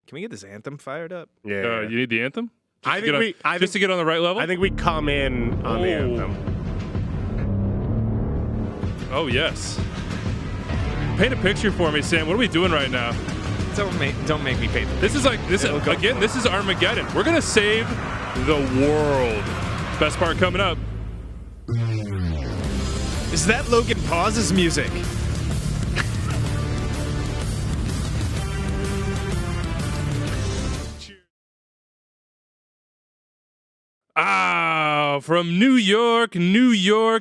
Can we get this anthem fired up? Yeah. You need the anthem? I think to get on the right level? I think we come in on the anthem. Oh, yes. Paint a picture for me, Sam. What are we doing right now? Don't make me paint the This is this is Armageddon. We're going to save the world. Best part coming up. Is that Logan Paus's music? From New York,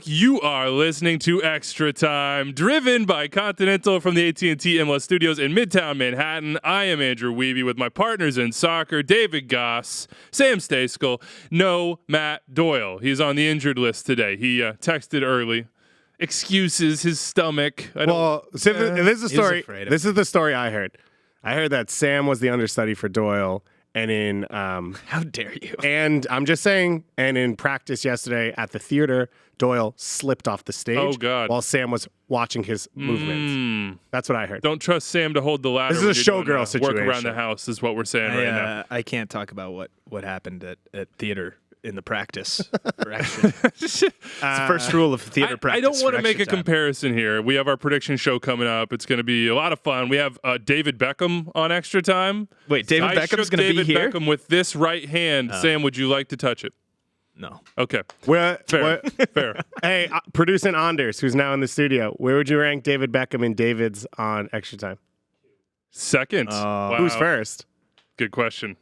you are listening to Extra Time, driven by Continental from the AT&T MLS studios in Midtown Manhattan. I am Andrew Wiebe with my partners in soccer, David Goss, Sam Stejskal, no Matt Doyle. He's on the injured list today. He texted early. Excuses, his stomach. This is the story. This is the story I heard. I heard that Sam was the understudy for Doyle. And in how dare you? And I'm just saying. And in practice yesterday at the theater, Doyle slipped off the stage. Oh God! While Sam was watching his movements. That's what I heard. Don't trust Sam to hold the ladder. This is a showgirl situation. Work around the house is what we're saying right now. I can't talk about what happened at theater in the practice. It's the first rule of theater practice. I don't want to make a time. comparison here. We have our prediction show coming up. It's going to be a lot of fun. We have David Beckham on Extra Time. Wait, David Beckham's going to be here? David Beckham with this right hand. Sam, would you like to touch it? No. Okay. Fair. Fair. Hey, producing Anders, who's now in the studio, where would you rank David Beckham and David's on Extra Time? Second. Wow. Who's first? Good question.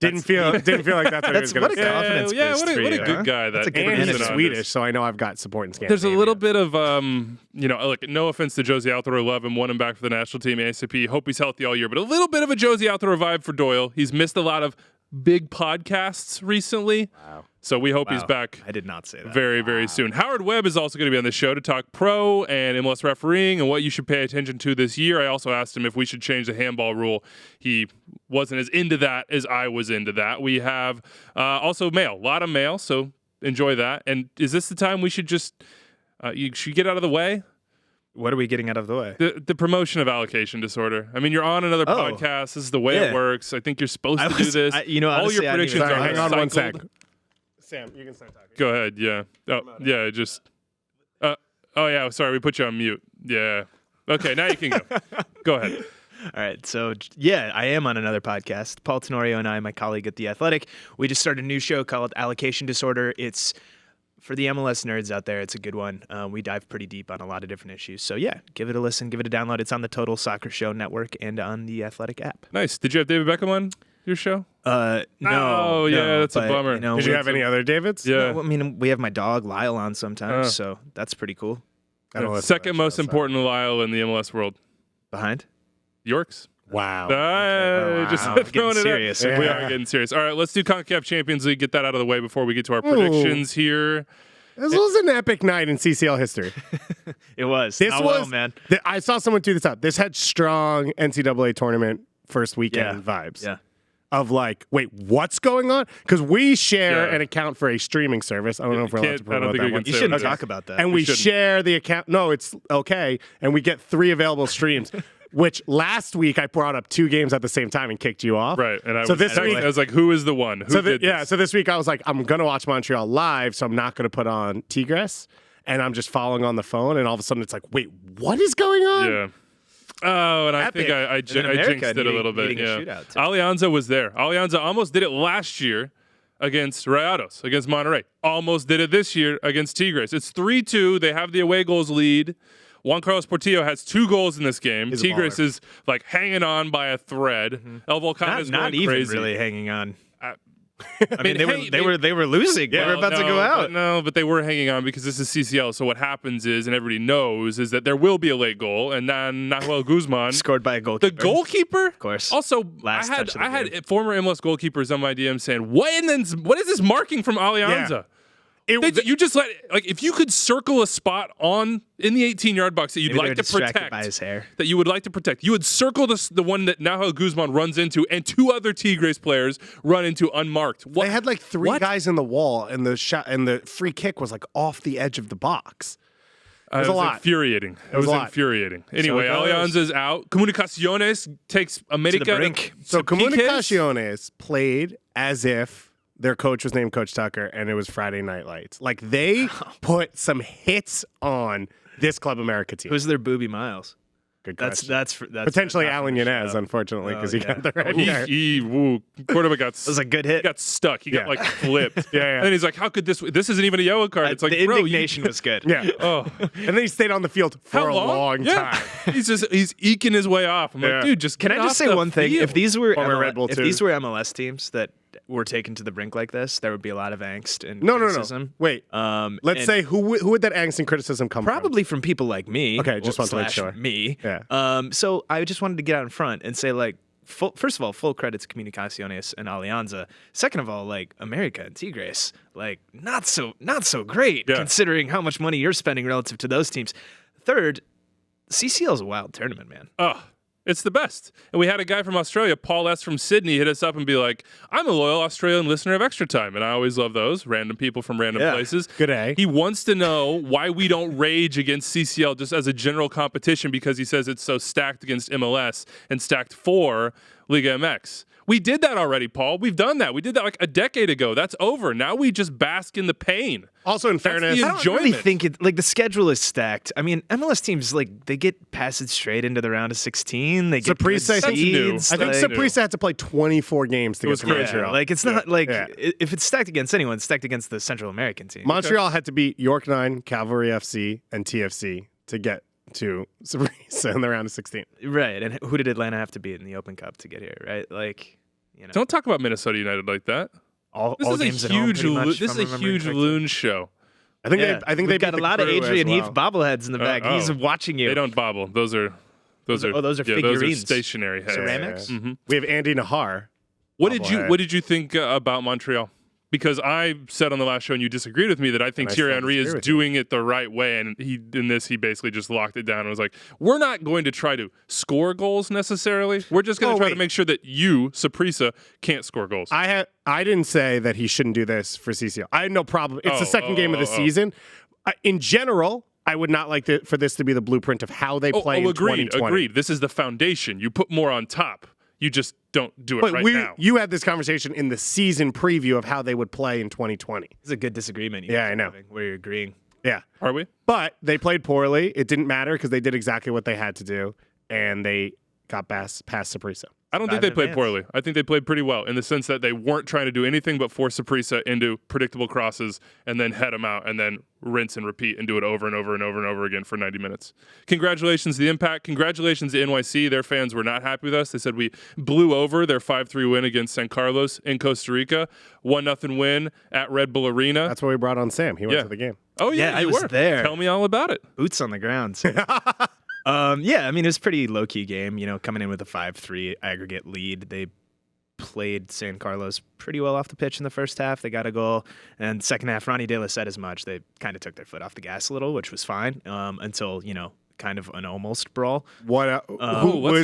Didn't feel like that's what he was going to say. Confidence what a good guy that and is. he's Swedish, so I know I've got support in Scandinavia. There's a little bit of, look, no offense to Josie Altidore, love him, won him back for the national team, ASAP. Hope he's healthy all year, but a little bit of a Josie Altidore vibe for Doyle. He's missed a lot of big podcasts recently. Wow. So we hope he's back. I did not say that. Very soon. Howard Webb is also going to be on the show to talk pro and MLS refereeing and what you should pay attention to this year. I also asked him if we should change the handball rule. He wasn't as into that as I was into that. We have also mail, a lot of mail, so enjoy that. And is this the time we should just you should get out of the way? What are we getting out of the way? The promotion of allocation disorder. I mean, you're on another podcast. This is the way it works. I think you're supposed to do this. All your predictions are hang on one sec. Sam, you can start talking. Go ahead. Yeah. Sorry, we put you on mute. Yeah. Okay, now you can go. Go ahead. All right. So, I am on another podcast. Paul Tenorio and I, my colleague at The Athletic, we just started a new show called Allocation Disorder. It's for the MLS nerds out there. It's a good one. We dive pretty deep on a lot of different issues. So, give it a listen. Give it a download. It's on the Total Soccer Show Network and on the Athletic app. Nice. Did you have David Beckham on your show? No. Oh, yeah, that's a bummer. Did you have any other Davids? Yeah. No, I mean, we have my dog Lyle on sometimes, so that's pretty cool. Second most important Lyle in the MLS world. Behind? Yorks. Wow. Just throwing it serious. We are getting serious. All right, let's do Concacaf Champions League. Get that out of the way before we get to our predictions here. This was an epic night in CCL history. It was. Man. I saw someone tweet this out. This had strong NCAA tournament first weekend vibes. Yeah. Of like, wait, what's going on? Because we share an account for a streaming service. I don't know if we're allowed to promote that one. You shouldn't talk about that. And we share the account. No, it's okay. And we get 3 available streams. Which last week I brought up 2 games at the same time and kicked you off. Right. And I was like, who is the one? So this week I was like, I'm going to watch Montreal live, so I'm not going to put on Tigres. And I'm just following on the phone. And all of a sudden it's like, wait, what is going on? Yeah. Oh, and I think I jinxed it a little bit. Yeah. Alianza was there. Alianza almost did it last year against Rayados, against Monterrey. Almost did it this year against Tigres. It's 3-2. They have the away goals lead. Juan Carlos Portillo has 2 goals in this game. Tigres is like hanging on by a thread. Mm-hmm. El Volcán is going crazy. Not even really hanging on. I mean, they were losing. They were about to go out. But they were hanging on because this is CCL. So what happens is, and everybody knows, is that there will be a late goal, and then Nahuel Guzman scored by a goalkeeper. The goalkeeper, of course. Also, I had former MLS goalkeepers on my DM saying, "What is this marking from Alianza?" Yeah. You just if you could circle a spot in the 18-yard box that you'd like to protect, by his hair. That you would like to protect, you would circle the one that Nahuel Guzman runs into, and 2 other Tigres players run into unmarked. They had like 3 guys in the wall, and the shot and the free kick was like off the edge of the box. was a lot. Infuriating. It was a lot. infuriating. Anyway, it goes. Alianza's out. Comunicaciones takes America To the brink. So Piques. Comunicaciones played as if their coach was named Coach Tucker and it was Friday Night Lights. Like they put some hits on this Club America team. Who's their Booby Miles? Good That's question. that's Potentially not Alan for the Yanez, show. unfortunately, because Oh, he yeah. got the red card. Cordoba got That was a good hit. got stuck. He got Yeah. like flipped. Yeah. And then he's like, "How could this isn't even a yellow card?" It's like, the bro, indignation was good. Yeah. Oh, And then he stayed on the field for how a long Yeah. time. he's eking his way off. I'm Yeah. like, dude, just Can get I just off say the one thing? field. If these were Former Red Bull if too. these were MLS teams that were taken to the brink like this, there would be a lot of angst and No. criticism. Wait. And Let's say who would that angst and criticism come from? probably from people like me. Okay, just want to make slash sure. me. Yeah. So I just wanted to get out in front and say, like, first of all, full credit to Comunicaciones and Alianza. Second of all, like, America and Tigres, like, not so great Yeah. considering how much money you're spending relative to those teams. Third, CCL is a wild tournament, man. Oh, it's the best. And we had a guy from Australia, Paul S. from Sydney, hit us up and be like, I'm a loyal Australian listener of Extra Time. And I always love those random people from random Yeah. places. Good A. He wants to know why we don't rage against CCL just as a general competition because he says it's so stacked against MLS and stacked for Liga MX. We did that already, Paul. We've done that. We did that like a decade ago. That's over. Now we just bask in the pain. Also, in fairness, the I don't really enjoyment. think it, like, the schedule is stacked. I mean, MLS teams, like, they get passed straight into the round of 16. They get good Saprissa, I think- seeds. I think like, Saprissa had to play 24 games to It was get to crazy. Montreal. like, it's not like Yeah. if it's stacked against anyone, it's stacked against the Central American team. Montreal had to beat York 9, Cavalry FC, and TFC to get to Saprissa in the round of 16. Right. And who did Atlanta have to beat in the Open Cup to get here, right? Like, you know, Don't talk about Minnesota United like that. all This games is at a home, huge, pretty much, if this I'm is a remembering huge correctly. loon show. I think Yeah. they We've got beat a lot the of Crew as Adrian well. Heath bobbleheads in the back. He's watching you. They don't bobble. Those are those are yeah, figurines. Those are stationary heads. Ceramics? Mhm. We have Andy Nahar. What Bobblehead. did you think about Montreal? Because I said on the last show, and you disagreed with me, that I think And I Thierry still Henry is disagree with you. doing it the right way, and he basically just locked it down and was like, "We're not going to try to score goals necessarily. We're just going to try to wait. make sure that you, Saprissa, can't score goals." I didn't say that he shouldn't do this for CCL. I had no problem. It's the second game of the season. In general, I would not like for this to be the blueprint of how they play in agreed. 2020. Agreed. This is the foundation. You put more on top. You just don't do it But right now. you had this conversation in the season preview of how they would play in 2020. It's a good disagreement. you Yeah, guys I are know. having, where you're agreeing. Yeah. Are we? But they played poorly. It didn't matter because they did exactly what they had to do, and they got past Saprissa. I don't think Dive they played advance. poorly. I think they played pretty well in the sense that they weren't trying to do anything but force Saprissa into predictable crosses and then head them out and then rinse and repeat and do it over and over and over and over again for 90 minutes. Congratulations to the Impact. Congratulations to NYC. Their fans were not happy with us. They said we blew over their 5-3 win against San Carlos in Costa Rica. 1-0 win at Red Bull Arena. That's why we brought on Sam. He went Yeah. to the game. Oh, yeah, Yeah, I you was were. there. Tell me all about it. Boots on the ground. So. Yeah, I mean, it was a pretty low-key game, you know, coming in with a 5-3 aggregate lead. They played San Carlos pretty well off the pitch in the first half. They got a goal. And second half, Ronnie De La said as much. They kind of took their foot off the gas a little, which was fine, until, you know, kind of an almost brawl. Which let's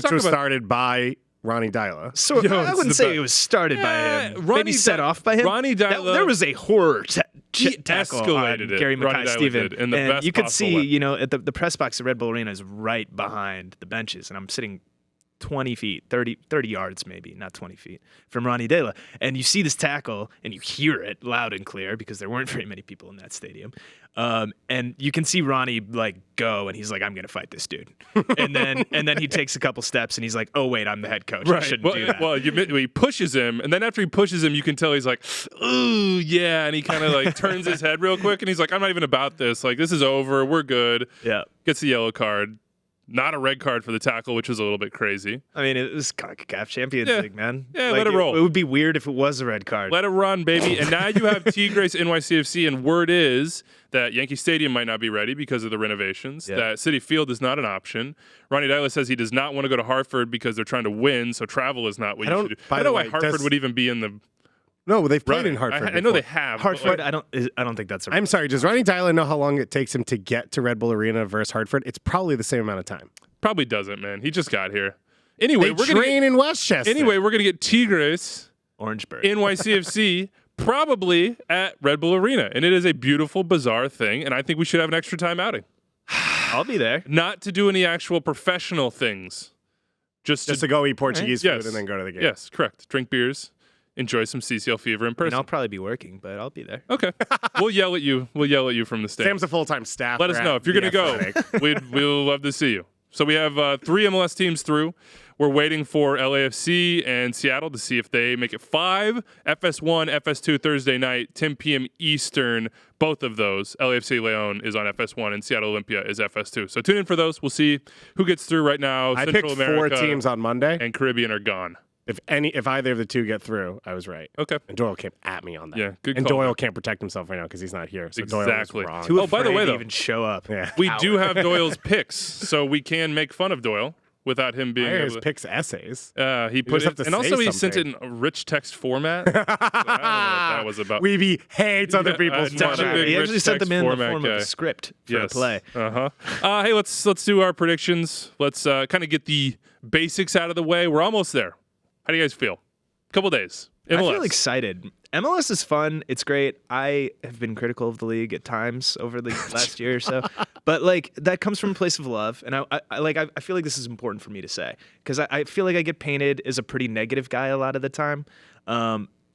talk was about- started by Ronnie Dyla. So Yo, I it's wouldn't the say best. it was started by him. Ronnie Maybe set off by him. Ronnie Dyla- There was a horror He tackle escalated on it. Gary Ronnie Mackay Dyla Steven. did, in the And best you could possible see, way. you know, at the press box at Red Bull Arena is right behind the benches, and I'm sitting 20 feet, 30 yards maybe, not 20 feet, from Ronnie De La. And you see this tackle, and you hear it loud and clear because there weren't very many people in that stadium. And you can see Ronnie, like, go, and he's like, I'm going to fight this dude. and then he takes a couple steps, and he's like, oh, wait, I'm the head coach. I shouldn't do that. Well, he pushes him, and then after he pushes him, you can tell he's like, ooh, yeah, and he kind of like turns his head real quick, and he's like, I'm not even about this. Like, this is over. We're good. Yeah. Gets the yellow card. Not a red card for the tackle, which was a little bit crazy. I mean, it was Concacaf Champions Yeah. League, man. Yeah, let it roll. It would be weird if it was a red card. Let it run, baby. And now you have Tigres NYCFC, and word is that Yankee Stadium might not be ready because of the renovations, Yeah. that Citi Field is not an option. Ronnie Dyla says he does not want to go to Hartford because they're trying to win, so travel is not what I you don't- should do. by I don't know the why way, Hartford does- would even be in the No, they've played running. in Hartford. I know they before. have. but, Hartford, like, I don't think that's a I'm sorry. Does Ronnie Dyla know how long it takes him to get to Red Bull Arena versus Hartford? It's probably the same amount of time. probably doesn't, man. He just got here. Anyway, They we're gonna train in Westchester. Anyway, we're gonna get Tigres Orangeburg. NYCFC probably at Red Bull Arena, and it is a beautiful, bizarre thing. And I think we should have an extra time outing. I'll be there. Not to do any actual professional things. Just to go eat Portuguese Yes. food and then go to the game. Yes, correct. Drink beers, enjoy some CCL fever in And person. I'll probably be working, but I'll be there. Okay. We'll yell at you. We'll yell at you from the stand. Sam's a full-time staff. Let us know if you're going to go. We'll love to see you. So we have 3 MLS teams through. We're waiting for LAFC and Seattle to see if they make it 5. FS1, FS2 Thursday night, 10 p.m. Eastern. Both of those. LAFC Leon is on FS1 and Seattle Olympia is FS2. So tune in for those. We'll see who gets through right now. I Central picked America 4 teams on Monday. and Caribbean are gone. If either of the 2 get through, I was right. Okay. And Doyle came at me on that. Yeah, good And call. Doyle can't protect himself right now because he's not here. So Exactly. Doyle was wrong. Too Oh, by the way, afraid to though, even show up. Yeah. We do have Doyle's picks, so we can make fun of Doyle without him being His able to. picks essays. He put just have it, to and also say he sent it something. in a rich text format. So I don't know what that was about. Weeby hates other people's not a money. big He rich actually sent text them in the format form guy. of a script for a play. Hey, let's do our predictions. Let's kind of get the basics out of the way. We're almost there. How do you guys feel? Couple days. MLS. I feel excited. MLS is fun. It's great. I have been critical of the league at times over the last year or so, but like that comes from a place of love, and I feel like this is important for me to say because I feel like I get painted as a pretty negative guy a lot of the time.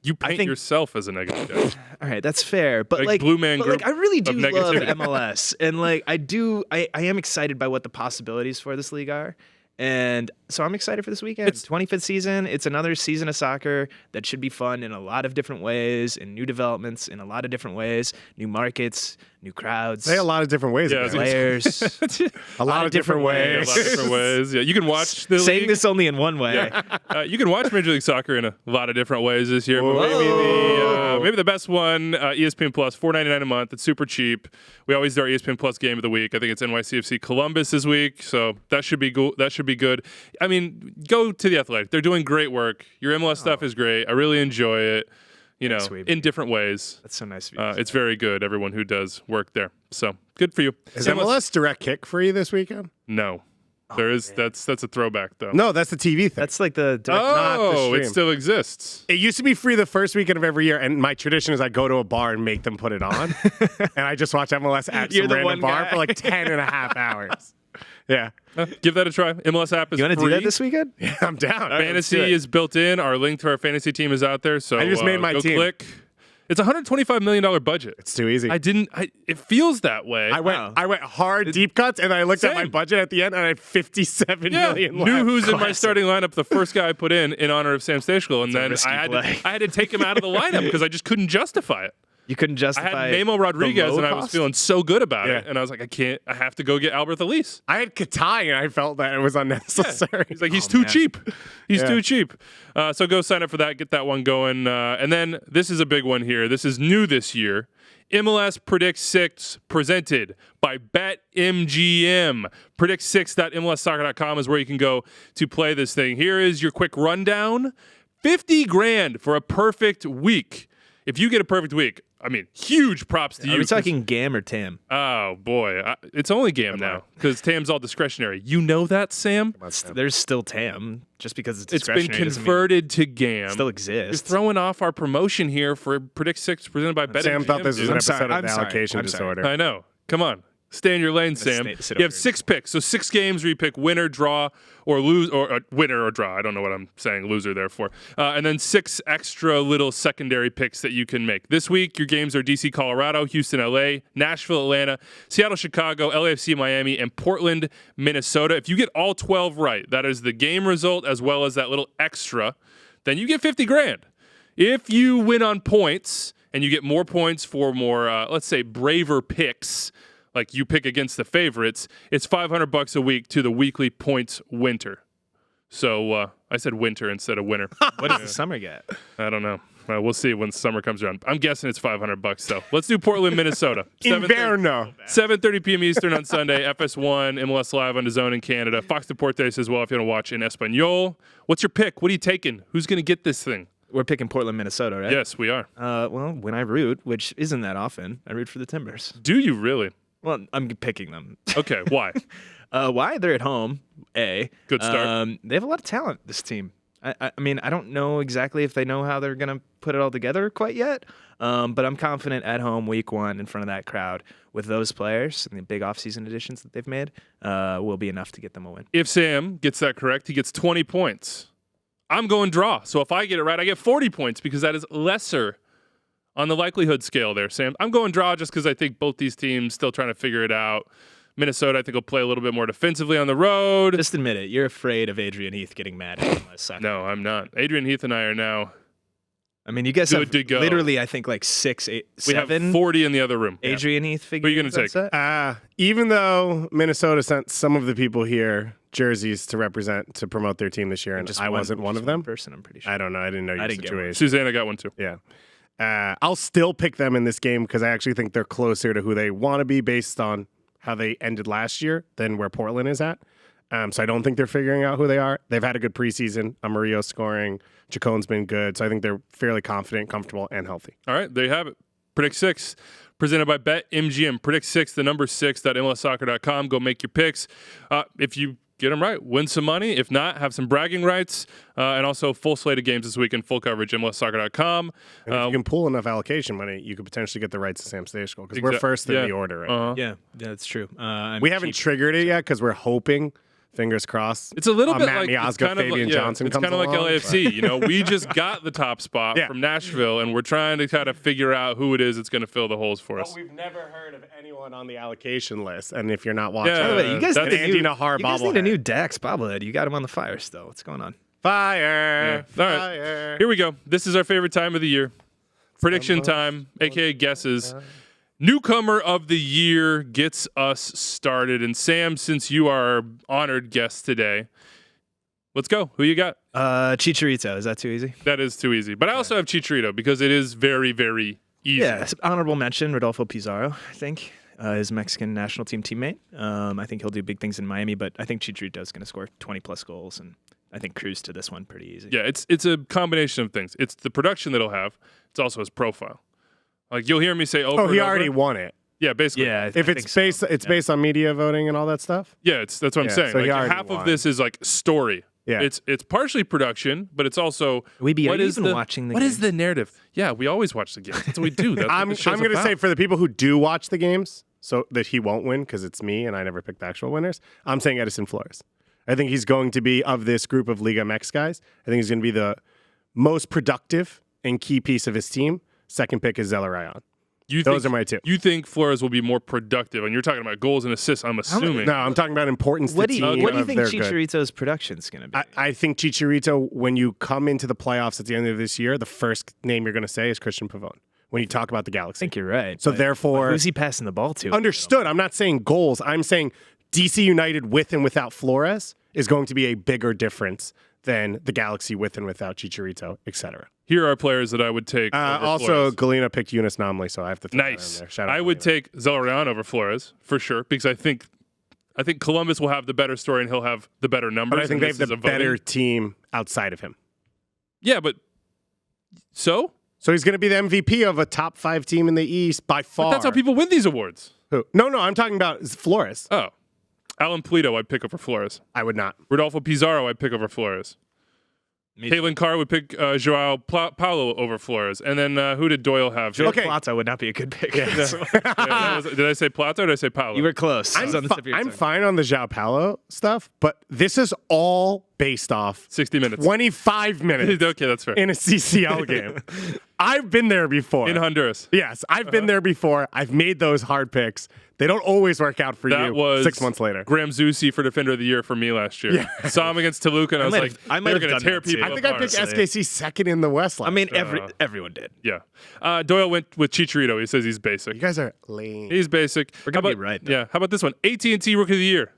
You paint think- yourself as a negative guy. All right, that's fair, but Like like, Blue Man but, Group like I really do of love negativity. MLS, and like I am excited by what the possibilities for this league are. And so I'm excited for this weekend. It's 25th season. It's another season of soccer that should be fun in a lot of different ways, and new developments in a lot of different ways, new markets, new crowds, Say a lot of different ways. Yeah, about it. players. a lot of different ways. A lot of different ways. Yeah, you can watch the Saying league. this only in one way. You can watch Major League Soccer in a lot of different ways this year. But Whoa. maybe the best one, ESPN Plus, $4.99 a month. It's super cheap. We always do our ESPN Plus game of the week. I think it's NYCFC Columbus this week, so that should be that should be good. I mean, go to the Athletic. They're doing great work. Your MLS stuff is great. I really enjoy it. You know, Sweet. in different ways. That's so nice of you. It's very good. Everyone who does work there. So good for you. Is MLS direct kick free this weekend? No, there is. That's a throwback though. No, that's the TV thing. That's like the direct, not the Oh, it stream. still exists. It used to be free the first weekend of every year, and my tradition is I go to a bar and make them put it on, and I just watch MLS at You're some the random one bar guy. for like 10 and a half hours. Yeah. Give that a try. MLS app is You want to free. do that this weekend? Yeah, I'm down. Fantasy let's do it. is built in. Our link to our fantasy team is out there. So I just made my go team. click. It's a $125 million budget. It's too easy. It feels that way. I went hard deep cuts, and I looked at my Same. budget at the end, and I had 57 million left. Knew who's in my Classic. starting lineup. The first guy I put in honor of Sam Stejskal, and then risky I play. had to take him out of the lineup because I just couldn't justify it. You couldn't I justify. had Memo Rodriguez, the low and I was cost? feeling so good about it, Yeah. and I was like, I have to go get Albert Elise. I had Katai, and I felt that it was unnecessary. He's like, he's too man. cheap. He's Yeah. too cheap. So go sign up for that. Get that one going. And then this is a big one here. This is new this year. MLS Predict 6 presented by BetMGM. Predict6.mlssoccer.com is where you can go to play this thing. Here is your quick rundown. 50 grand for a perfect week. If you get a perfect week, I mean, huge props to you. Are we talking Gam or Tam? Oh, boy. It's only GAM now because TAM's all discretionary. You know that, Sam? There's still Tam. Just because it's It's been discretionary doesn't mean converted to GAM. it still You're exists. throwing off our promotion here for Predict 6 presented by BetMGM. Sam thought this was dude. an I'm sorry, episode of I'm the sorry, allocation I'm sorry. disorder. I know. Come on. Stay in your lane, Sam. sit You have over 6 picks. So 6 games where you pick winner, draw, or lose, or winner or draw. I don't know what I'm saying loser there for. And then 6 extra little secondary picks that you can make. This week, your games are DC, Colorado, Houston, LA, Nashville, Atlanta, Seattle, Chicago, LAFC, Miami, and Portland, Minnesota. If you get all 12 right, that is the game result as well as that little extra, then you get 50 grand. If you win on points and you get more points for more, let's say, braver picks, like you pick against the favorites, it's $500 a week to the weekly points winter. So I said winter instead of winter. What does the summer get? I don't know. We'll see when summer comes around. I'm guessing it's $500 though. Let's do Portland, Minnesota. 7:30 Inverno. 7:30 p.m. Eastern on Sunday. FS1, MLS Live on DAZN in Canada. Fox Deportes as well if you want to watch in Espanol. What's your pick? What are you taking? Who's going to get this thing? We're picking Portland, Minnesota, right? Yes, we are. Well, when I root, which isn't that often, I root for the Timbers. Do you really? Well, I'm picking them. Okay, why? Why? They're at home. A. Good start. They have a lot of talent, this team. I mean, I don't know exactly if they know how they're going to put it all together quite yet, but I'm confident at home week 1 in front of that crowd with those players and the big offseason additions that they've made will be enough to get them a win. If Sam gets that correct, he gets 20 points. I'm going draw. So if I get it right, I get 40 points because that is lesser on the likelihood scale there, Sam. I'm going draw just because I think both these teams still trying to figure it out. Minnesota, I think, will play a little bit more defensively on the road. Just admit it. You're afraid of Adrian Heath getting mad at MLS Soccer. No, I'm not. Adrian Heath and I are now I mean, you guys good have to go. Literally, I think, like 6, 8, We 7 have 40 in the other room. Adrian Heath figures. What are you gonna take? Even though Minnesota sent some of the people here jerseys to represent to promote their team this year, and I wasn't one of them. Person, I'm pretty sure. I don't know. I didn't know your didn't get one. situation. Susanna got one too. Yeah. I'll still pick them in this game because I actually think they're closer to who they want to be based on how they ended last year than where Portland is at. So I don't think they're figuring out who they are. They've had a good preseason. Amarillo's scoring. Chacon's been good. So I think they're fairly confident, comfortable, and healthy. All right, there you have it. Predict 6, presented by BetMGM. Predict 6, the number 6.mlssoccer.com. Go make your picks. If you get them right, win some money. If not, have some bragging rights. And also full slate of games this weekend, full coverage, mlssoccer.com. And if you can pull enough allocation money, you could potentially get the rights to Sam Stejskal because we're first in the order right now. Yeah, that's true. We haven't triggered it yet because we're hoping, fingers crossed. It's a little bit Matt like Miazga, Fabian Johnson it's comes kind of like along. LAFC. You know, we just got the top spot from Nashville, and we're trying to kind of figure out who it is that's going to fill the holes for us. Well, we've never heard of anyone on the allocation list, and if you're not watching, Yeah. By the way, you guys, that's need a, Andy new, Nahar you guys need bobblehead. a new Dax bobblehead. You got him on the fire still. What's going on? Fire. All right, Fire. here we go. This is our favorite time of the year. Prediction time, aka guesses. Newcomer of the year gets us started. And Sam, since you are our honored guest today, let's go. Who you got? Chicharito. Is that too easy? That is too easy. But I also have Chicharito because it is very, very easy. Yeah, honorable mention, Rodolfo Pizarro, I think. His Mexican national team teammate. I think he'll do big things in Miami, but I think Chicharito is going to score 20-plus goals, and I think cruise to this one pretty easy. Yeah, it's a combination of things. It's the production that he'll have. It's also his profile. Like, you'll hear me say over He and already over. won it. Yeah, basically. Yeah, If it's based, it's based on media voting and all that stuff. Yeah, that's what I'm saying. so he Like, already half won. of this is like story. Yeah. It's partially production, but it's also Are you what is even the watching the what is games? the narrative? Yeah, we always watch the games. That's what we do. That's I'm what the show's going to about. say for the people who do watch the games, so that he won't win because it's me and I never pick the actual winners. I'm saying Edison Flores. I think he's going to be, of this group of Liga MX guys, I think he's going to be the most productive and key piece of his team. Second pick is Zella Rayon. Those are my two. You think Flores will be more productive? And you're talking about goals and assists, I'm assuming. No, I'm talking about importance What to do team. you of think their good. Chicharito's production is going to be? I think Chicharito, when you come into the playoffs at the end of this year, the first name you're going to say is Christian Pavone when you talk about the I Galaxy. think you're right. So but therefore, who's he passing the ball to? understood. I'm not saying goals. I'm saying DC United with and without Flores is going to be a bigger difference than the Galaxy with and without Chicharito, etc. Here are players that I would take. over Also, Flores. Galena picked Eunice Nomley, so I have to throw that in Nice. there. Shout out I would Galena. take Zelarayan over Flores for sure because I think Columbus will have the better story and he'll have the better numbers. But I think and they this have the is a voting. better team outside of him. Yeah, but so So he's going to be the MVP of a top 5 team in the East by far. but that's how people win these awards. Who? No, I'm talking about Flores. Oh, Alan Polito, I'd pick over Flores. I would not. Rodolfo Pizarro, I'd pick over Flores. Caitlin Carr would pick Joao Paulo over Flores. And then who did Doyle have? Joe Okay. Plata would not be a good pick. Yeah, did I say Plata or did I say Paulo? You were close. It was on the tip of your I'm tongue. fine on the João Paulo stuff, but this is all based off 60 minutes. 25 minutes Okay, that's fair. in a CCL game. I've been there before. In Honduras. Yes, I've been there before. I've made those hard picks. They don't always work out for That you was 6 months later. Graham Zusi for Defender of the Year for me last year. Saw him against Toluca, and I was might like, have- I might they're have going to done tear that too. people I think I apart. picked honestly. SKC second in the West. I mean, everyone did. Yeah. Doyle went with Chicharito. He says he's basic. you guys are lame. He's basic. We're gonna How be right, about- though. Yeah. How about this one? AT&T Rookie of the Year.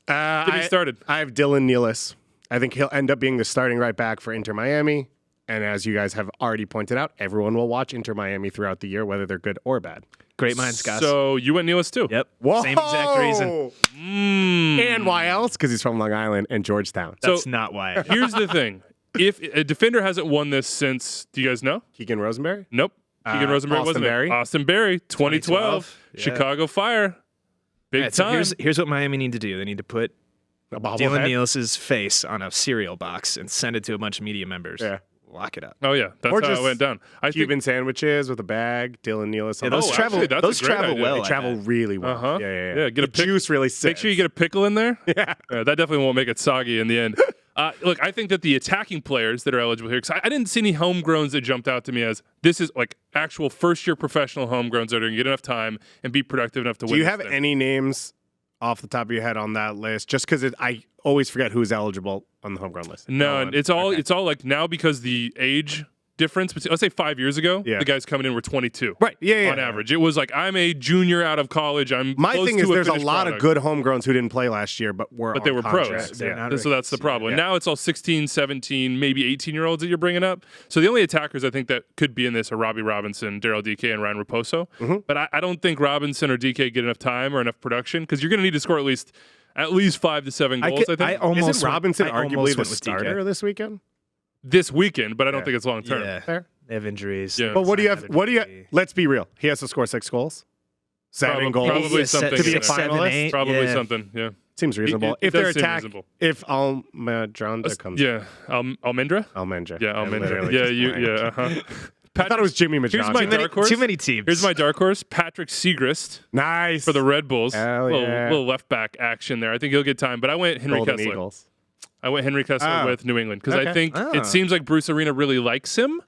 Get me started. I have Dylan Nealis. I think he'll end up being the starting right back for Inter Miami. And as you guys have already pointed out, everyone will watch Inter Miami throughout the year, whether they're good or bad. Great minds, guys. So you went Nealis too. Yep. Whoa! Same exact reason. And why else? Because he's from Long Island and Georgetown. So- That's not why. Here's the thing. If a defender hasn't won this since, do you guys know? Keegan Rosenberry? Nope. Keegan Rosenberg Austin wasn't Berry? it. Austin Berry, 2012. 2012. Yeah. Chicago Fire. Big All right, so time. here's what Miami need to do. They need to put A bobblehead? Dylan Niels's face on a cereal box and send it to a bunch of media members. Yeah. Lock it up. Oh yeah, that's Or how just it went down. I Cuban sandwiches with a bag. Dylan Nealis. Yeah, those travel. actually, that's those a great travel idea. well. They I travel bet. really well. Uh-huh. Yeah. Get a The juice really sits. Make sure you get a pickle in there. Yeah. That definitely won't make it soggy in the end. Look, I think that the attacking players that are eligible here, because I didn't see any homegrowns that jumped out to me as this is like actual first-year professional homegrowns that are going to get enough time and be productive enough to win. Do you this have thing. any names off the top of your head on that list? Just because I always forget who's eligible on the homegrown list. No, and it's all like now because the age difference between, let's say 5 years ago, Yeah. the guys coming in were 22. Right. Yeah. On average. It was like, I'm a junior out of college. My close thing to is there's a finished lot product. of good homegrowns who didn't play last year, but they were pros. contracts. They're Yeah. not So that's the problem. Yeah. Now it's all 16, 17, maybe 18-year-olds that you're bringing up. So the only attackers I think that could be in this are Robbie Robinson, Daryl DK, and Ryan Raposo. Mm-hmm. But I don't think Robinson or DK get enough time or enough production because you're going to need to score at least 5 to 7 goals, I think. Isn't Robinson I arguably almost the went with DK. starter this weekend? This weekend, but I don't think it's long term. Yeah. Fair. They have injuries. Yeah. But what do you Sign have? of What do you? injury. Let's be real. He has to score 6 goals, 7 goals. Probably Yeah, something. to be a six, seven, finalist? eight, Probably yeah. something, yeah. Seems reasonable. It If their does seem attack, reasonable. if Almendra comes, Yeah. Almendra? Almendra. Yeah, I Almendra. literally Yeah, just blanked. uh-huh. I thought it was Jimmy Here's Major. my dark horse. Too many teams. Here's my dark horse, Patrick Segrist Nice for the Red Bulls. Hell yeah. Little left back action there. I think he'll get time, but I went Henry Golden Kessler. Eagles. I went Henry Kessler Oh. with New England because I Okay. think Oh. it seems like Bruce Arena really likes him.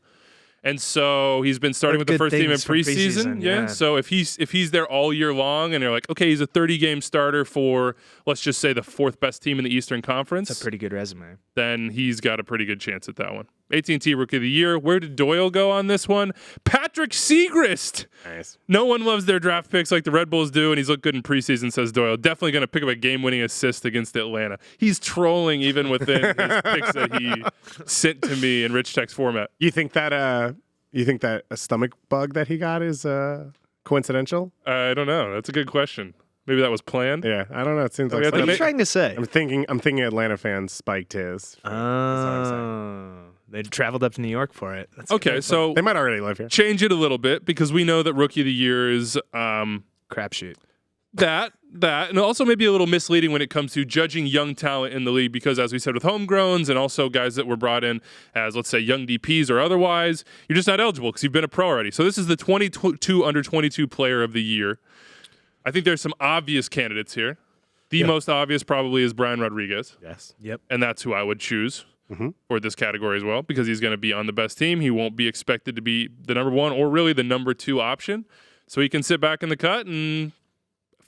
And so he's been starting Heard with the good first team in things from preseason. preseason, Yeah. yeah. So if he's there all year long and you're like, okay, he's a 30-game starter for, let's just say, the 4th best team in the Eastern Conference, That's a pretty good resume. then he's got a pretty good chance at that one. AT&T Rookie of the Year. Where did Doyle go on this one? Patrick Segrist. Nice. No one loves their draft picks like the Red Bulls do, and he's looked good in preseason, says Doyle. Definitely going to pick up a game-winning assist against Atlanta. He's trolling even within his picks that he sent to me in rich text format. You think that a stomach bug that he got is coincidental? I don't know. That's a good question. Maybe that was planned. Yeah, I don't know. It seems like Yeah, What are something- you trying to say? I'm thinking Atlanta fans spiked his. They traveled up to New York for it. That's Okay, so They might already live here. change it a little bit because we know that Rookie of the Year is crapshoot. that, and also maybe a little misleading when it comes to judging young talent in the league because, as we said, with homegrowns and also guys that were brought in as, let's say, young DPs or otherwise, you're just not eligible because you've been a pro already. So this is the 22 under 22 player of the year. I think there's some obvious candidates here. The most obvious probably is Brian Rodriguez, Yes. Yep. and that's who I would choose Mm-hmm. for this category as well because he's going to be on the best team. He won't be expected to be the number 1 or really the number 2 option. So he can sit back in the cut and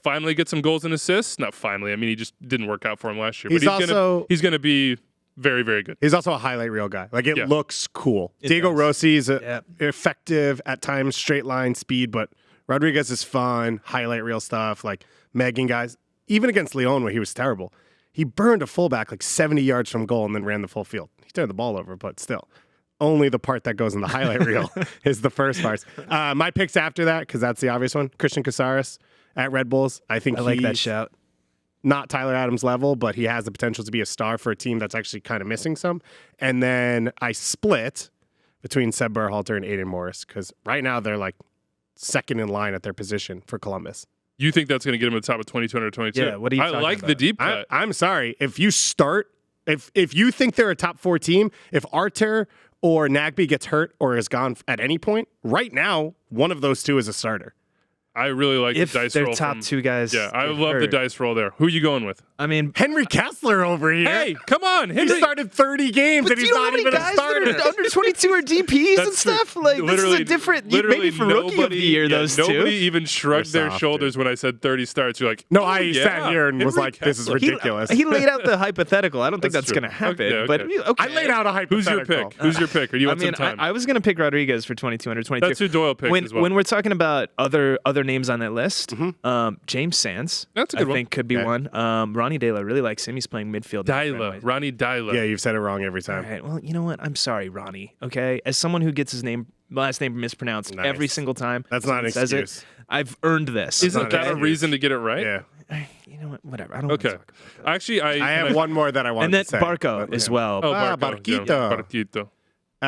finally get some goals and assists. Not finally. I mean, he just didn't work out for him last year. He's But also- he's going to be very, very good. He's also a highlight reel guy. Like, it Yeah. looks cool. It Diego does. Rossi is Yep. effective at times, straight line speed, but Rodriguez is fun, highlight reel stuff, like Megan guys. Even against Leon, where he was terrible, he burned a fullback like 70 yards from goal and then ran the full field. He turned the ball over, but still. Only the part that goes in the highlight reel is the first part. My picks after that, because that's the obvious one, Christian Casares at Red Bulls. I think I like that he's shout. not Tyler Adams level, but he has the potential to be a star for a team that's actually kind of missing some. And then I split between Seb Berhalter and Aiden Morris because right now they're like second in line at their position for Columbus. You think that's going to get him at the top of 22 under 22? Yeah, what are you I talking like the about? deep cut. I'm sorry. If you start, if you think they're a top 4 team, if Arter or Nagby gets hurt or is gone at any point, right now, one of those two is a starter. I really like If the dice their roll. top from- 2 guys. Yeah, I get love the hurt. dice roll there. Who are you going with? I mean, Henry Kessler over here. Hey, come on. he Henry. started 30 games but and do he's you know how not many even a guys starter. that are under 22 are DPs and That's true. stuff? Like, this is Literally- a different. literally Maybe for Rookie of the Year, those nobody two. even shrugged They're their soft, shoulders dude. when I said 30 starts. You're like, No, oh, I yeah, sat here and was Henry like, this is Kessler. ridiculous. He laid out the hypothetical. I don't think That's that's true. going to happen. Okay, But okay. okay. I laid out a Who's hypothetical. your pick? Who's your pick? Or do you I want mean, some time? I was going to pick Rodriguez for 22 under 22. That's who Doyle picked when, as well. when we're talking about other names on that list, James Sands, That's a good I one. think could be Okay. one. Ronnie Dela really likes him. He's playing midfield. now for Dyla, Fenway. Ronnie Dyla. Yeah, you've said it wrong every All time. right. Well, you know what? I'm sorry, Ronnie. Okay, as someone who gets his last name mispronounced Nice. every single time, That's not an someone says it, excuse. I've earned this. Isn't not that a an reason to get it right? Yeah. You know what? Whatever. I don't. Want Okay. to talk about that. Actually, I have one more that I want And then to say. Barco but, as yeah. well. Oh, Ah, Barco. Barquito. Yeah,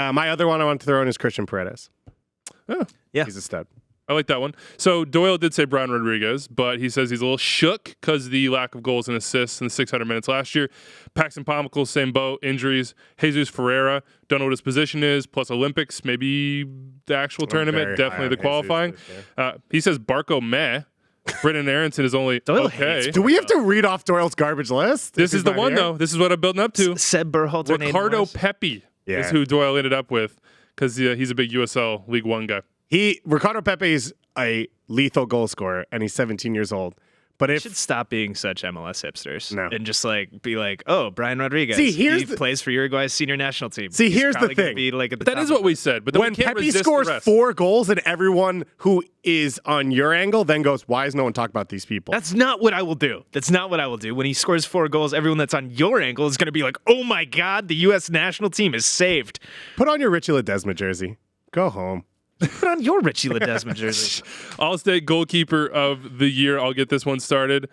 Barquito. My other one I want to throw in is Christian Paredes. Oh, Yeah. He's a stud. I like that one. So Doyle did say Brian Rodriguez, but he says he's a little shook because the lack of goals and assists in the 600 minutes last year. Paxton Pomykal, same boat, injuries. Jesus Ferreira, don't know what his position is, plus Olympics, maybe the actual tournament, definitely the qualifying. He says Barco meh. Brendan Aronson is only Doyle okay. hates Do we have to read off Doyle's garbage list? This is the one, here? though. This is what I'm building up to. Seb Berhalter. Ricardo Pepi is who Doyle ended up with because he's a big USL League One guy. Ricardo Pepe is a lethal goal scorer, and he's 17 years old. But We if should stop being such MLS hipsters No. and just like be like, oh, Brian Rodriguez. See, he plays for Uruguay's senior national team. See, He's here's the probably gonna thing. Be like at the That top is of what we it. said. But then when we can't Pepe resist scores the rest. 4 goals and everyone who is on your angle then goes, why is no one talking about these people? That's not what I will do. That's not what I will do. When he scores 4 goals, everyone that's on your angle is going to be like, oh my God, the U.S. national team is saved. Put on your Richie Ledesma jersey. Go home. Put on your Richie Ledesma jersey. All-State goalkeeper of the year. I'll get this one started.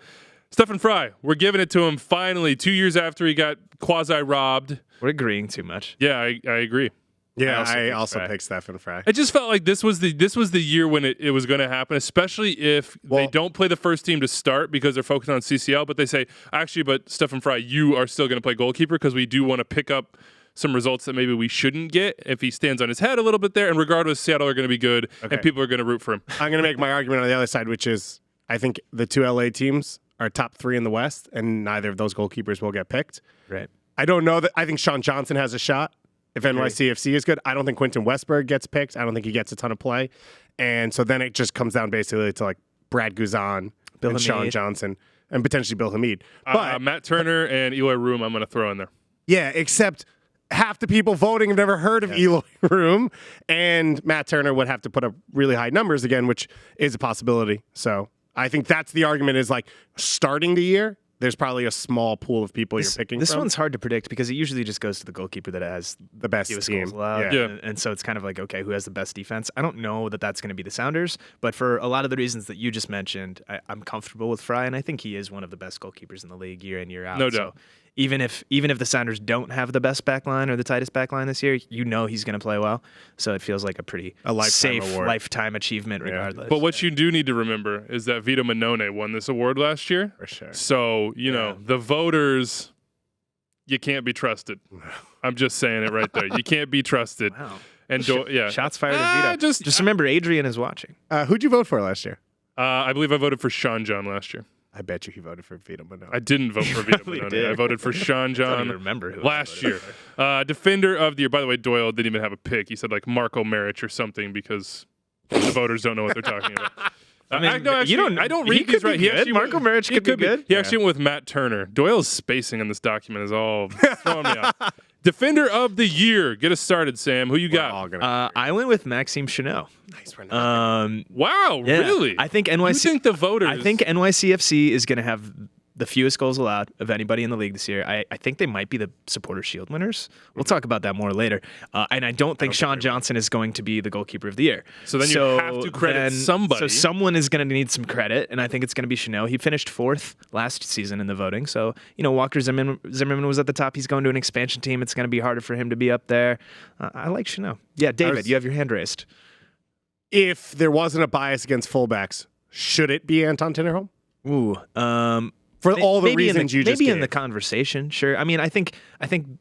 Stephen Fry. We're giving it to him finally 2 years after he got quasi-robbed. We're agreeing too much. Yeah, I agree. Yeah, I I also also picked picked Stephen Fry. I just felt like this was the year when it was going to happen, especially if they don't play the first team to start because they're focused on CCL, but they say, actually, but Stephen Fry, you are still going to play goalkeeper because we do want to pick up some results that maybe we shouldn't get if he stands on his head a little bit there. And regardless, Seattle are going to be good, and people are going to root for him. I'm going to make my argument on the other side, which is I think the 2 LA teams are top 3 in the West, and neither of those goalkeepers will get picked. Right. I don't know that. I think Sean Johnson has a shot if NYCFC is good. I don't think Quentin Westberg gets picked. I don't think he gets a ton of play. And so then it just comes down basically to like Brad Guzan Bill and Hamid. Sean Johnson and potentially Bill Hamid. But Matt Turner and Eloy Room, I'm going to throw in there. yeah, except half the people voting have never heard of Eloy Room, and Matt Turner would have to put up really high numbers again, which is a possibility. So I think that's the argument is like starting the year, there's probably a small pool of people you're picking This from. one's hard to predict because it usually just goes to the goalkeeper that has the best fewest team. goals allowed. Yeah. And so it's kind of like, okay, who has the best defense? I don't know that that's going to be the Sounders, but for a lot of the reasons that you just mentioned, I'm comfortable with Fry, and I think he is one of the best goalkeepers in the league year in, year out. No So doubt. even if the Sounders don't have the best back line or the tightest back line this year, you know he's going to play well. So it feels like a pretty lifetime safe award. lifetime achievement regardless. But what you do need to remember is that Vito Manone won this award last year. For sure. So, you know, the voters, you can't be trusted. I'm just saying it right there. You can't be trusted. Wow. And Shots fired at Vito. Just remember, Adrian is watching. Who'd you vote for last year? I believe I voted for Sean John last year. I bet you he voted for Vito Manone. I didn't vote for Vito Probably Manone. did. I voted for Sean I don't John even remember who I last voted year. Defender of the year. By the way, Doyle didn't even have a pick. He said like Marco Maric or something because the voters don't know what they're talking about. I mean, no, actually, you don't. I don't he read could these right. Be He good. actually Marco went- Maric he could be good. He actually went with Matt Turner. Doyle's spacing on this document is all throwing me off. Defender of the year. Get us started, Sam. Who you got? All gonna I went with Maxime Chanot. nice for now. Wow, Yeah. really? I think You NYC. think the voters? I think NYCFC is going to have the fewest goals allowed of anybody in the league this year. I think they might be the Supporter Shield winners. We'll talk about that more later. And I don't think Sean Johnson is going to be the goalkeeper of the year. So then you have to credit somebody. So someone is going to need some credit, and I think it's going to be Chanot. He finished 4th last season in the voting. So, you know, Walker Zimmerman was at the top. He's going to an expansion team. It's going to be harder for him to be up there. I like Chanot. Yeah, David, you have your hand raised. If there wasn't a bias against fullbacks, should it be Anton Tinnerholm? Ooh, For all the maybe reasons you just maybe gave. in the conversation, sure. I mean, I think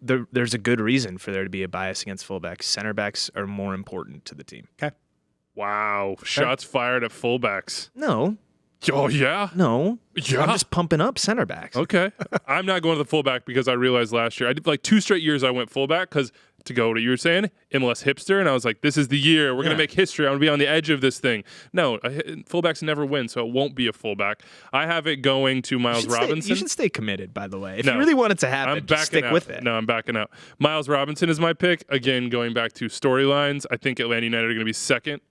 there's a good reason for there to be a bias against fullbacks. Center backs are more important to the team. Okay. Wow, shots fired at fullbacks. No, Oh yeah, no. Yeah. I'm just pumping up center backs. Okay. I'm not going to the fullback because I realized last year I did like 2 straight years I went fullback because to go what you were saying, MLS hipster, and I was like, this is the year we're gonna make history. I'm gonna be on the edge of this thing. No, fullbacks never win, so it won't be a fullback. I have it going to Miles Robinson. You should stay committed, by the way. If No. you really want it to happen, I'm just stick backing out. with it. No, I'm backing out. Miles Robinson is my pick. Again, going back to storylines, I think Atlanta United are going to be second,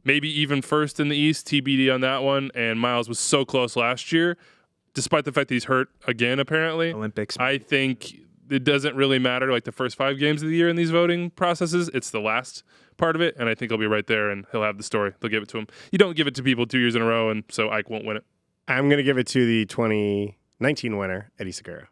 maybe even first in the East. TBD on that one. And Miles was so close last year, despite the fact that he's hurt again, apparently. Olympics. I think it doesn't really matter like the first 5 games of the year in these voting processes. It's the last part of it, and I think he'll be right there, and he'll have the story. They'll give it to him. You don't give it to people 2 years in a row, and so Ike won't win it. I'm going to give it to the 2019 winner, Eddie Segura.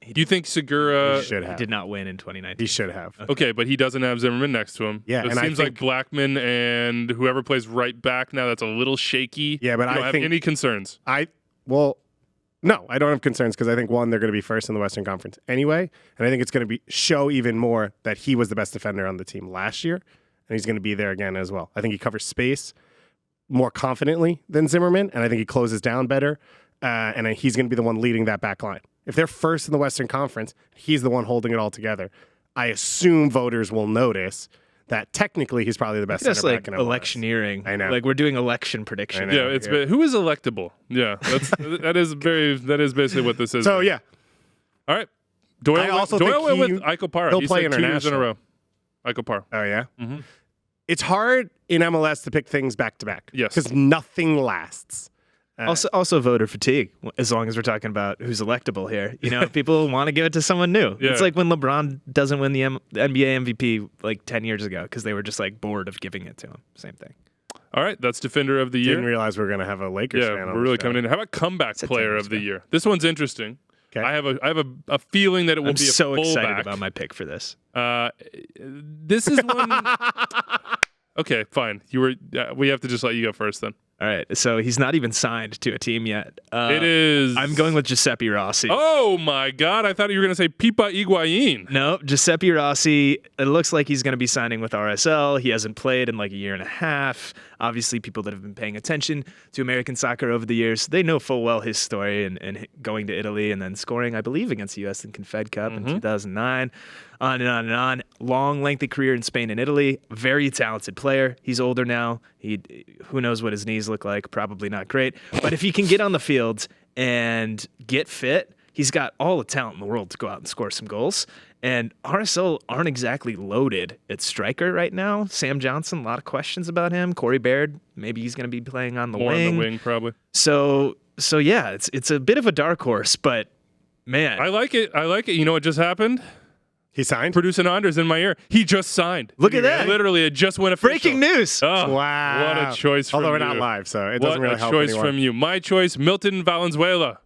Do you think Segura should He have. did not win in 2019. He should have. Okay, but he doesn't have Zimmerman next to him. Yeah, it and I seems like think- Blackman and whoever plays right back now, that's a little shaky. Yeah, but you don't I have think- any concerns. No, I don't have concerns because I think, one, they're going to be first in the Western Conference anyway, and I think it's going to show even more that he was the best defender on the team last year, and he's going to be there again as well. I think he covers space more confidently than Zimmerman, and I think he closes down better, and he's going to be the one leading that back line. If they're first in the Western Conference, he's the one holding it all together. I assume voters will notice that technically he's probably the best That's center like back in MLS. electioneering. I know. Like we're doing election prediction. I know. Yeah, it's who is electable? Yeah, that is basically what this is. So, yeah, All right. Doyle I also Doyle think went with Iko Parra. he'll He play said 2 years in a international. row. Iko Parra. oh, yeah? Mhm. It's hard in MLS to pick things back to back. Yes. Because nothing lasts. Also voter fatigue, as long as we're talking about who's electable here. You know, people want to give it to someone new. Yeah. It's like when LeBron doesn't win the NBA MVP like 10 years ago because they were just like bored of giving it to him. Same thing. All right, that's Defender of the Year. Didn't realize we were going to have a Lakers fan Yeah, on we're the really show. coming in. How about Comeback Said Player 10 of the minutes Year? This one's interesting. Okay. I have a feeling that it will I'm be a so fullback. excited about my pick for this. This is one. Okay, fine. We have to just let you go first then. All right. So he's not even signed to a team yet. It is. I'm going with Giuseppe Rossi. Oh my God! I thought you were going to say Pipa Higuain. No, Giuseppe Rossi, it looks like he's going to be signing with RSL. He hasn't played in like a year and a half. Obviously, people that have been paying attention to American soccer over the years, they know full well his story and going to Italy and then scoring, I believe, against the U.S. in Confed Cup in 2009. On and on and on. Long, lengthy career in Spain and Italy. Very talented player. He's older now. Who knows what his knees look like? Probably not great. But if he can get on the field and get fit, he's got all the talent in the world to go out and score some goals. And RSL aren't exactly loaded at striker right now. Sam Johnson, a lot of questions about him. Corey Baird, maybe he's going to be playing on the More wing. on the wing, probably. So yeah, it's a bit of a dark horse, but man, I like it. You know what just happened? He signed? Producer Anders in my ear. He just signed. Look at that. Literally, it just went official. breaking news. Oh, Wow. What a choice from Although you. we're not live, so it What doesn't really a help choice anyone. from you. My choice, Milton Valenzuela.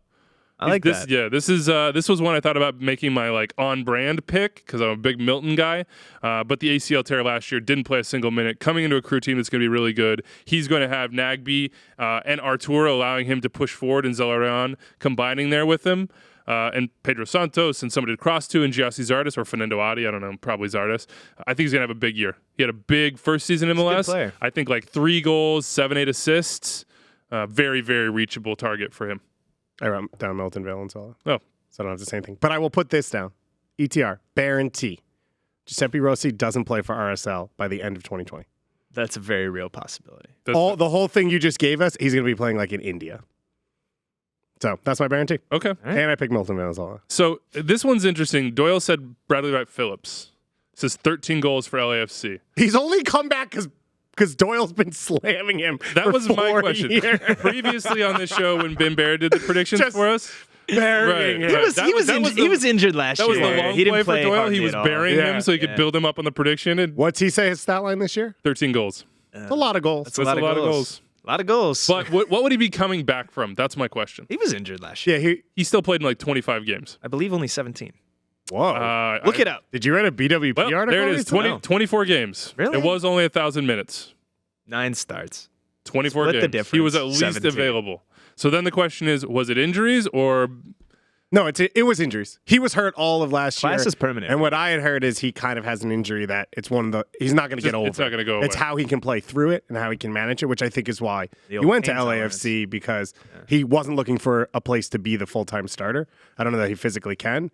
I like this, that. Yeah, this was one I thought about making my like on-brand pick because I'm a big Milton guy. But the ACL tear last year didn't play a single minute. Coming into a crew team that's going to be really good. He's going to have Nagby and Arturo allowing him to push forward and Zelarayan combining there with him. And Pedro Santos and somebody to cross to, and Giassi Zardes or Fernando Adi, I don't know, probably Zardes. I think he's going to have a big year. He had a big first season in a good MLS. player. I think like 3 goals, 7-8 assists. Very, very reachable target for him. I wrote down Milton Valenzuela, Oh, so I don't have to say anything. But I will put this down. ETR, Baron T. Giuseppe Rossi doesn't play for RSL by the end of 2020. That's a very real possibility. that's The whole thing you just gave us, he's going to be playing like in India. So that's my Baron T. okay. right. And I picked Milton Valenzuela. So this one's interesting. Doyle said Bradley Wright Phillips. Says 13 goals for LAFC. He's only come back because Doyle's been slamming him. That for was my 4 question. years. Previously on this show, when Ben Bear did the predictions Just for us, Burying Right. him. He was injured last that year. was the long he didn't play for play Doyle. hardly He was at all. burying Yeah. him so he could Yeah. build him up on the prediction. And What's he say his stat line this year? 13 goals. It's a lot of goals. That's a lot of goals. A lot of goals. But what would he be coming back from? That's my question. he was injured last year. Yeah, He still played in like 25 games. I believe only 17. whoa. Look it up. Did you read a BWP Well, article? there it is. recently? 24 games. Really? It was only 1,000 minutes. 9 starts. 24 Split the games. He was at difference, least 17. available. So then the question is, was it injuries or No, it was injuries. He was hurt all of last year. Class is permanent. And what I had heard is he kind of has an injury that it's one of the he's not going to get over. it's not gonna go It's away. how he can play through it and how he can manage it, which I think is why The he old went to pain LAFC because he wasn't looking for a place to be the full-time starter. I don't know that he physically can.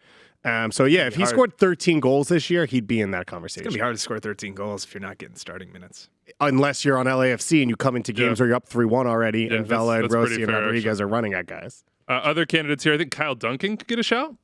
So yeah, if he hard. scored 13 goals this year, he'd be in that It's going conversation. to be hard to score 13 goals if you're not getting starting minutes. Unless you're on LAFC and you come into games Yeah. where you're up 3-1 already, Yeah, and Vela and that's pretty Rossi and fair, Rodriguez are running at guys. other candidates here? I think Kyle Duncan could get a shout.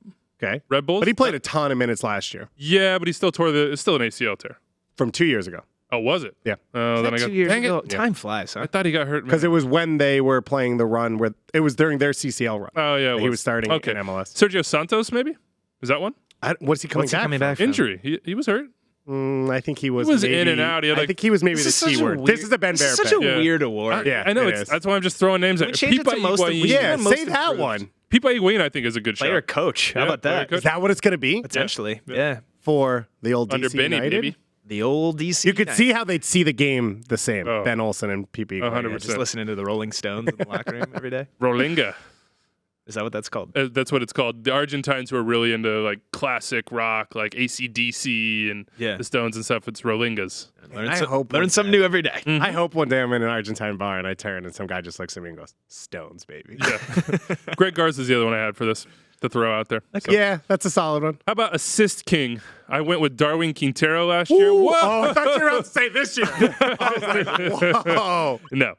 Okay, Red Bulls. but he played a ton of minutes last year Yeah, but he still it's still an ACL tear. from 2 years ago. Oh, was it? Yeah. Oh, then I got. 2 years Dang ago. it. Time flies, huh? I thought he got hurt. Because it was when they were playing the run where it was during their CCL run. Oh yeah, he was starting okay. in MLS. Sergio Santos, maybe. Is that one? What's he coming What's he back? coming from? back from? Injury. He was hurt. I think he was. was maybe, in and out. He had, I like- think he was maybe This the is T such a word. weird- This is a Ben This Bear is such a pick. Yeah. weird award. Yeah, I know. it is. That's why I'm just throwing names Can at we change it to Pipa most Higuain. we Yeah, should have most say that improved. one. Pipe Higuain, I think, is a good Player shot. coach. How Yeah, about player that? coach. Is that what it's going to be Potentially. Yeah. for the old Under DC Benny, United? baby. The old DC. You could United. see how they'd see the game the same. Oh. Ben Olsen and PP. 100%. Yeah, just listening to the Rolling Stones in the locker room every day. Rolinga. Is that what that's called? That's what it's called. The Argentines who are really into like classic rock, like AC/DC and Yeah. the Stones and stuff. It's Rolingas. Learn something new every day. I hope one day I'm in an Argentine bar and I turn and some guy just looks at me and goes, Stones, baby. Yeah. Greg Garza is the other one I had for this to throw out there. So. Yeah, that's a solid one. How about assist king? I went with Darwin Quintero last year. Ooh, Whoa! oh, I thought you were about to say this year. I was like, whoa. No,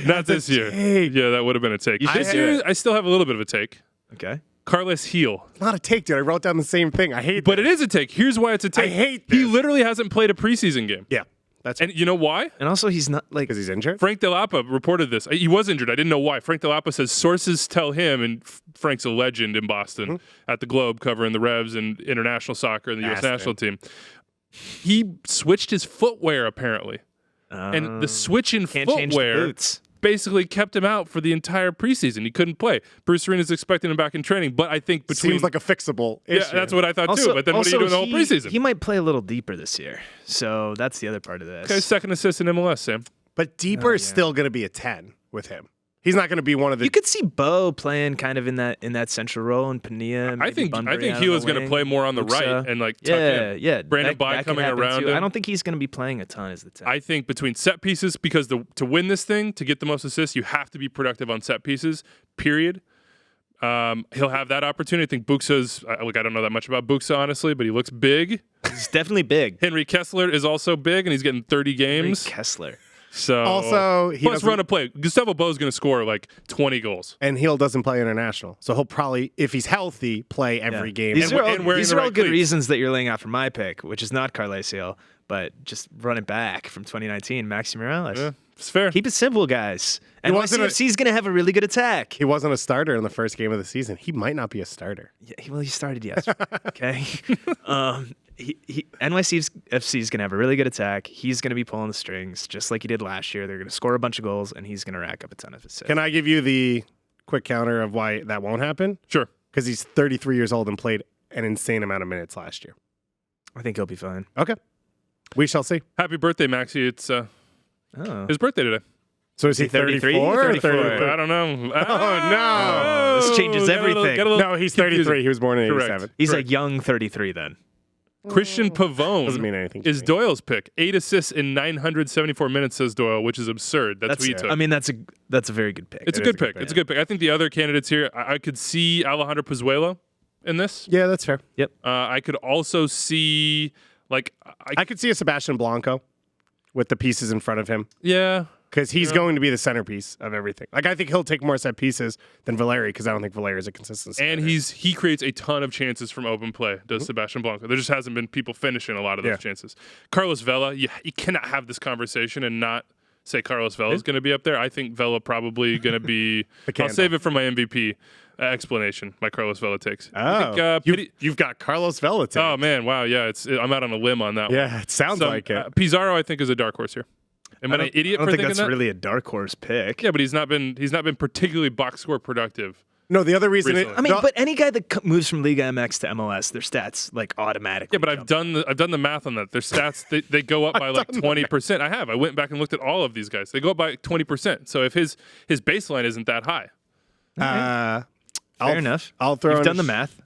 not this year. take. Yeah, that would have been a take. This year, I still have a little bit of a take. Okay. Carles Heel. Not a take, dude. I wrote down the same thing. I hate But this. it is a take. Here's why it's a take. I hate He this. literally hasn't played a preseason game. Yeah, that's And you know why? And also, he's not like. because he's injured. Frank Delapa reported this. He was injured. I didn't know why. Frank Delapa says sources tell him, and Frank's a legend in Boston at the Globe covering the Revs and international soccer and the U.S. Bastard. national team. He switched his footwear, apparently. And the switch in Can't change the footwear boots. basically kept him out for the entire preseason. He couldn't play. Bruce Arena's expecting him back in training, but I think between... Seems like a fixable yeah, issue. that's what I thought too. But then what are you doing the whole preseason? He might play a little deeper this year. So that's the other part of this. Okay, second assist in MLS, Sam. But deeper is still going to be a 10 with him. He's not going to be one of the. You could see Bo playing kind of in that central role, and Pania. I think Gila is going to play more on the right and like tuck in. Yeah. Brandon Bye that could coming happen around too. him. I don't think he's going to be playing a ton as the 10. I think between set pieces, because to win this thing, to get the most assists, you have to be productive on set pieces, period. He'll have that opportunity. I think Buxa's, I don't know that much about Buxa, honestly, but he looks big. He's definitely big. Henry Kessler is also big, and he's getting 30 games. Kessler. So Also, he plus doesn't- run a play. Gustavo Bo's going to score like 20 goals. And Heel doesn't play international. So he'll probably, if he's healthy, play every game. These And are all, and wearing these the are all right good cleats. reasons that you're laying out for my pick, which is not Carles Hill, but just run it back from 2019, Maxi Morales. Yeah, it's fair. Keep it simple, guys. And wasn't a- NYCFC is going to have a really good attack. He wasn't a starter in the first game of the season. He might not be a starter. Yeah, well, he started yesterday. Okay. NYCFC is going to have a really good attack. He's going to be pulling the strings just like he did last year. They're going to score a bunch of goals, and he's going to rack up a ton of assists. Can I give you the quick counter of why that won't happen? Sure. Because he's 33 years old and played an insane amount of minutes last year. I think he'll be fine. Okay. We shall see. Happy birthday, Maxi. It's Oh. his birthday today. So is he 33? 34 or 34? 33? I don't know. no. This changes everything. No, he's 33. He was born in Correct. 87. He's a young 33 then. Christian Pavone Doesn't mean anything to is me. Doyle's pick. 8 assists in 974 minutes, says Doyle, which is absurd. That's what he took. I mean, that's a very good pick. It's a good pick. It's a good pick. I think the other candidates here, I could see Alejandro Pozuelo in this. Yeah, that's fair. Yep. I could also see, like, I could see a Sebastian Blanco with the pieces in front of him yeah. because he's going to be the centerpiece of everything. Like, I think he'll take more set pieces than Valeri because I don't think Valeri is a consistent And starter. he creates a ton of chances from open play, does Sebastian Blanco. There just hasn't been people finishing a lot of those Yeah. chances. Carlos Vela, you cannot have this conversation and not say Carlos Vela is going to be up there. I think Vela probably going to be. I'll candle. save it for my MVP explanation. My Carlos Vela takes. Oh, you've got Carlos Vela. Oh man, wow, yeah, I'm out on a limb on that one. Yeah, it sounds like it. Pizarro, I think, is a dark horse here. Am I an idiot I don't for think thinking that's that? really a dark horse pick. Yeah, but he's not been particularly box score productive. No, the other reason Recently. I mean, but any guy that moves from Liga MX to MLS, their stats like automatically. Yeah, but I've done the math on that. Their stats they go up by like 20%. I went back and looked at all of these guys. They go up by 20%. So if his baseline isn't that high, Fair enough. I'll throw. You've in done a the math.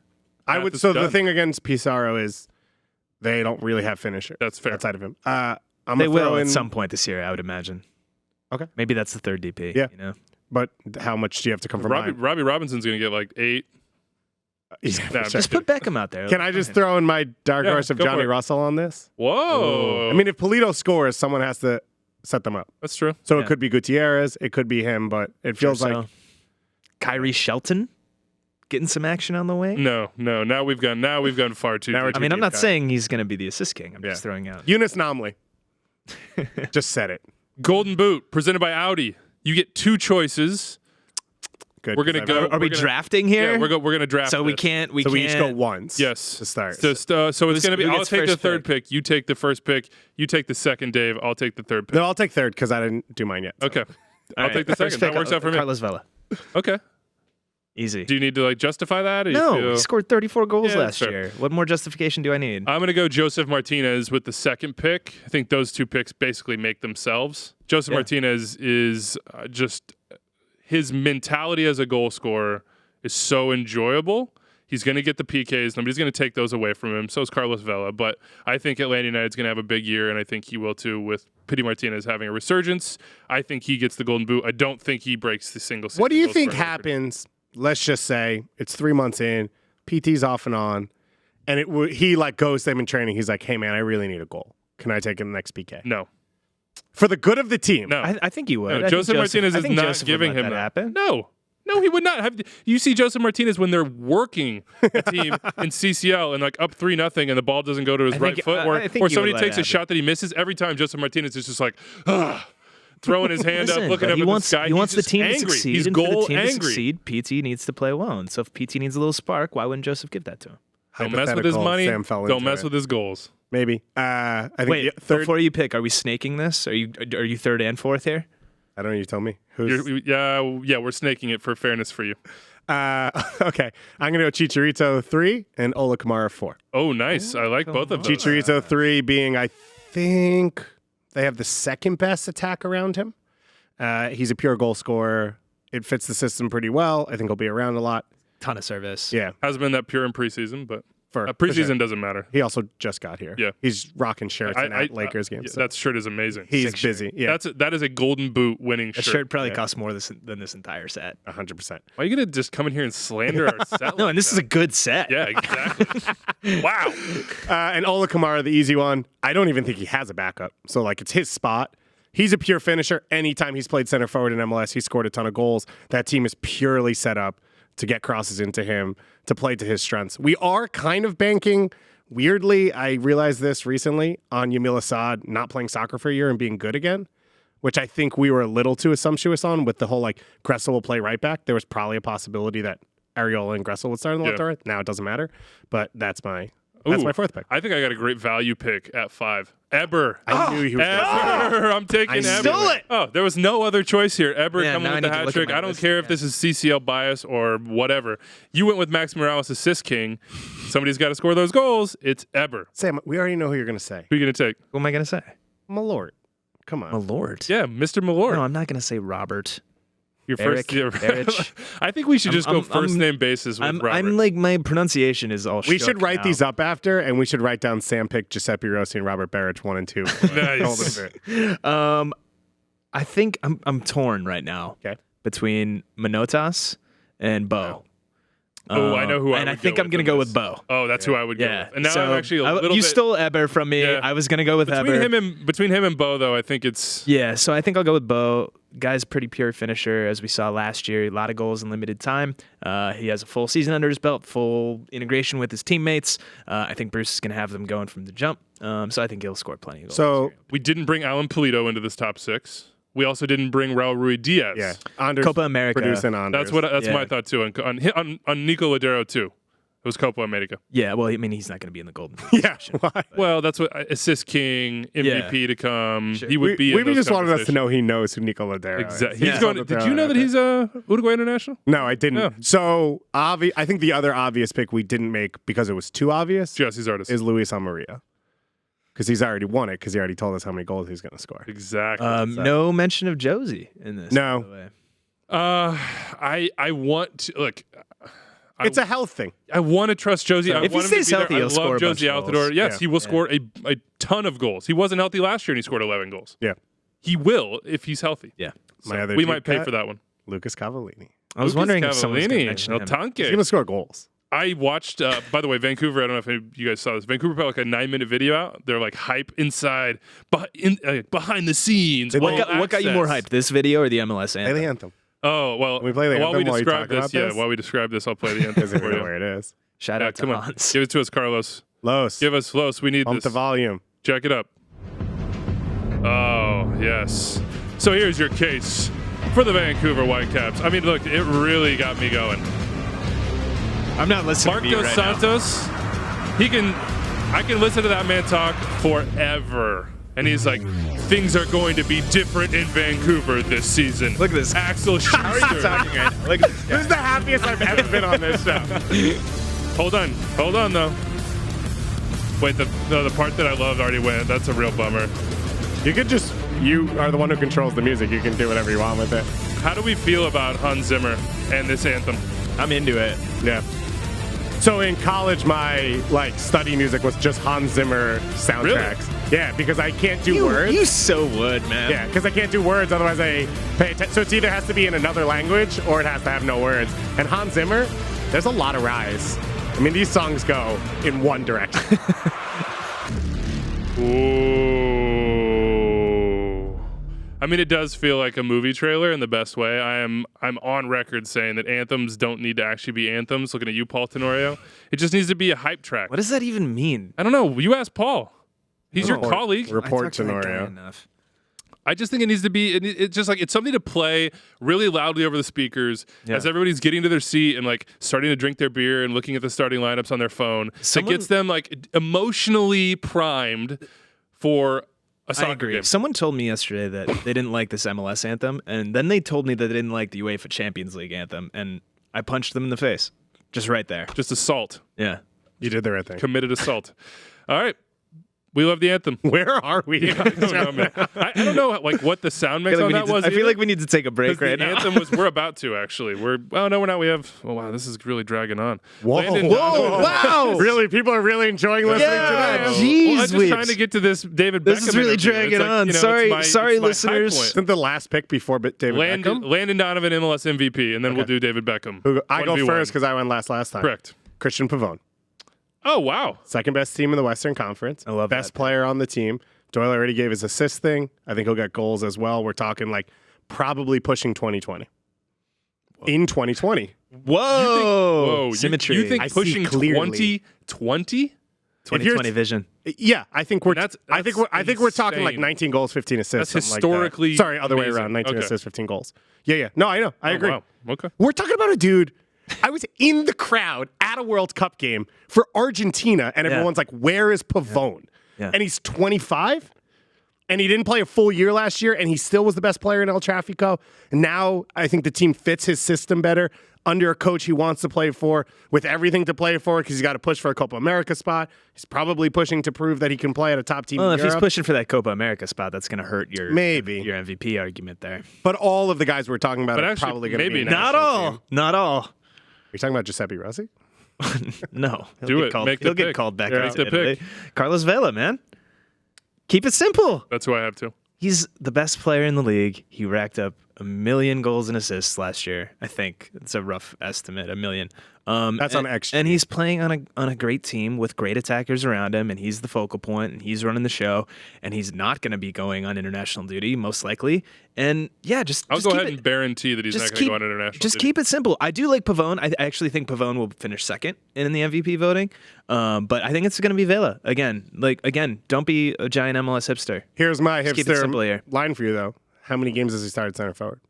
I Math would. is So the done. thing against Pizarro is they don't really have finisher. That's fair. outside of him. I'm They gonna throw will in, at some point this year, I would imagine. Okay. Maybe that's the third DP. Yeah. You know? But how much do you have to come from? Robbie Robinson's going to get like 8. Yeah, Nah, for I'm sure. Just put Beckham out there. Can I just throw in my dark Yeah, horse of go for Johnny it. Russell on this? Whoa. I mean, if Polito scores, someone has to set them up. that's true. So Yeah. it could be Gutierrez, it could be him, but it feels like Kyrie Shelton getting some action on the way. No. Now we've gone far too. Now we're deep. I mean, I'm deep not cut. saying he's going to be the assist king. I'm Yeah. just throwing out. Eunice Nomley. Just said it. Golden Boot presented by Audi. You get 2 choices. Good. We're gonna 'cause I've- go- Are we We're gonna- drafting here? Yeah, we're going to draft. So we this. can't. We So we can't. each go once. Yes. To start. So it's going to be. who I'll gets take the first third pick. You take the first pick. You take the second, Dave. I'll take the third pick. No, I'll take third because I didn't do mine yet. so. Okay. All I'll right, take the first second. That pick, works out for me. Carlos Vela. Okay. Easy. Do you need to like justify that? Or No, you feel... he scored 34 goals Yeah, last fair. year. What more justification do I need? I'm going to go Joseph Martinez with the second pick. I think those two picks basically make themselves. Joseph Martinez is just his mentality as a goal scorer is so enjoyable. He's going to get the PKs. Nobody's going to take those away from him. So is Carlos Vela. But I think Atlanta United's going to have a big year, and I think he will too with Pity Martinez having a resurgence. I think he gets the Golden Boot. I don't think he breaks the single. What do you think happens? Let's just say it's 3 months in, PT's off and on, and he like goes to them in training. He's like, hey, man, I really need a goal. Can I take the next PK? No. For the good of the team. No. I think he would. No, Joseph Martinez is not giving him that happen. No, he would not. You see Joseph Martinez when they're working a team in CCL and like up 3-0 and the ball doesn't go to his right foot, or somebody takes a shot that he misses. Every time Joseph Martinez is just like, throwing his hand up, looking up at the sky. He wants the team angry. to succeed. He's and goal for the team angry. to succeed, PT needs to play alone. So if PT needs a little spark, why wouldn't Joseph give that to him? Don't mess with his money. Don't mess with his goals. Maybe. I think Wait, third. before you pick, are we snaking this? Are you third and fourth here? I don't know. You tell me. Yeah, we're snaking it for fairness for you. Okay. I'm going to go Chicharito 3 and Ola Kamara 4. Oh, nice. I like both of them. Chicharito 3 being, I think, they have the second best attack around him. He's a pure goal scorer. It fits the system pretty well. I think he'll be around a lot. Ton of service. Yeah. Hasn't been that pure in preseason, but For preseason doesn't matter. He also just got here. Yeah. He's rocking shirts at Lakers games. Yeah, that shirt is amazing. He's Sick busy. shirt. Yeah. That is a Golden Boot winning That shirt. shirt probably costs more than this entire set. 100%. Why are you going to just come in here and slander our set? No, like and this that? is a good set. Yeah, exactly. Wow. And Ola Kamara, the easy one. I don't even think he has a backup. So, like, it's his spot. He's a pure finisher. Anytime he's played center forward in MLS, he scored a ton of goals. That team is purely set up to get crosses into him, to play to his strengths. We are kind of banking, weirdly, I realized this recently, on Yamil Assad not playing soccer for a year and being good again, which I think we were a little too sumptuous on with the whole, like, Gressel will play right back. There was probably a possibility that Areola and Gressel would start in the left or right. Now it doesn't matter, but that's my fourth pick. I think I got a great value pick at 5. Eber. I knew he was Eber. I'm taking Eber. stole it. Oh, there was no other choice here. Eber Yeah, coming now I with the need to hat look at trick. my I don't list. care if this is CCL bias or whatever. You went with Max Morales, assist king. Somebody's got to score those goals. It's Eber. Sam, we already know who you're going to say. Who are you going to take? Who am I going to say? Malort. Come on. Malort. Yeah, Mr. Malort. No, I'm not going to say Robert. Your Eric, first year. Barrich. I think we should just go I'm- first name basis with Robert. I'm like, my pronunciation is all We shook should write now. these up after, and we should write down Sam pick Giuseppe Rossi and Robert Barrich 1 and 2. Nice. I think I'm torn right now. Okay. Between Manotas and Bo. Oh, I know who I and would I think go I'm with gonna in go this. with Bo. Oh, that's who I would go Yeah. with. And now so I'm actually a little you bit... stole Eber from me. Yeah. I was gonna go with between Eber. between him and Bo, though, I think it's... Yeah, so I think I'll go with Bo. Guy's pretty pure finisher, as we saw last year. A lot of goals in limited time. He has a full season under his belt, full integration with his teammates. I think Bruce is going to have them going from the jump. So I think he'll score plenty of goals. So, We didn't bring Alan Pulido into this top 6. We also didn't bring Raul Rui Diaz. yeah. Anders Copa America. producing Anders. That's Yeah. my thought, too. On Nico Ladero, too. It was Copa America. Yeah, well, I mean, he's not going to be in the Golden Boot Yeah. position. Why? Well, that's what assist king, MVP to come. Sure. He would be. We in those just wanted us to conversations. know he knows who Nico Ladero Exactly. is. He's Yeah. going. Did you know that he's Uruguay international? No, I didn't. Yeah. So, I think the other obvious pick we didn't make because it was too obvious Jesse's artist. is Luis Amaria. Because he's already won it because he already told us how many goals he's going to score. Exactly. No mention of Josie in this. No. by the way. I want to look. It's a health thing. I want to trust Josie. I If he want him to stays be there. healthy, I he'll score love a bunch Josie of Altidore. goals. Yes, Yeah. he will score a ton of goals. He wasn't healthy last year and he scored 11 goals. Yeah. He will if he's healthy. Yeah. My other we deep might pay cut, for that one. Lucas Cavallini. I was Lucas wondering if someone was going to Cavallini, mention El him. Tanque. He's going to score goals. I watched, by the way, Vancouver. I don't know if you guys saw this. Vancouver put like a 9-minute video out. They're like hype inside, but behind the scenes. What all got you more access. hyped, this video or the MLS Play anthem? the anthem. Oh well. Can we play the while we anthem while you describe talk about this, this? while we describe this, I'll play the anthem Doesn't for know you. where it is. Shout out to Come on, Hans. give it to us, Carlos. Los. Give us Los. We need Pump this. the volume. Check it up. Oh yes. So here's your case for the Vancouver Whitecaps. I mean, look, it really got me going. I'm not listening to you Marcos right now. Santos, I can listen to that man talk forever. And he's like, things are going to be different in Vancouver this season. Look at this. Axel How are you Schuster. talking right now? Look at this guy. This is the happiest I've ever been on this show. Hold on though. Wait, the part that I loved already went. That's a real bummer. You are the one who controls the music. You can do whatever you want with it. How do we feel about Hans Zimmer and this anthem? I'm into it. Yeah. So in college, my study music was just Hans Zimmer soundtracks. Really? Yeah, because I can't do words. You so would, man. Yeah, because I can't do words, otherwise I pay attention. So it either has to be in another language or it has to have no words. And Hans Zimmer, there's a lot of rise. I mean, these songs go in one direction. Ooh. I mean, it does feel like a movie trailer in the best way. I'm on record saying that anthems don't need to actually be anthems. Looking at you, Paul Tenorio. It just needs to be a hype track. What does that even mean? I don't know. You ask Paul. He's your colleague. Report I talk to that guy Tenorio. enough. I just think it needs to be. It's just like it's something to play really loudly over the speakers as everybody's getting to their seat and starting to drink their beer and looking at the starting lineups on their phone. It gets them emotionally primed for a soccer game. Someone told me yesterday that they didn't like this MLS anthem, and then they told me that they didn't like the UEFA Champions League anthem, and I punched them in the face, just right there. Just assault. Yeah. You did the right thing. Committed assault. All right. We love the anthem. Where are we? I don't know, man. I don't know what the sound mix on that was. I feel like we need to take a break right the now. anthem was. We're about to actually. No, we're not. We have. Oh wow, this is really dragging on. Whoa. Landon Whoa, wow. Really? People are really enjoying listening Yeah, to that? geez. Well, I'm just trying to get to this David Beckham. This is really interview. dragging It's on. it's Sorry, my high listeners. point. Isn't the last pick before David Beckham? Landon Donovan, MLS MVP, and then we'll do David Beckham. I go 1v1. first because I went last time. Correct. Christian Pavone. Oh wow. Second best team in the Western Conference. I love Best that. player on the team. Doyle already gave his assist thing. I think he'll get goals as well. We're talking probably pushing 2020. In 2020. Whoa. You Symmetry. think I see pushing clearly. 2020? 2020 vision. Yeah, I think we're. That's I think we're talking insane. 19 goals, 15 assists. That's something historically Like that. Sorry, other way amazing. around. 19 Okay. assists, 15 goals. Yeah. No, I know. I agree. Wow. Okay. We're talking about a dude. I was in the crowd at a World Cup game for Argentina, and everyone's like, "Where is Pavone?" Yeah. And he's 25, and he didn't play a full year last year, and he still was the best player in El Tráfico. And now I think the team fits his system better under a coach he wants to play for, with everything to play for, because he's got to push for a Copa America spot. He's probably pushing to prove that he can play at a top team. Well, in if he's Europe. pushing for that Copa America spot, that's going to hurt your MVP argument there. But all of the guys we're talking about But are actually, probably going to maybe be not. Not all. Not all. You're talking about Giuseppe Rossi? No. Do it. Make the He'll get pick. called back. Yeah. Make the ultimately. pick. Carlos Vela, man. Keep it simple. That's who I have too. He's the best player in the league. He racked up 1 million goals and assists last year. I think it's a rough estimate, 1 million. That's on XG. And he's playing on a great team with great attackers around him, and he's the focal point, and he's running the show, and he's not going to be going on international duty, most likely. And yeah, I'll just go keep ahead and guarantee that he's not going to go on international. Just duty. keep it simple. I do like Pavone. I actually think Pavone will finish second in the MVP voting. But I think it's going to be Vela again. Don't be a giant MLS hipster. Here's my Just keep it simple hipster here. line for you, though. How many games has he started center forward?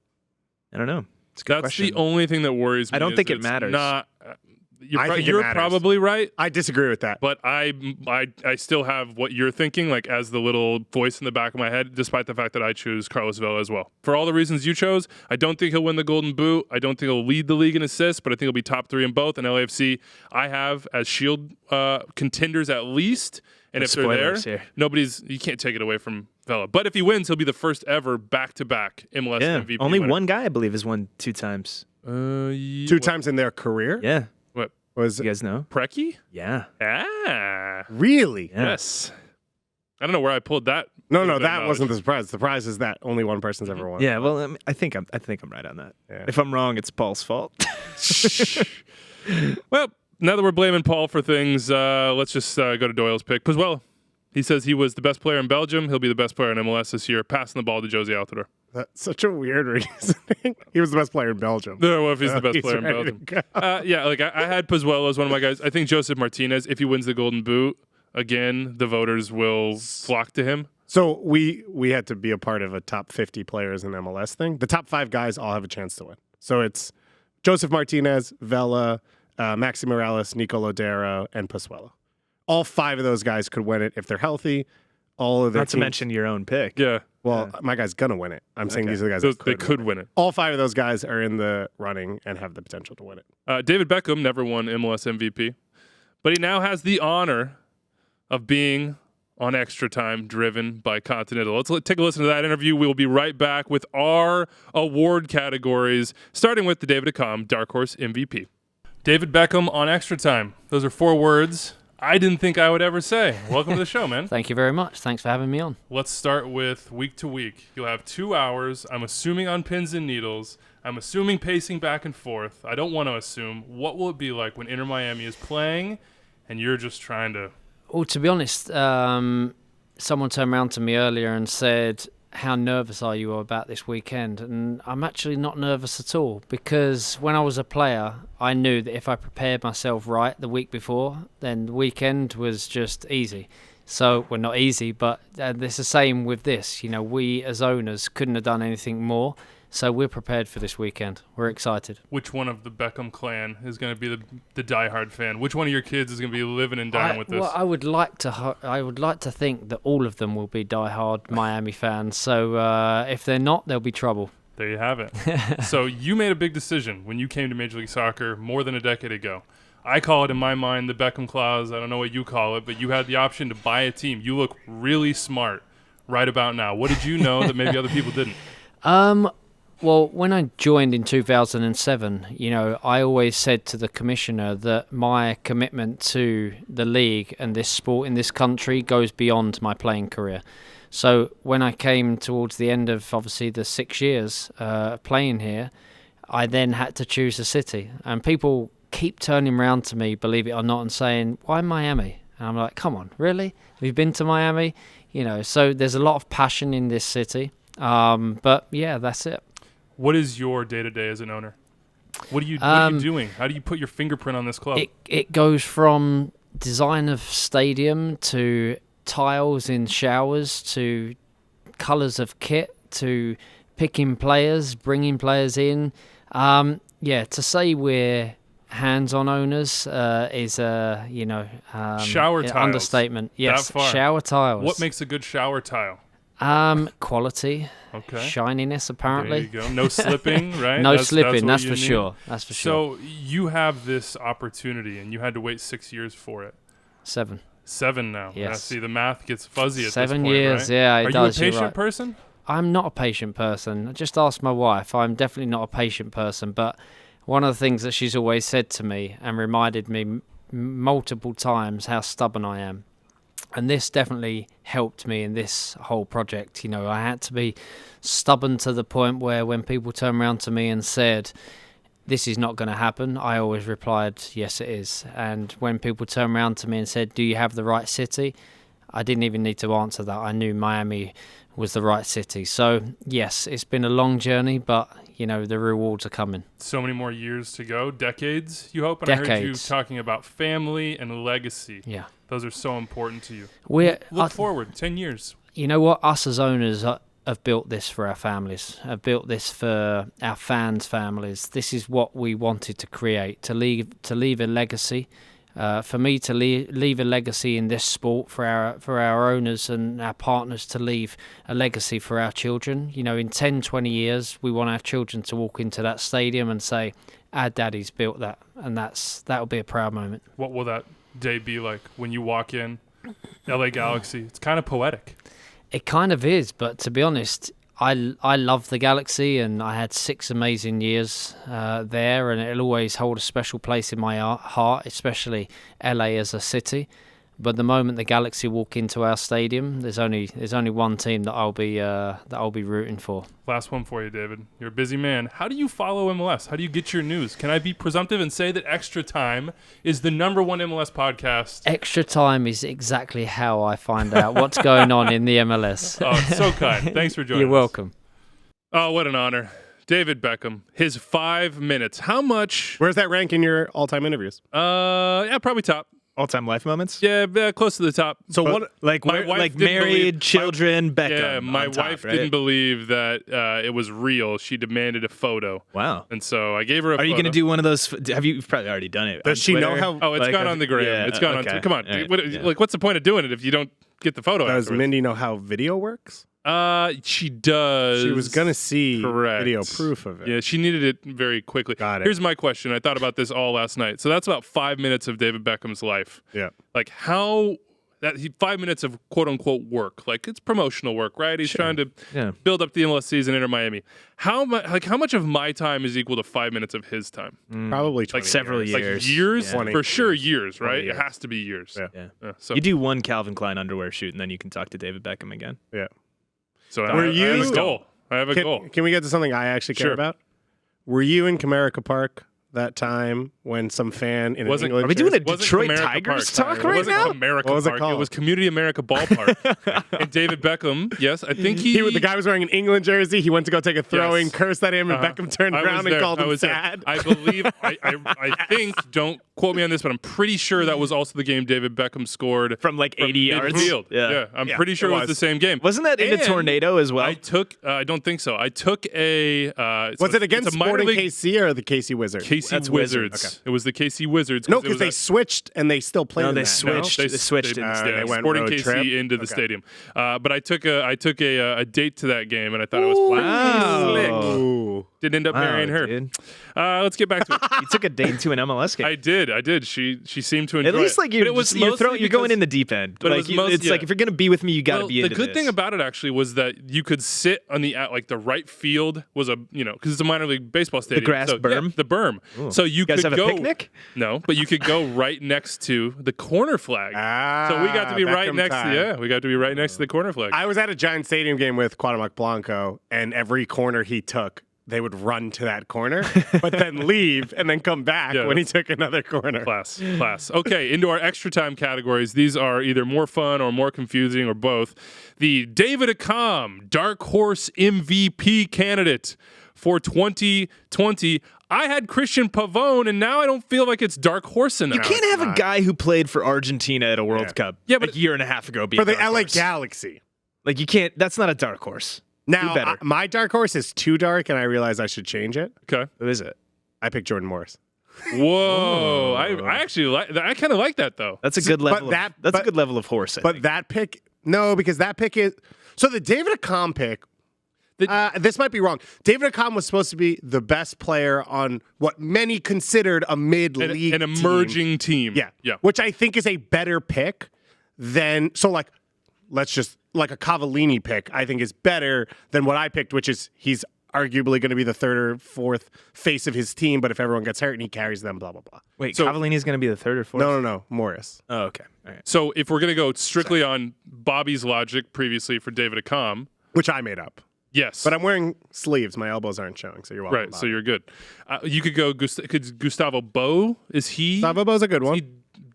I don't know. It's a good That's question. the only thing that worries me. I don't is think it it's matters. Not. I think it You're matters. probably right, I disagree with that. but I still have what you're thinking, as the little voice in the back of my head, despite the fact that I choose Carlos Vela as well. For all the reasons you chose, I don't think he'll win the Golden Boot. I don't think he'll lead the league in assists, but I think he'll be top 3 in both. And LAFC, I have as Shield contenders at least. And No if they're there, spoilers here. you can't take it away from Vela. But if he wins, he'll be the first ever back-to-back MLS Yeah. MVP Only winner. one guy, I believe, has won 2 times. Two times in their career? Yeah. What? Was You guys know? Preki? Yeah. Ah. really? Yeah. Yes. I don't know where I pulled that. No, bit of that knowledge. wasn't the surprise. The surprise is that only one person's ever won. Yeah, well, I think I'm right on that. Yeah. If I'm wrong, it's Paul's fault. Well, now that we're blaming Paul for things, let's just go to Doyle's pick. Pozuelo. He says he was the best player in Belgium. He'll be the best player in MLS this year, passing the ball to Jose Altidore. That's such a weird reasoning. He was the best player in Belgium. No, well, if he's the best He's player in ready Belgium. to go. Yeah, I had Pozuelo as one of my guys. I think Joseph Martinez, if he wins the Golden Boot, again, the voters will flock to him. So we had to be a part of a top 50 players in MLS thing. The top 5 guys all have a chance to win. So it's Joseph Martinez, Vela, Maxi Morales, Nico Lodero, and Pozuelo. All 5 of those guys could win it if they're healthy. all of their Not to teams. mention your own pick. Yeah. Well, my guy's gonna win it. I'm saying these are the guys They that could win it. All 5 of those guys are in the running and have the potential to win it. David Beckham never won MLS MVP, but he now has the honor of being on Extra Time, driven by Continental. Let's take a listen to that interview. We will be right back with our award categories, starting with the David Beckham Dark Horse MVP. David Beckham on Extra Time. Those are 4 words I didn't think I would ever say. Welcome to the show, man. Thank you very much. Thanks for having me on. Let's start with week to week. You'll have 2 hours, I'm assuming on pins and needles. I'm assuming pacing back and forth. I don't want to assume. What will it be like when Inter Miami is playing and you're just trying to... Well, to be honest, someone turned around to me earlier and said, how nervous are you about this weekend? And I'm actually not nervous at all, because when I was a player, I knew that if I prepared myself right the week before, then the weekend was just easy. So, well, not easy, but it's the same with this. You know, we as owners couldn't have done anything more. So we're prepared for this weekend. We're excited. Which one of the Beckham clan is going to be the diehard fan? Which one of your kids is going to be living and dying with this? Well, I would like to think that all of them will be diehard Miami fans. So if they're not, there'll be trouble. There you have it. So you made a big decision when you came to Major League Soccer more than a decade ago. I call it in my mind the Beckham clause. I don't know what you call it, but you had the option to buy a team. You look really smart right about now. What did you know that maybe other people didn't? Well, when I joined in 2007, you know, I always said to the commissioner that my commitment to the league and this sport in this country goes beyond my playing career. So when I came towards the end of, obviously, the 6 years playing here, I then had to choose a city. And people keep turning around to me, believe it or not, and saying, why Miami? And I'm like, come on, really? Have you been to Miami? You know, so there's a lot of passion in this city. But, yeah, that's it. What is your day-to-day as an owner? What are you doing? How do you put your fingerprint on this club? It goes from design of stadium to tiles in showers to colours of kit to picking players, bringing players in. To say we're hands-on owners is shower tiles. Understatement. Yes, that far. Shower tiles. What makes a good shower tile? Quality, shininess, apparently. There you go. No slipping, right? No slipping, that's for need. sure. That's for sure. So you have this opportunity, and you had to wait 6 years for it. 7. 7 now. Yes. Yeah, see, the math gets fuzzy at 7 this point, years, right? yeah, it Are does. you a patient right. person? I'm not a patient person. Just ask my wife. I'm definitely not a patient person, but one of the things that she's always said to me and reminded me multiple times how stubborn I am. And this definitely helped me in this whole project. You know, I had to be stubborn to the point where when people turned around to me and said, this is not going to happen, I always replied, yes, it is. And when people turned around to me and said, do you have the right city? I didn't even need to answer that. I knew Miami was the right city. So, yes, it's been a long journey, but, you know, the rewards are coming. So many more years to go, decades, you hope? And Decades. I heard you talking about family and legacy. Yeah. Those are so important to you. Look forward, 10 years. You know what? Us as owners have built this for our families, have built this for our fans' families. This is what we wanted to create, to leave a legacy. For me to leave a legacy in this sport, for our owners and our partners to leave a legacy for our children. You know, in 10, 20 years, we want our children to walk into that stadium and say, our daddy's built that, and that'll be a proud moment. What will that day be like when you walk in LA Galaxy? It's kind of poetic. It kind of is, but to be honest, I love the Galaxy, and I had 6 amazing years there, and it'll always hold a special place in my heart, especially LA as a city. But the moment the Galaxy walk into our stadium, there's only one team that I'll be rooting for. Last one for you, David. You're a busy man. How do you follow MLS? How do you get your news? Can I be presumptive and say that Extra Time is the #1 MLS podcast? Extra Time is exactly how I find out what's going on in the MLS. Oh, so kind. Thanks for joining us. You're welcome. Oh, what an honor. David Beckham, his 5 minutes. How much? Where's that rank in your all-time interviews? Yeah, probably top. All-time life moments. Yeah, close to the top. So But what? Like My wife like didn't married, believe- children, Beckham. Yeah, my on top, wife right? didn't believe that it was real. She demanded a photo, Wow. and so I gave her a photo. Are you going to do one of those? Have you? You've probably already done it. Does on she know Twitter? how? Oh, it's Like, gone on the gram. yeah, It's gone okay. on. Come on, All right, what, yeah. like, what's the point of doing it if you don't get the photo? Does afterwards? Mindy know how video works? She does. She was gonna see Correct. video proof of it. Yeah, she needed it very quickly. Got it. Here's my question. I thought about this all last night. So that's about 5 minutes of David Beckham's life. Yeah. Like how 5 minutes of quote unquote work. Like it's promotional work, right? He's trying to Yeah. build up the MLS season Inter Miami. How much of my time is equal to 5 minutes of his time? Probably 20 several years. Like years. years? Yeah. 20 For sure, years. years, 20 right? years. It has to be years. Yeah. Yeah. So You do one Calvin Klein underwear shoot, and then you can talk to David Beckham again. Yeah. So Were I have you- a goal. I have a goal. Can we get to something I actually care Sure. about? Were you in Comerica Park that time when some fan in Wasn't- an England Are we doing a jersey- Wasn't Detroit Comerica Tigers Park. talk It right wasn't now? Comerica What was it Park. called? It was Community America Ballpark. And David Beckham, yes, I think the guy was wearing an England jersey. He went to go take a throwing, Yes. cursed at him, and Uh-huh. Beckham turned I was around and there. called I him was there. sad. I believe, I think, don't quote me on this, but I'm pretty sure that was also the game David Beckham scored From like 80 yards. midfield. Yeah. I'm Yeah, pretty sure it it was was. the same game. Wasn't that in a And tornado as well? I took, I don't think so. I took a. Was it against it's a minor Sporting league- KC or the KC Wizards? KC That's Wizards. Wizards. It was the KC Wizards. No, it because was they a- switched and they still played. No, in they that, switched. They switched they, instead. they went Sporting road KC trip? into the Okay. stadium. But I took a date to that game, and I thought it was Wow. slick. Ooh. Didn't end up marrying her. Dude. Let's get back to it. You took a date to an MLS game. I did. She seemed to enjoy At least it. like But you're, it was just, you're, mostly you're going because- in the deep end. but it Like was most- it's like yeah. if you're gonna be with me, you got to Well, be the into good this. thing about it actually was that you could sit on the the right field was a because it's a minor league baseball stadium. grass so, berm? yeah, the berm. So you guys could have go a picnic? No, but you could go right next to the corner flag. So we got to be right Beckham next. time. We got to be right next to the corner flag. I was at a Giant Stadium game with Cuauhtemoc Blanco, and every corner he took, they would run to that corner, but then leave and then come back Yeah, when he took another corner. Class. Okay, into our extra time categories. These are either more fun or more confusing or both. The David Accam Dark Horse MVP candidate for 2020. I had Christian Pavone, and now I don't feel like it's Dark Horse enough. You can't have a guy who played for Argentina at a World Cup but- a year and a half ago be For a the dark LA horse. Galaxy. Like you can't. That's not a dark horse. Now, Who better? my dark horse is too dark, and I realize I should change it. Okay. Who is it? I picked Jordan Morris. Whoa. I actually like I kind of like that, though. That's a good level. that- that's a but- good level of horse. I But think. that pick, no, because that pick is so the David Accam pick. This might be wrong. David Accam was supposed to be the best player on what many considered a mid-league, An emerging team. Yeah. Yeah. Which I think is a better pick than let's just like a Cavallini pick, I think is better than what I picked, which is he's arguably going to be the third or fourth face of his team, but if everyone gets hurt and he carries them, blah blah blah. Wait, so- Cavallini is going to be the third or fourth? No, Morris. Oh, okay. All right. So if we're going to go strictly on Bobby's logic previously for David Accam, Which I made up. yes. But I'm wearing sleeves. My elbows aren't showing, so you're welcome. right, so you're good. You could go Gustavo Bo. Is he Savabo's a good one. he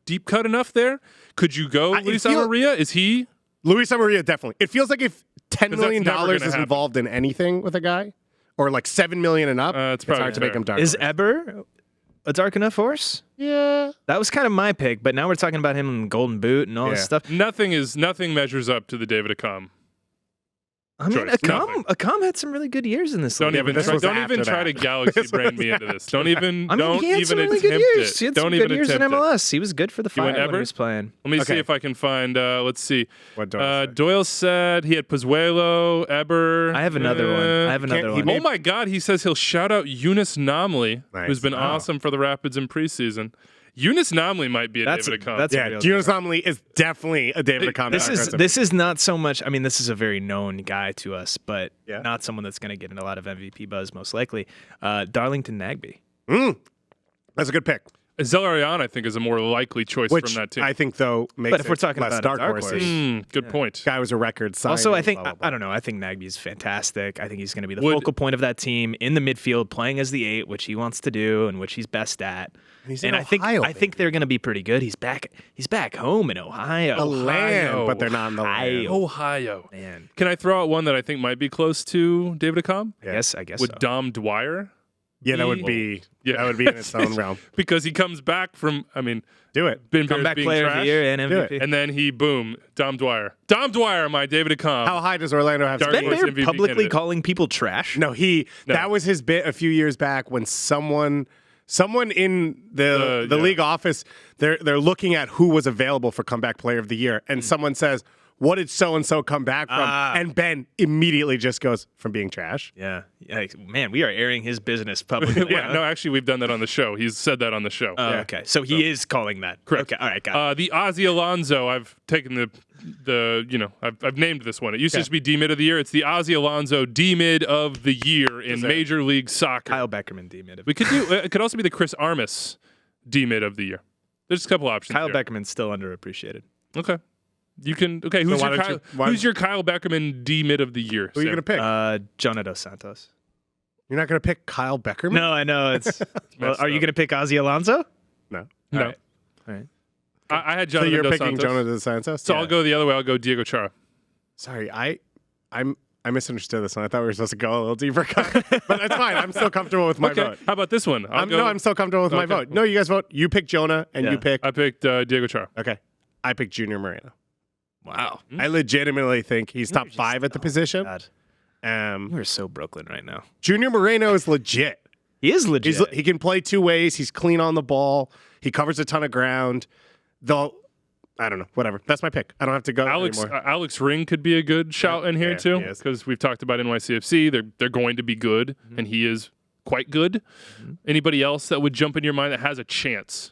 deep cut enough there? Could you go it Luis feel- Amarilla? Is he? Luis Amarilla, definitely. It feels like if $10 'Cause million that's never is gonna happen. involved in anything with a guy, or like $7 million and up, It's it's probably hard to make fair. him dark. Is horse. Eber a dark enough horse? Yeah. That was kind of my pick, but now we're talking about him in Golden Boot and all this Yeah. stuff. Nothing measures up to the David Accam. I mean, Choice, nothing. Accam had some really good years in this Don't league. even this try, was don't after even try that. to galaxy This brain was me into this. Don't even I mean, don't he had even some really attempt good years. it. He had Don't some even good years in attempt it. MLS. He was good for the You went Fire when Eber? he was playing. Let me see Okay. if I can find. Let's see. What Doyle said. Doyle said he had Pozuelo, Eber. I have another one. I have another he one. may- Oh my God! He says he'll shout out Eunice Nomley, Nice. who's been Oh. awesome for the Rapids in preseason. Eunice Nomley might be a That's David Accam. that's a Yeah, real Gino Somley is definitely a David Accam. This is not so much. I mean, this is a very known guy to us, but Yeah. not someone that's going to get in a lot of MVP buzz, most likely. Darlington Nagbe. That's a good pick. Zelarian, I think, is a more likely choice Which from that team. I think though makes But if we're it talking less about a dark dark horses. horse. Good point. Guy was a record signing. Also, I think blah, blah, blah. I don't know. I think Nagbe's fantastic. I think he's going to be the Would- focal point of that team in the midfield, playing as the 8, which he wants to do and which he's best at. He's in And Ohio, I think they're going to be pretty good. He's back home in Ohio. the land, Ohio. but they're not in the land. Ohio. Man, Can I throw out one that I think might be close to David Accam? I guess With so. Dom Dwyer. Yeah, that would be in its own realm. Because he comes back from, Do it. Comeback player of the year and Do it. MVP. and then he, boom, Dom Dwyer, my David Accam. How high does Orlando have to Dark be? horse Ben Bear MVP publicly candidate. calling people trash. No, that was his bit a few years back when someone in the league office, they're looking at who was available for comeback player of the year, and someone says, "What did so and so come back from?" And Ben immediately just goes, "From being trash." Yeah. Man, we are airing his business publicly. Yeah, no, actually, we've done that on the show. He's said that on the show. Oh, okay. So he is calling that. Correct. Okay. All right. Got it. The Ozzy Alonso, I've taken I've named this one. It used to just be D-Mid of the year. It's the Ozzy Alonso D-Mid of the year in Major League Soccer. Kyle Beckerman D-mid. We could do. It could also be the Chris Armas D-Mid of the year. There's a couple options. Kyle here. Beckerman's still underappreciated. Okay. You can. Okay. Who's your Kyle Beckerman D-Mid of the year? Who are you going to pick? Jonah Dos Santos. You're not going to pick Kyle Beckerman? No, I know. It's. Well, are you up. going to pick Ozzy Alonso? No. No. All right. I had So Jonathan you're Dos picking Santos. Jonah Dos Santos? So I'll go the other way. I'll go Diego Chara. Sorry, I misunderstood this one. I thought we were supposed to go a little deeper cut, but that's fine. I'm still comfortable with my Okay. vote. How about this one? I'm still comfortable with my Okay. vote. No, you guys vote. You pick Jonah, and Yeah. you pick. I picked Diego Chara. Okay, I picked Junior Moreno. Wow. I legitimately think he's top 5 at the position. God. Um, We're so Brooklyn right now. Junior Moreno is legit. He is legit. He can play two ways. He's clean on the ball. He covers a ton of ground. Though, I don't know. Whatever. That's my pick. I don't have to go anymore. Alex Ring could be a good shout in here Yeah, too, he is. because we've talked about NYCFC. They're going to be good, and he is quite good. Anybody else that would jump in your mind that has a chance?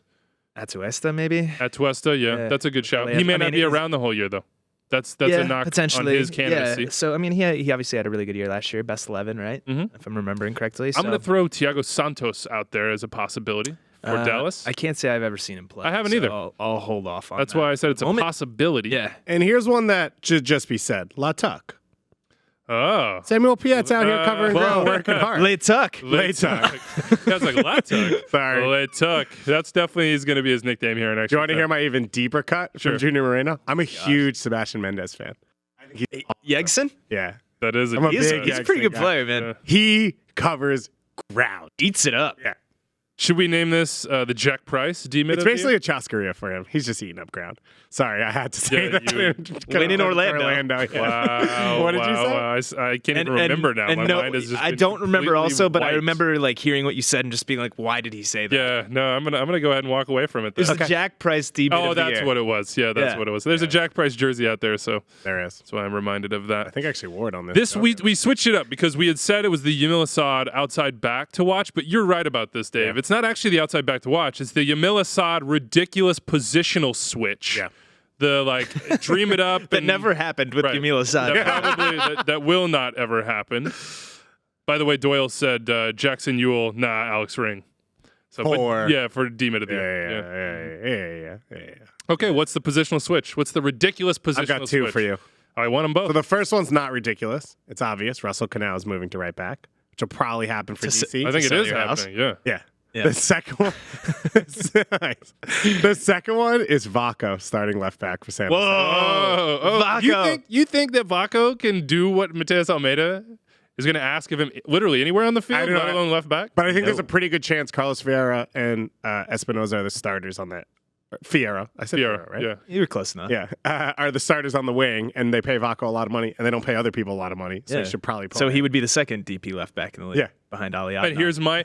Atuesta, maybe? Atuesta, yeah, that's a good shout. Yeah, He may I not mean, be he's- around the whole year though. That's a knock on potentially. his candidacy. Yeah. So, I mean, he obviously had a really good year last year, best 11, right? Mhm. If I'm remembering correctly. I'm going to throw Thiago Santos out there as a possibility for Dallas. I can't say I've ever seen him play. I haven't so either. I'll hold off on That's that. why I said it's a Moment. possibility. Yeah. And here's one that should just be said. La Tuck. Oh. Samuel Piet's out here covering ground, working hard. Late tuck. Late Tuck. That's like Lat Tuck. Sorry. Late Tuck. That's definitely going to be his nickname here next Do you want to hear my even deeper cut Sure. from Junior Moreno? I'm a huge Sebastian Mendez fan. Yegson? Yeah. That is I'm a He's big a pretty good guy. player, man. Yeah. He covers ground. Eats it up. Yeah. Should we name this the Jack Price D-Mid? It's basically a Chascaria for him. He's just eating up ground. Sorry, I had to say Yeah, that. Win in Orlando. Yeah. Wow. What did you say? Wow. I can't even remember now. My mind is just I been don't remember completely also, but I wiped. remember like hearing what you said and just being like, why did he say that? Yeah, no, I'm gonna go ahead and walk away from it. It was Then. the Jack Price D-Mid Oh, of the that's year. what it was. Yeah, that's Yeah. what it was. There's a Jack Price jersey out there, so There is. that's why I'm reminded of that. I think I actually wore it on this. This show. we switched it up because we had said it was the Yamil Assad outside back to watch, but you're right about this, Dave. Yeah. It's not actually the outside back to watch. It's the Yamil Assad ridiculous positional switch. Yeah. The like dream it up That and never happened with Right. Yamil Assad. that will not ever happen. By the way, Doyle said Jackson Ewell, Alex Ring. So, for D-Mid of the year. Yeah. Okay, what's the positional switch? What's the ridiculous positional I've got two switch? for you. I want them both. So the first one's not ridiculous. It's obvious. Russell Canal is moving to right back, which will probably happen for DC. I think it sell is your house? happening. Yeah. Yeah. Yeah. The second one, the second one is Vaco starting left back for San Jose. Oh, Vaco. You think that Vaco can do what Mateus Almeida is going to ask of him literally anywhere on the field, I don't know. let alone left back? But I think there's a pretty good chance Carlos Vieira and Espinoza are the starters on that. Fierro. I said Fierro, right? Yeah. You were close enough. Yeah. Are the starters on the wing, and they pay Vaco a lot of money, and they don't pay other people a lot of money. So Yeah. they should probably pull So him. he would be the second DP left back in the league. Yeah. Behind Ali And Adnan. here's my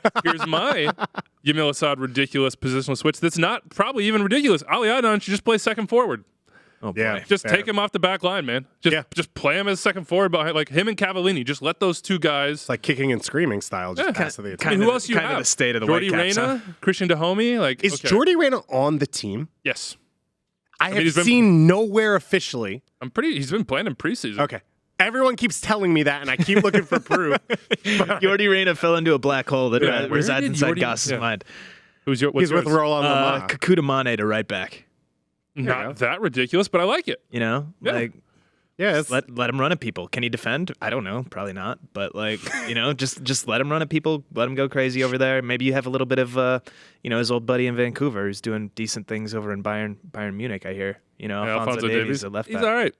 Yamil Assad ridiculous positional switch. That's not probably even ridiculous. Ali Adnan should just play second forward. Oh, boy. Yeah. Just Fair. take him off the back line, man. Just play him as second forward behind, like him and Cavallini. Just let those two guys. It's like kicking and screaming style. Just pass to the attack. I mean, who else you kind have? of the state of the Jordy Whitecaps, Reyna, Christian Dahomey. Like, Is okay. Jordy Reyna on the team? Yes, I mean, have seen nowhere officially. He's been playing in preseason. Okay. Everyone keeps telling me that, and I keep looking for proof. Jordy Reyna fell into a black hole that Yeah. Where resides did inside Jordy- Goss's yeah. mind. What's He's with yours? Roland Lamar. Kakuta Mane to right back. Not that ridiculous, but I like it. You know? Yeah. Like, Yeah, let him run at people. Can he defend? I don't know. Probably not. But like, you know, just let him run at people. Let him go crazy over there. Maybe you have a little bit of, his old buddy in Vancouver who's doing decent things over in Bayern Munich. I hear. You know, Yeah, Alphonso Davies, a left He's back. all right.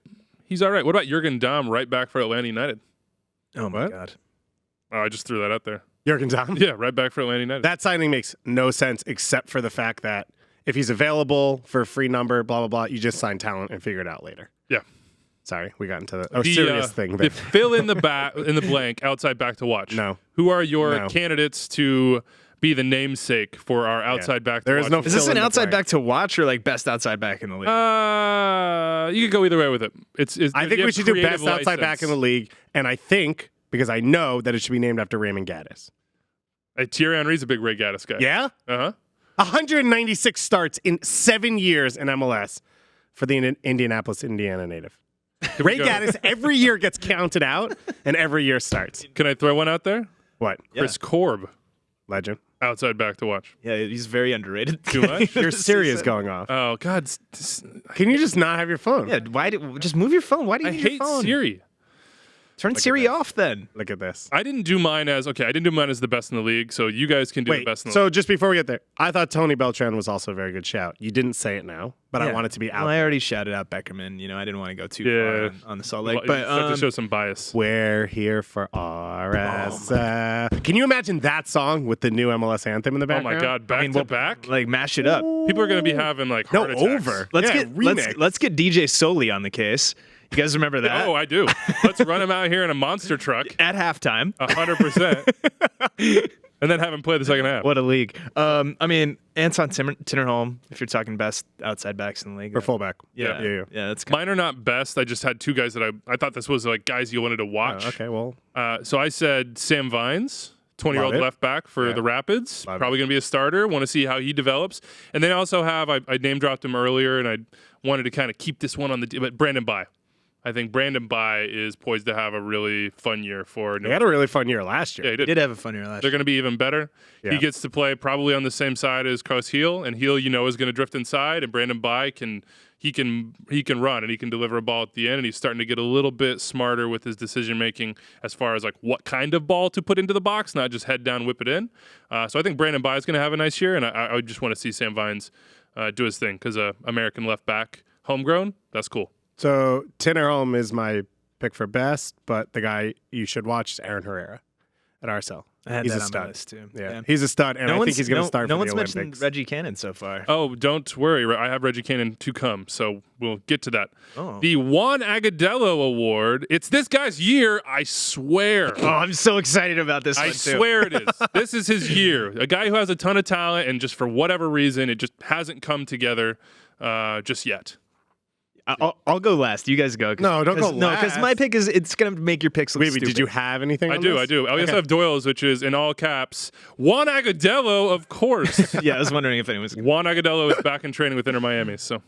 He's all right. What about Jurgen Damm, right back for Atlanta United? Oh my What? god. Oh, I just threw that out there. Jürgen Damm? Yeah, right back for Atlanta United. That signing makes no sense except for the fact that if he's available for a free number, blah, blah, blah, you just sign talent and figure it out later. Yeah. Sorry, we got into the serious thing there. The fill in the blank outside back to watch. No. Who are your candidates to be the namesake for our outside back to There watch? is no Is this fill an in the outside blank. back to watch or like best outside back in the league? You could go either way with it. I think we should do best outside back in the league, and I think, because I know that it should be named after Raymond Gaddis. Thierry Henry's a big Ray Gaddis guy. Yeah? Uh-huh. 196 starts in 7 years in MLS for the Indianapolis, Indiana native. Ray Gaddis every year gets counted out, and every year starts. Can I throw one out there? What? Chris Korb, Legend. outside back to watch. Yeah, he's very underrated. Too much? Your Siri is going off. Oh, God. Can you just not have your phone? Yeah, just move your phone? Why do you I need hate your phone? Siri. Turn Siri off then. Look at this. I didn't do mine as the best in the league, so you guys can do the Wait, best in the so just before we get there, I thought Tony Beltran was also a very good shout. You didn't say it now, but I want it to be out. Well, I there. already shouted out Beckham, and I didn't want to go too Yeah. far on the Salt league. Lake. You But have to show some bias. We're here for RSF. Can you imagine that song with the new MLS anthem in the Oh, background? my God. Back to back? like mash it up. People are going to be having, like, No, heart attacks. over. Let's Yeah, get remix. let's get DJ Soli on the case. You guys remember that? Oh, I do. Let's run him out here in a monster truck. At halftime. 100%. And then have him play the second half. What a league. I mean, Anton Tinnerholm, if you're talking best outside backs in the league. Or fullback. Yeah. Yeah. That's kind Mine are not best. I just had two guys that I thought this was like guys you wanted to watch. Okay, well, So I said Sam Vines, 20-year-old Love it. left back for the Rapids. Love Probably going to be a starter. Want to see how he develops. And then I also have, I name dropped him earlier, and I wanted to kind of keep this one on but Brandon Bai. I think Brandon Bai is poised to have a really fun year for he had a really fun year last year. Yeah, he He did. did have a fun year last They're year. going to be even better. Yeah. He gets to play probably on the same side as Carlos Heel, and Heel, is going to drift inside, and Brandon Bai can run and he can deliver a ball at the end, and he's starting to get a little bit smarter with his decision making as far as like what kind of ball to put into the box, not just head down, whip it in. So I think Brandon Bai is going to have a nice year, and I just want to see Sam Vines do his thing because American left back, homegrown, that's cool. So Tinnerholm is my pick for best, but the guy you should watch is Aaron Herrera at RSL. I had He's that a on stud. my list too. Yeah, he's a stud, and I think he's going to start No for one's the mentioned Olympics. Reggie Cannon so far. Oh, don't worry. I have Reggie Cannon to come, so we'll get to that. Oh. The Juan Agudelo Award. It's this guy's year, I swear. Oh, I'm so excited about this I one too. swear it is. This is his year. A guy who has a ton of talent, and just for whatever reason, it just hasn't come together just yet. I'll go last. You guys go. No, don't go No, because my last. pick it's gonna make your picks look Wait, stupid. did you have anything? I on do. this? I also Okay. have Doyle's, which is in all caps. Juan Agudelo, of course. Yeah, I was wondering if anyone's Juan Agudelo is back in training with Inter Miami. So,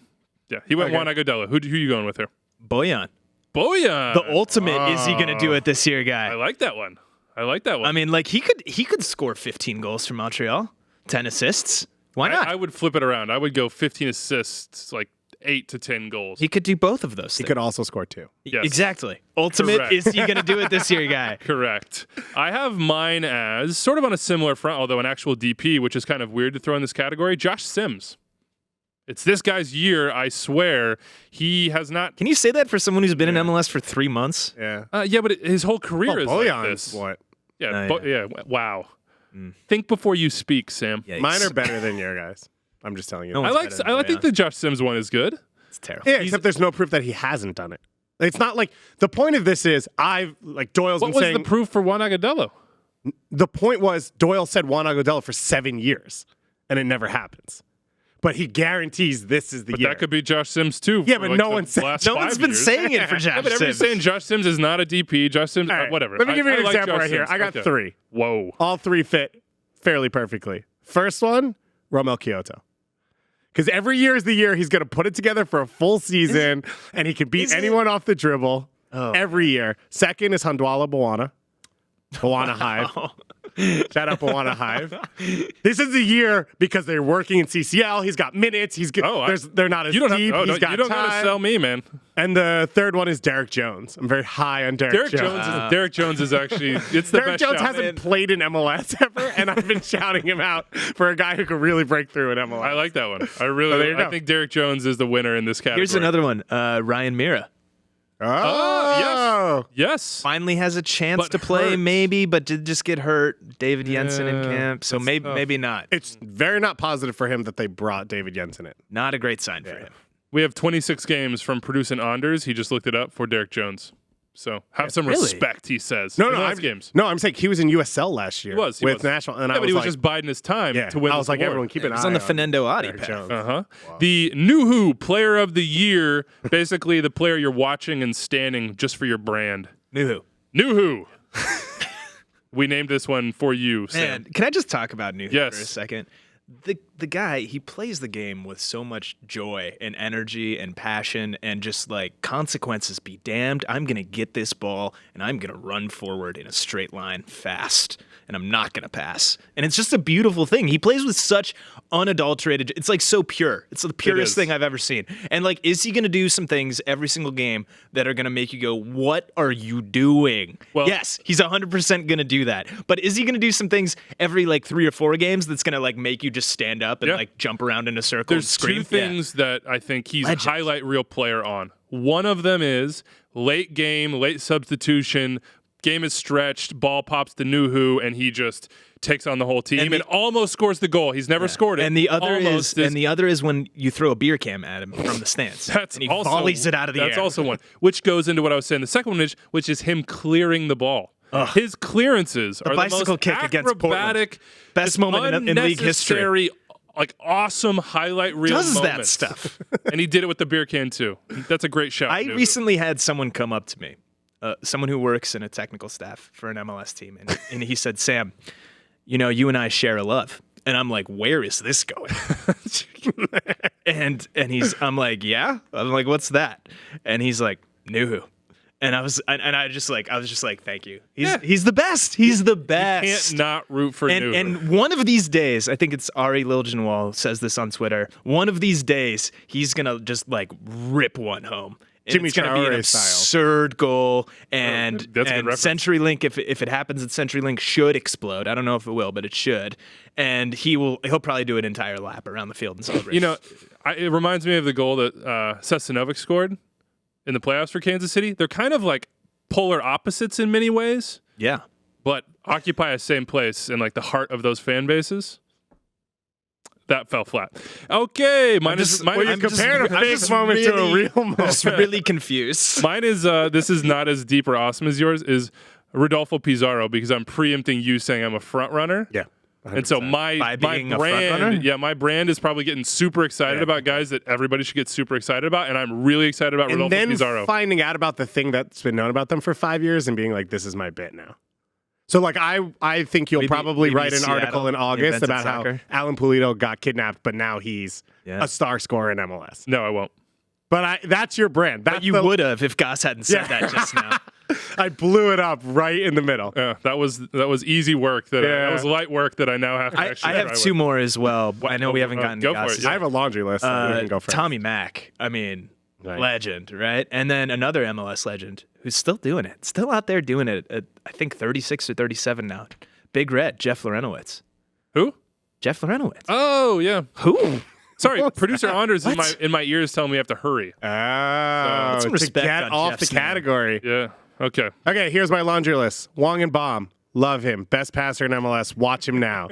yeah, he went Okay. Juan Agudelo. Who you going with here? Boyan. Boyan. The ultimate is he gonna do it this year, I guy? like that one. I mean, like he could score 15 goals for Montreal, 10 assists. Why not? I would flip it around. I would go 15 assists, like 8 to 10 goals. He could do both of those He things. could also score 2. Yes. Exactly. Ultimate Correct. is he gonna do it this year, guy? Correct. I have mine as sort of on a similar front, although an actual DP, which is kind of weird to throw in this category. Josh Sims. It's this guy's year, I swear. He has not. Can you say that for someone who's been in MLS for 3 months? Yeah. Yeah, but his whole career is like Boyan's this. what? Yeah. Oh, Yeah. Wow. Think before you speak, Sam. Yikes. Mine are better than your guys. I'm just telling you. No I one's like. better than think the Josh Sims one is good. It's terrible. Yeah, except there's no proof that he hasn't done it. It's not like the point of this is Doyle's What been was saying the proof for Juan Agudelo? the point was Doyle said Juan Agudelo for 7 years, and it never happens. But he guarantees this is the But year. that could be Josh Sims too. Yeah, for, but like, no the one said- last No 5 one's been years. saying it for Josh Yeah, but everybody's Sims. saying Josh Sims is not a DP. Josh Sims, All right, whatever. Let me give you I an like example Josh right here. Sims. I got Okay. 3. Whoa. All 3 fit fairly perfectly. First one, Romel Kyoto. Because every year is the year he's going to put it together for a full season, and he can beat anyone off the dribble every year. Second is Handwala Bwana. Bwana Hive. Shout out Bwana Hive. This is the year because they're working in CCL. He's got minutes. He's good. They're not as You don't deep. have. He's got you don't time. gotta sell me, man. And the third one is Derek Jones. I'm very high on Derek Jones. Derek Jones is actually. It's the Derek best Jones shout. hasn't played in MLS ever, and I've been shouting him out for a guy who could really break through in MLS. I like that one. I there really. you go. I think Derek Jones is the winner in this category. Here's another one. Ryan Mira. Oh, Yes. Finally has a chance But to play, hurt. maybe, but did just get hurt. David Jensen in Yeah, camp, so that's maybe tough. maybe not. It's very not positive for him that they brought David Jensen in. Not a great sign for him. We have 26 games from producing Anders. He just looked it up for Derek Jones. So have some Really? respect, he says. No, MLS games. No, I'm saying he was in USL last year. He was. with National, and Yeah, I but he was like, just biding his time yeah, to win I was this like, award. everyone keep an It eye was on the Derek Fernando Adi path. Jones. Uh-huh. The Nuhu Player of the Year, basically the player you're watching and standing just for your brand. Nuhu. Nuhu. We named this one for you, Sam. Man, can I just talk about Nuhu Yes. for a second? The guy, he plays the game with so much joy and energy and passion and just like consequences be damned. I'm going to get this ball and I'm going to run forward in a straight line fast and I'm not going to pass. And it's just a beautiful thing. He plays with such unadulterated, it's like so pure. It's the purest is. thing I've ever seen. And like, is he going to do some things every single game that are going to make you go, what are you doing? Well- yes, he's 100% going to do that. But is he going to do some things every like 3 or 4 games that's going to like make you just stand up and Yeah. like jump around in a circle and There's scream? two things that I think he's Legend. a highlight reel player on. One of them is late game, late substitution, game is stretched, ball pops to Nuhu, and he just takes on the whole team and almost scores the goal. He's never scored it. And the other Almost is the other is when you throw a beer can at him from the stands. That's and he also, volleys it out of the That's air. also one, which goes into what I was saying. The second one is, which is him clearing the ball. His clearances are the bicycle most kick against Portland. acrobatic, Best just moment in league history. unnecessary, like awesome highlight reel Does that moments. stuff. And he did it with the beer can too. That's a great shot. I Nuhu. recently had someone come up to me, someone who works in a technical staff for an MLS team, and he said, "Sam, you know, you and I share a love." And I'm like, "Where is this going?" and I'm like, "Yeah." I'm like, "What's that?" And he's like, "Nuhu." And I was just like, "Thank you." He's the best. He's the best. Can't not root for Nuhu. And one of these days, I think it's Ari Liljenwall says this on Twitter. One of these days, he's gonna just like rip one home. And Jimmy it's gonna be an Traore style. absurd goal, and That's a good reference. CenturyLink, if it happens, that CenturyLink should explode. I don't know if it will, but it should. And he'll probably do an entire lap around the field and celebrate. You know, it reminds me of the goal that Sestanovic scored in the playoffs for Kansas City. They're kind of like polar opposites in many ways, yeah. but occupy a same place in like the heart of those fan bases. That fell flat. Okay, mine is compared a fake moment to a real moment. I'm just really confused. mine is this is not as deep or awesome as yours. Is Rodolfo Pizarro, because I'm preempting you saying I'm a front runner. Yeah. And so my By being a front brand, runner? yeah, my brand is probably getting super excited about guys that everybody should get super excited about, and I'm really excited about And Rodolfo then Pizarro. finding out about the thing that's been known about them for 5 years and being like, this is my bit now. So, like, I think you'll probably maybe write an Seattle article in August invented about soccer. how Alan Pulido got kidnapped, but now he's Yeah. a star scorer in MLS. No, I won't. But that's your brand. That's But you would have if Goss hadn't said Yeah. that just now. I blew it up right in the middle. Yeah, that was easy work. That was light work that I now have to actually. I have try two with. more as well. I know we haven't gotten go to for it, Goss's. yeah. I have a laundry list. So we can go first. Tommy Mack. I mean, Right. legend, right? And then another MLS legend who's still doing it, still out there doing it at I think 36 or 37 now. Big Red, Jeff Lorenowitz. Who? Jeff Lorenowitz. Oh yeah. Who? Sorry, What's producer that? Anders What? in my ears telling me I have to hurry. Oh, some to respect get on off Jeff's the name. category. Yeah. Okay. Okay, here's my laundry list. Wong and Baum. Love him. Best passer in MLS. Watch him now.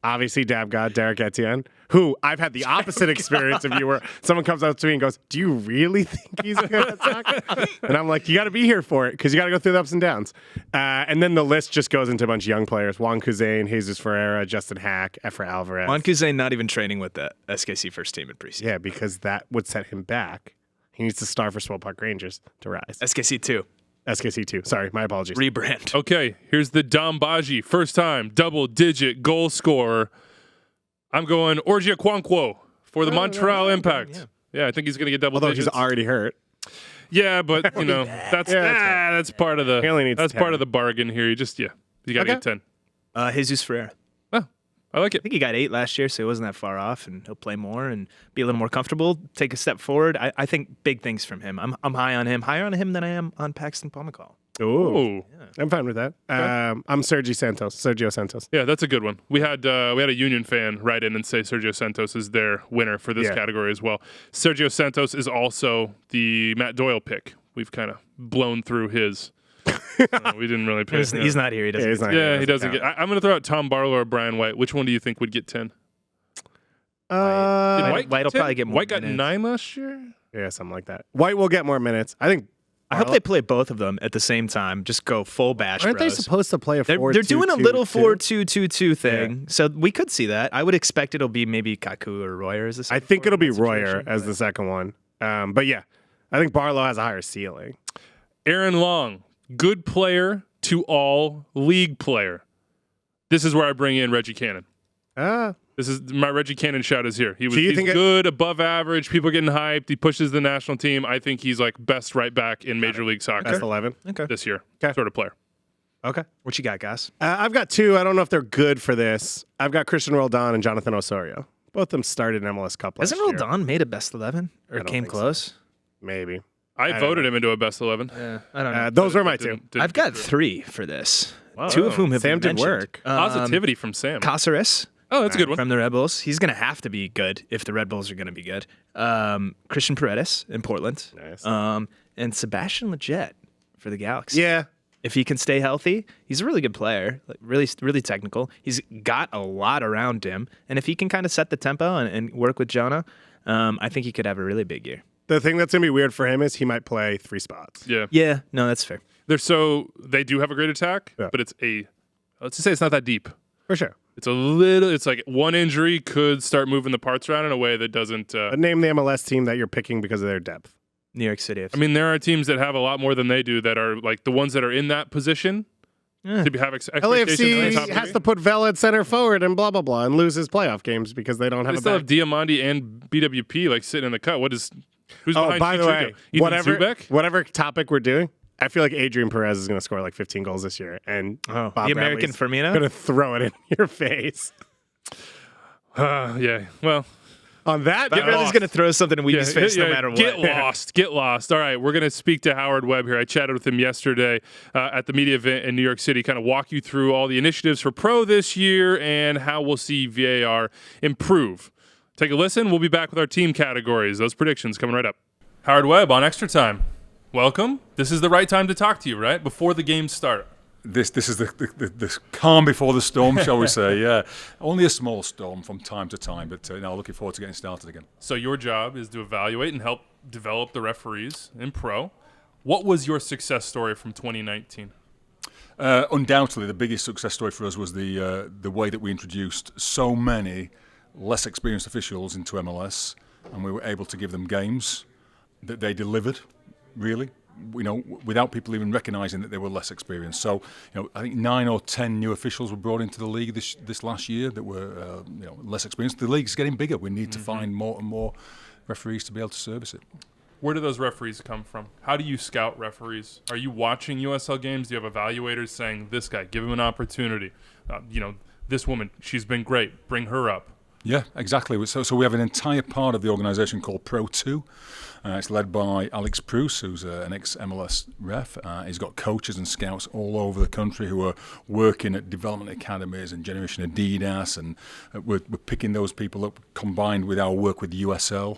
Obviously, Dab God, Derek Etienne, who I've had the opposite experience of you, where someone comes up to me and goes, "Do you really think he's good at soccer?" And I'm like, "You got to be here for it because you got to go through the ups and downs." And then the list just goes into a bunch of young players: Juan Kuzain, Jesus Ferreira, Justin Hack, Efra Alvarez. Juan Kuzain not even training with the SKC first team in preseason. Yeah, because that would set him back. He needs to star for Swell Park Rangers to rise. SKC 2. SKC 2. Sorry, my apologies. Rebrand. Okay. Here's the Dambaji first time double-digit goal scorer. I'm going Orgia Kwankwo for the Montreal Impact. Yeah, I think he's going to get double Although digits. he's already hurt. Yeah, but you know that's part of He only needs that's 10. part of the bargain here. You got to get 10. Jesus Ferreira. Oh, I like it. I think he got 8 last year, so he wasn't that far off, and he'll play more and be a little more comfortable, take a step forward. I think big things from him. I'm high on him, higher on him than I am on Paxton Pomykal. Ooh. I'm fine with that. I'm Sergio Santos. Yeah, that's a good one. We had a Union fan write in and say Sergio Santos is their winner for this category as well. Sergio Santos is also the Matt Doyle pick. we've kind of blown through his. We didn't really pay. He's not here. He doesn't. He doesn't get. I'm going to throw out Tom Barlow or Brian White. Which one do you think would get 10? White will probably get more. White got minutes. 9 last year. Yeah, something like that. White will get more minutes. I hope they play both of them at the same time. Just go full bash. Aren't bros. they supposed to play a 4-2-2-2? They're doing a little 4-2-2-2 thing, so we could see that. I would expect it'll be maybe Kaku or Royer as the second. I think it'll be forward in that Royer situation, as the second one. But yeah, I think Barlow has a higher ceiling. Aaron Long, good player to all league player. This is where I bring in Reggie Cannon. This is my Reggie Cannon shout is here. He's good, above average. People are getting hyped. He pushes the national team. I think he's like best right back in Major League Soccer. Best 11 this year. Okay. Sort of player. Okay. What you got, guys? I've got two. I don't know if they're good for this. I've got Christian Roldan and Jonathan Osorio. Both of them started in MLS Cup last Hasn't year. Roldan made a best 11 or don't came think so. close? Maybe. I voted him into a best 11. Yeah, I don't know. Those were my two. I've got 3 for this. 2 of whom have Sam been did mentioned. work. Positivity from Sam. Caceres Oh, that's a good one. from the Red Bulls. He's going to have to be good if the Red Bulls are going to be good. Christian Paredes in Portland. Nice. And Sebastian Lletget for the Galaxy. Yeah. If he can stay healthy, he's a really good player, like really, really technical. He's got a lot around him, and if he can kind of set the tempo and work with Jonah, I think he could have a really big year. The thing that's going to be weird for him is he might play 3 spots. Yeah. Yeah, no, that's fair. They do have a great attack, Yeah. but let's just say it's not that deep. For sure. It's like one injury could start moving the parts around in a way that doesn't. But name the MLS team that you're picking because of their depth. New York City FC. I mean, there are teams that have a lot more than they do that are like the ones that are in that position to have expectations. on the LAFC top has three. to put Vela at center forward and blah, blah, blah, and lose his playoff games because they don't have They a still back. have Diamandi and BWP like sitting in the cut. Who's Oh, behind by the way, Ethan whatever topic we're doing, I feel like Adrian Perez is going to score like 15 goals this year, and the Bob American Bradley's Firmino? going to throw it in your face. Yeah. Well, On that, Bob Bradley's going to throw something in Weeby's face no matter what. Get lost. All right, we're going to speak to Howard Webb here. I chatted with him yesterday at the media event in New York City, kind of walk you through all the initiatives for Pro this year and how we'll see VAR improve. Take a listen. We'll be back with our team categories. Those predictions coming right up. Howard Webb on Extra Time. Welcome. This is the right time to talk to you, right? Before the games start. This is the calm before the storm, shall we say? Yeah, only a small storm from time to time, but looking forward to getting started again. So your job is to evaluate and help develop the referees in Pro. What was your success story from 2019? Undoubtedly, the biggest success story for us was the way that we introduced so many less experienced officials into MLS, and we were able to give them games that they delivered, really. Without people even recognising that they were less experienced. So, I think 9 or 10 new officials were brought into the league this last year that were, less experienced. The league's getting bigger. We need to find more and more referees to be able to service it. Where do those referees come from? How do you scout referees? Are you watching USL games? Do you have evaluators saying, this guy, give him an opportunity? This woman, she's been great. Bring her up. Yeah, exactly. So we have an entire part of the organisation called Pro 2. It's led by Alex Pruce, who's an ex-MLS ref. He's got coaches and scouts all over the country who are working at development academies and Generation Adidas, and we're picking those people up combined with our work with USL.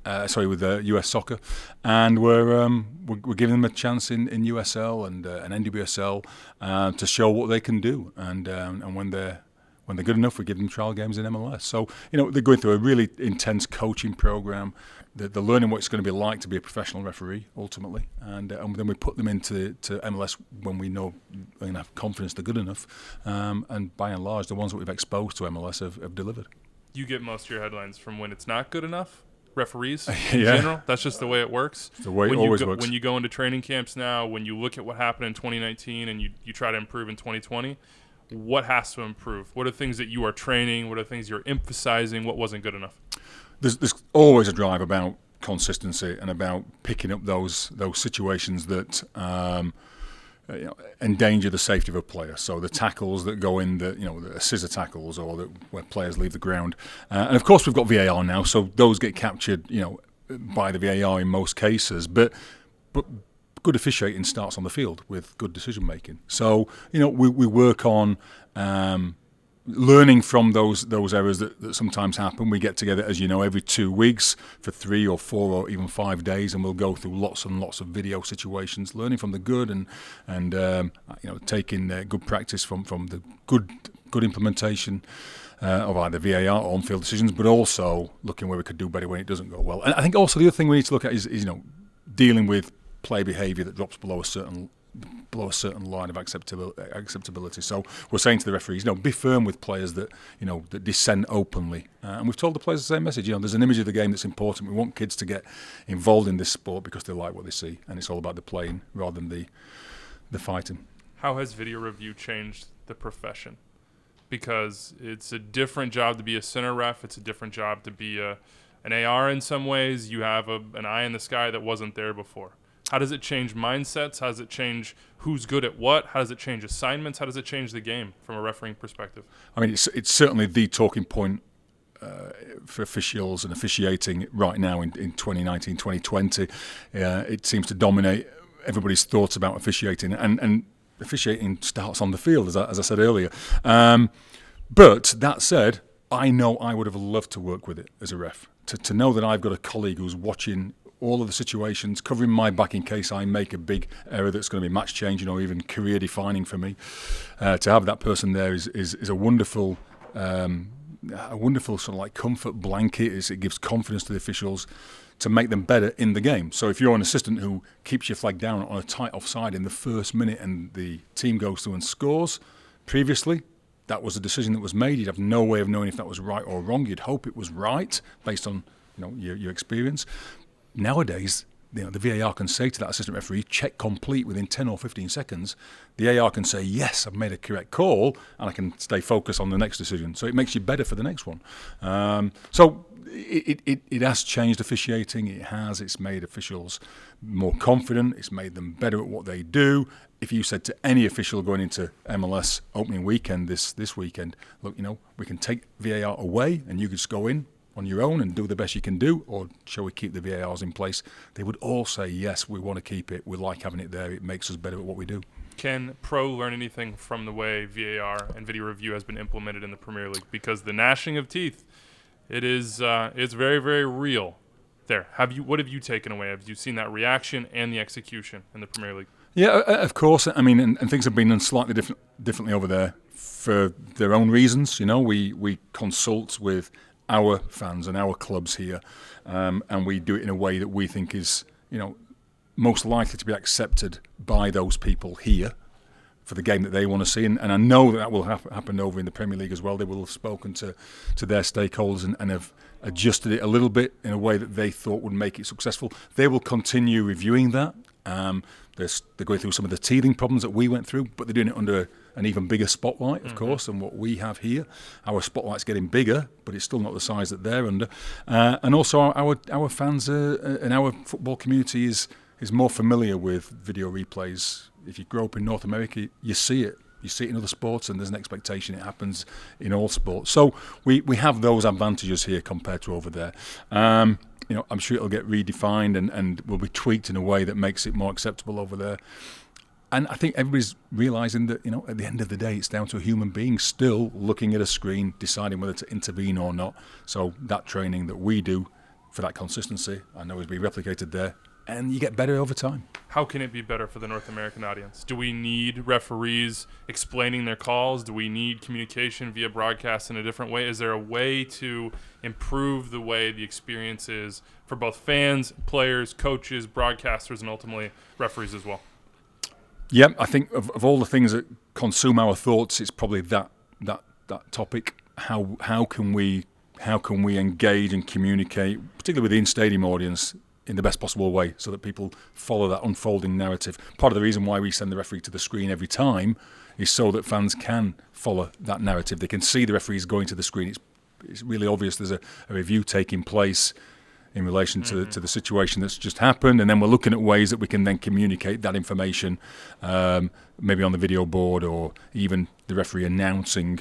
With US Soccer, and we're giving them a chance in USL and NWSL to show what they can do, and when they're good enough, we give them trial games in MLS. So, they're going through a really intense coaching program. They're learning what it's going to be like to be a professional referee, ultimately. And then we put them into MLS when we know they're going to have confidence they're good enough. And by and large, the ones that we've exposed to MLS have delivered. You get most of your headlines from when it's not good enough? Referees in general? That's just the way it works? It's the way it always works. When you go into training camps now, when you look at what happened in 2019 and you try to improve in 2020, what has to improve? What are things that you are training? What are things you're emphasizing? What wasn't good enough? There's always a drive about consistency and about picking up those situations that endanger the safety of a player. So the tackles that go in, the scissor tackles, or where players leave the ground. And of course, we've got VAR now, so those get captured, by the VAR in most cases. But good officiating starts on the field with good decision making. So we work on learning from those errors that sometimes happen. We get together, as you know, every 2 weeks for 3 or 4 or even 5 days, and we'll go through lots and lots of video situations, learning from the good and taking good practice from the good implementation of either VAR or on-field decisions, but also looking where we could do better when it doesn't go well. And I think also the other thing we need to look at is dealing with player behaviour that drops below a certain line of acceptability. So we're saying to the referees, be firm with players that that dissent openly. And we've told the players the same message. There's an image of the game that's important. We want kids to get involved in this sport because they like what they see, and it's all about the playing rather than the fighting. How has video review changed the profession? Because it's a different job to be a center ref. It's a different job to be an AR in some ways. You have an eye in the sky that wasn't there before. How does it change mindsets? How does it change who's good at what? How does it change assignments? How does it change the game from a refereeing perspective? I mean, it's certainly the talking point for officials and officiating right now in 2019, 2020. It seems to dominate everybody's thoughts about officiating, and officiating starts on the field, as I said earlier. But that said, I know I would have loved to work with it as a ref, to know that I've got a colleague who's watching all of the situations, covering my back in case I make a big error that's going to be match changing or even career defining for me. To have that person there is a wonderful sort of like comfort blanket. It gives confidence to the officials to make them better in the game. So if you're an assistant who keeps your flag down on a tight offside in the first minute and the team goes through and scores, previously that was a decision that was made. You'd have no way of knowing if that was right or wrong. You'd hope it was right based on your experience. Nowadays, the VAR can say to that assistant referee, check complete within 10 or 15 seconds. The AR can say, yes, I've made a correct call, and I can stay focused on the next decision. So it makes you better for the next one. So it has changed officiating. It's made officials more confident. It's made them better at what they do. If you said to any official going into MLS opening weekend this weekend, look, we can take VAR away and you can just go in on your own and do the best you can do, or shall we keep the VARs in place? They would all say, yes, we want to keep it. We like having it there. It makes us better at what we do. Can Pro learn anything from the way VAR and video review has been implemented in the Premier League? Because the gnashing of teeth, it's very, very real there. What have you taken away? Have you seen that reaction and the execution in the Premier League? Yeah, of course. I mean, and things have been done slightly differently over there for their own reasons. We consult with our fans and our clubs here, and we do it in a way that we think is, most likely to be accepted by those people here for the game that they want to see. And I know that will happen over in the Premier League as well. They will have spoken to their stakeholders and have adjusted it a little bit in a way that they thought would make it successful. They will continue reviewing that. They're going through some of the teething problems that we went through, but they're doing it under an even bigger spotlight, of course, than what we have here. Our spotlight's getting bigger, but it's still not the size that they're under. And also our fans and our football community is more familiar with video replays. If you grow up in North America, you see it. You see it in other sports, and there's an expectation it happens in all sports. So we have those advantages here compared to over there. I'm sure it'll get redefined and will be tweaked in a way that makes it more acceptable over there. And I think everybody's realising that, at the end of the day, it's down to a human being still looking at a screen, deciding whether to intervene or not. So that training that we do for that consistency, I know is being replicated there, and you get better over time. How can it be better for the North American audience? Do we need referees explaining their calls? Do we need communication via broadcast in a different way? Is there a way to improve the way the experience is for both fans, players, coaches, broadcasters, and ultimately referees as well? Yeah, I think of all the things that consume our thoughts, it's probably that topic. How can we engage and communicate, particularly with the in-stadium audience, in the best possible way so that people follow that unfolding narrative? Part of the reason why we send the referee to the screen every time is so that fans can follow that narrative. They can see the referees going to the screen. It's really obvious there's a review taking place in relation to the situation that's just happened, and then we're looking at ways that we can then communicate that information, maybe on the video board or even the referee announcing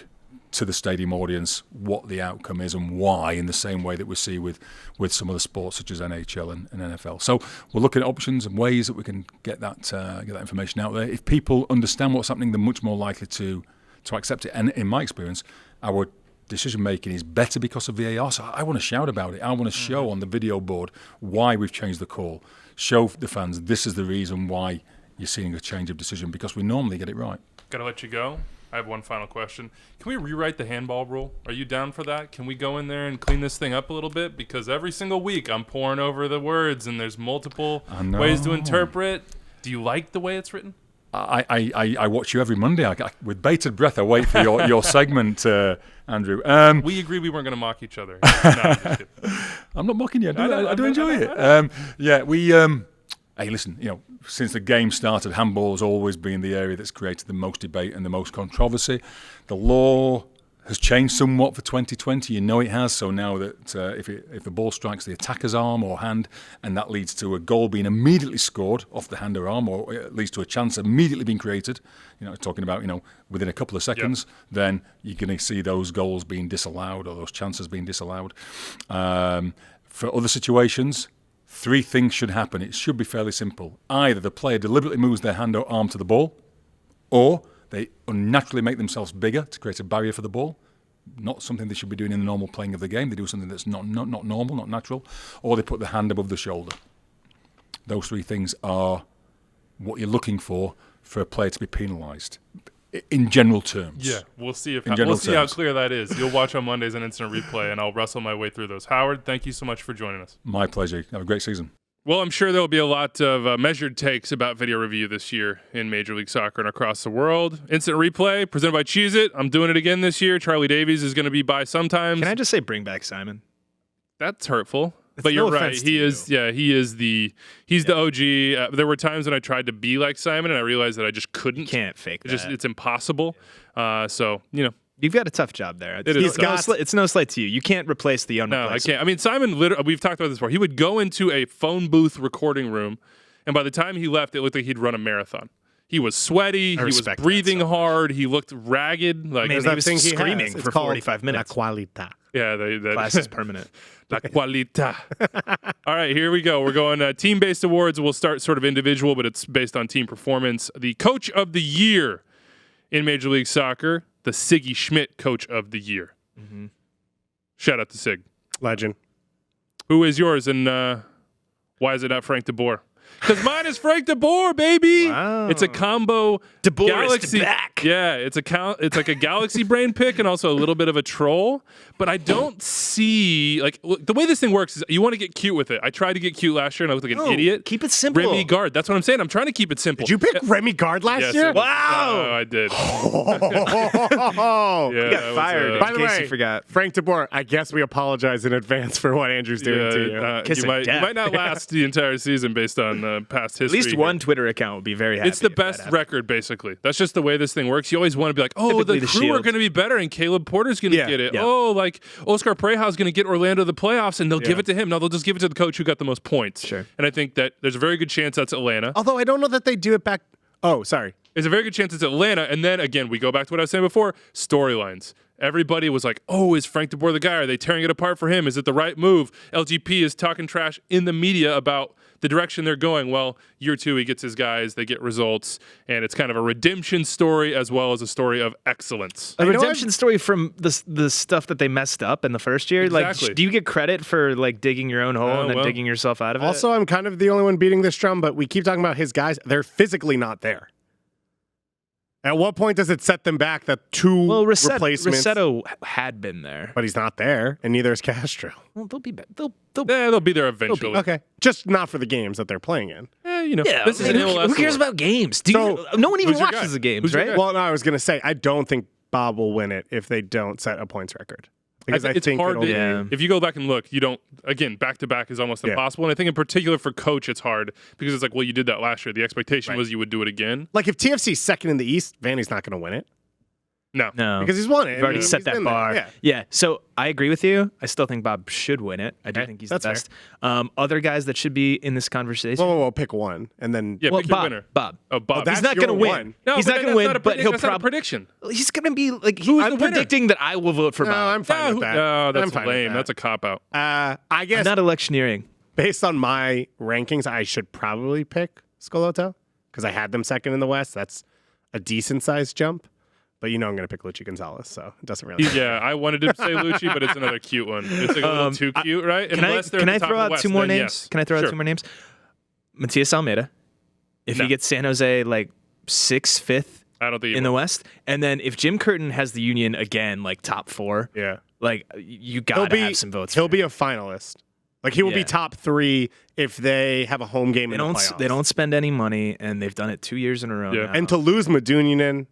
to the stadium audience what the outcome is and why, in the same way that we see with some other sports such as NHL and NFL. So we're looking at options and ways that we can get that information out there. If people understand what's happening, they're much more likely to to accept it. And in my experience, our decision making is better because of VAR. So I want to shout about it. I want to show on the video board why we've changed the call. Show the fans this is the reason why you're seeing a change of decision, because we normally get it right. Gotta let you go. I have one final question. Can we rewrite the handball rule? Are you down for that? Can we go in there and clean this thing up a little bit? Because every single week I'm pouring over the words and there's multiple ways to interpret. Do you like the way it's written? I watch you every Monday. With bated breath, I wait for your segment, Andrew. We agreed we weren't going to mock each other. No, I'm just kidding. I'm not mocking you. I do enjoy it. Yeah, we. Hey, listen. Since the game started, handball has always been the area that's created the most debate and the most controversy. The law has changed somewhat for 2020. It has. So now that if the ball strikes the attacker's arm or hand, and that leads to a goal being immediately scored off the hand or arm, or it leads to a chance immediately being created, talking about, within a couple of seconds, then you're going to see those goals being disallowed or those chances being disallowed. For other situations, 3 things should happen. It should be fairly simple. Either the player deliberately moves their hand or arm to the ball, or they unnaturally make themselves bigger to create a barrier for the ball. Not something they should be doing in the normal playing of the game. They do something that's not normal, not natural. Or they put the hand above the shoulder. Those 3 things are what you're looking for a player to be penalised, in general terms. Yeah, we'll see how clear that is. You'll watch on Mondays an instant replay, and I'll wrestle my way through those. Howard, thank you so much for joining us. My pleasure. Have a great season. Well, I'm sure there'll be a lot of measured takes about video review this year in Major League Soccer and across the world. Instant replay presented by Cheez-It. I'm doing it again this year. Charlie Davies is going to be by sometimes. Can I just say bring back Simon? That's hurtful. It's but you're no right. offense to you. He's the OG. There were times when I tried to be like Simon and I realized that I just couldn't. You can't fake that. It's impossible. So, You've got a tough job there. It's no slight to you. You can't replace the unreplaceable. No, I can't. I mean, Simon, we've talked about this before. He would go into a phone booth recording room, and by the time he left, it looked like he'd run a marathon. He was sweaty. He was breathing hard. He looked ragged. Like he was screaming for 45 minutes. La qualita. Yeah, that Class is permanent. La qualita. All right, here we go. We're going team-based awards. We'll start sort of individual, but it's based on team performance. The Coach of the Year in Major League Soccer, the Siggy Schmidt Coach of the Year. Mm-hmm. Shout out to Sig. Legend. Who is yours, and why is it not Frank de Boer? Because mine is Frank de Boer, baby. Wow. It's a combo. De Boer Galaxy. is back. Yeah, it's like a Galaxy brain pick and also a little bit of a troll. But I don't see the way this thing works is you want to get cute with it. I tried to get cute last year and I looked like an idiot. Keep it simple. Remy Gard. That's what I'm saying. I'm trying to keep it simple. Did you pick Remy Gard last year? Wow. I did. You got fired. By the way, you forgot. Frank de Boer, I guess we apologize in advance for what Andrew's doing to you. You might not last the entire season based on past history. At least one Twitter account will be very happy. It's the best record, basically. That's just the way this thing works. You always want to be like, Typically the the crew Shield. are going to be better, and Caleb Porter's going to get it. Yeah. Oh, like Oscar Preja's going to get Orlando the playoffs, and they'll give it to him. No, they'll just give it to the coach who got the most points. Sure. And I think that there's a very good chance that's Atlanta. Although I don't know that they do it back. Oh, sorry. There's a very good chance it's Atlanta. And then, again, we go back to what I was saying before, storylines. Everybody was like, is Frank de Boer the guy? Are they tearing it apart for him? Is it the right move? LGP is talking trash in the media about the direction they're going. Well, year 2, he gets his guys, they get results, and it's kind of a redemption story as well as a story of excellence. A redemption story from the stuff that they messed up in the first year. Exactly. Like, do you get credit for digging your own hole and then digging yourself out of it? Also, I'm kind of the only one beating this drum, but we keep talking about his guys. They're physically not there. At what point does it set them back that 2 replacements? Rossetto had been there, but he's not there, and neither is Castro. Well, they'll be back. They'll They'll be there eventually. Okay, just not for the games that they're playing in. This is an MLS. Who cares about games? No one even watches the games, right? Well, no, I was going to say, I don't think Bob will win it if they don't set a points record. Because I think hard it'll to, if you go back and look, you don't, again, back-to-back is almost impossible. And I think in particular for coach, it's hard because it's like, well, you did that last year. The expectation was you would do it again. Like if TFC's second in the East, Vanny's not going to win it. No. Because he's won it. You've already set that bar. Yeah. So I agree with you. I still think Bob should win it. I do think he's the best. Other guys that should be in this conversation. Whoa, pick one. And then. Yeah, pick your winner. Bob. Oh, Bob. He's not going to win. No, he's not going to win, but he'll probably. That's not a prediction. He's going to be like, Who's I'm the winner? predicting that I will vote for Bob. No, I'm fine with that. No, that's I'm fine lame. with that. That's a cop-out. I guess. I'm not electioneering. Based on my rankings, I should probably pick Scalotto because I had them second in the West. That's a decent-sized jump. But I'm going to pick Luchi Gonzalez, so it doesn't really matter. Yeah, I wanted to say Lucci, but it's another cute one. It's like a little too cute, right? Can I throw out two more names? Yes. Can I throw out Sure. 2 more names? Matias Almeida. If No. he gets San Jose like 6th, 5th I don't think he in the will. West, and then if Jim Curtin has the Union again, like top 4, Yeah. like you gotta have some votes. He'll for be him. a finalist. Like he will be Yeah. top 3 if they have a home game They in the don't. playoffs. They don't spend any money, and they've done it 2 years in a row. Yeah. now. And to lose Maduninen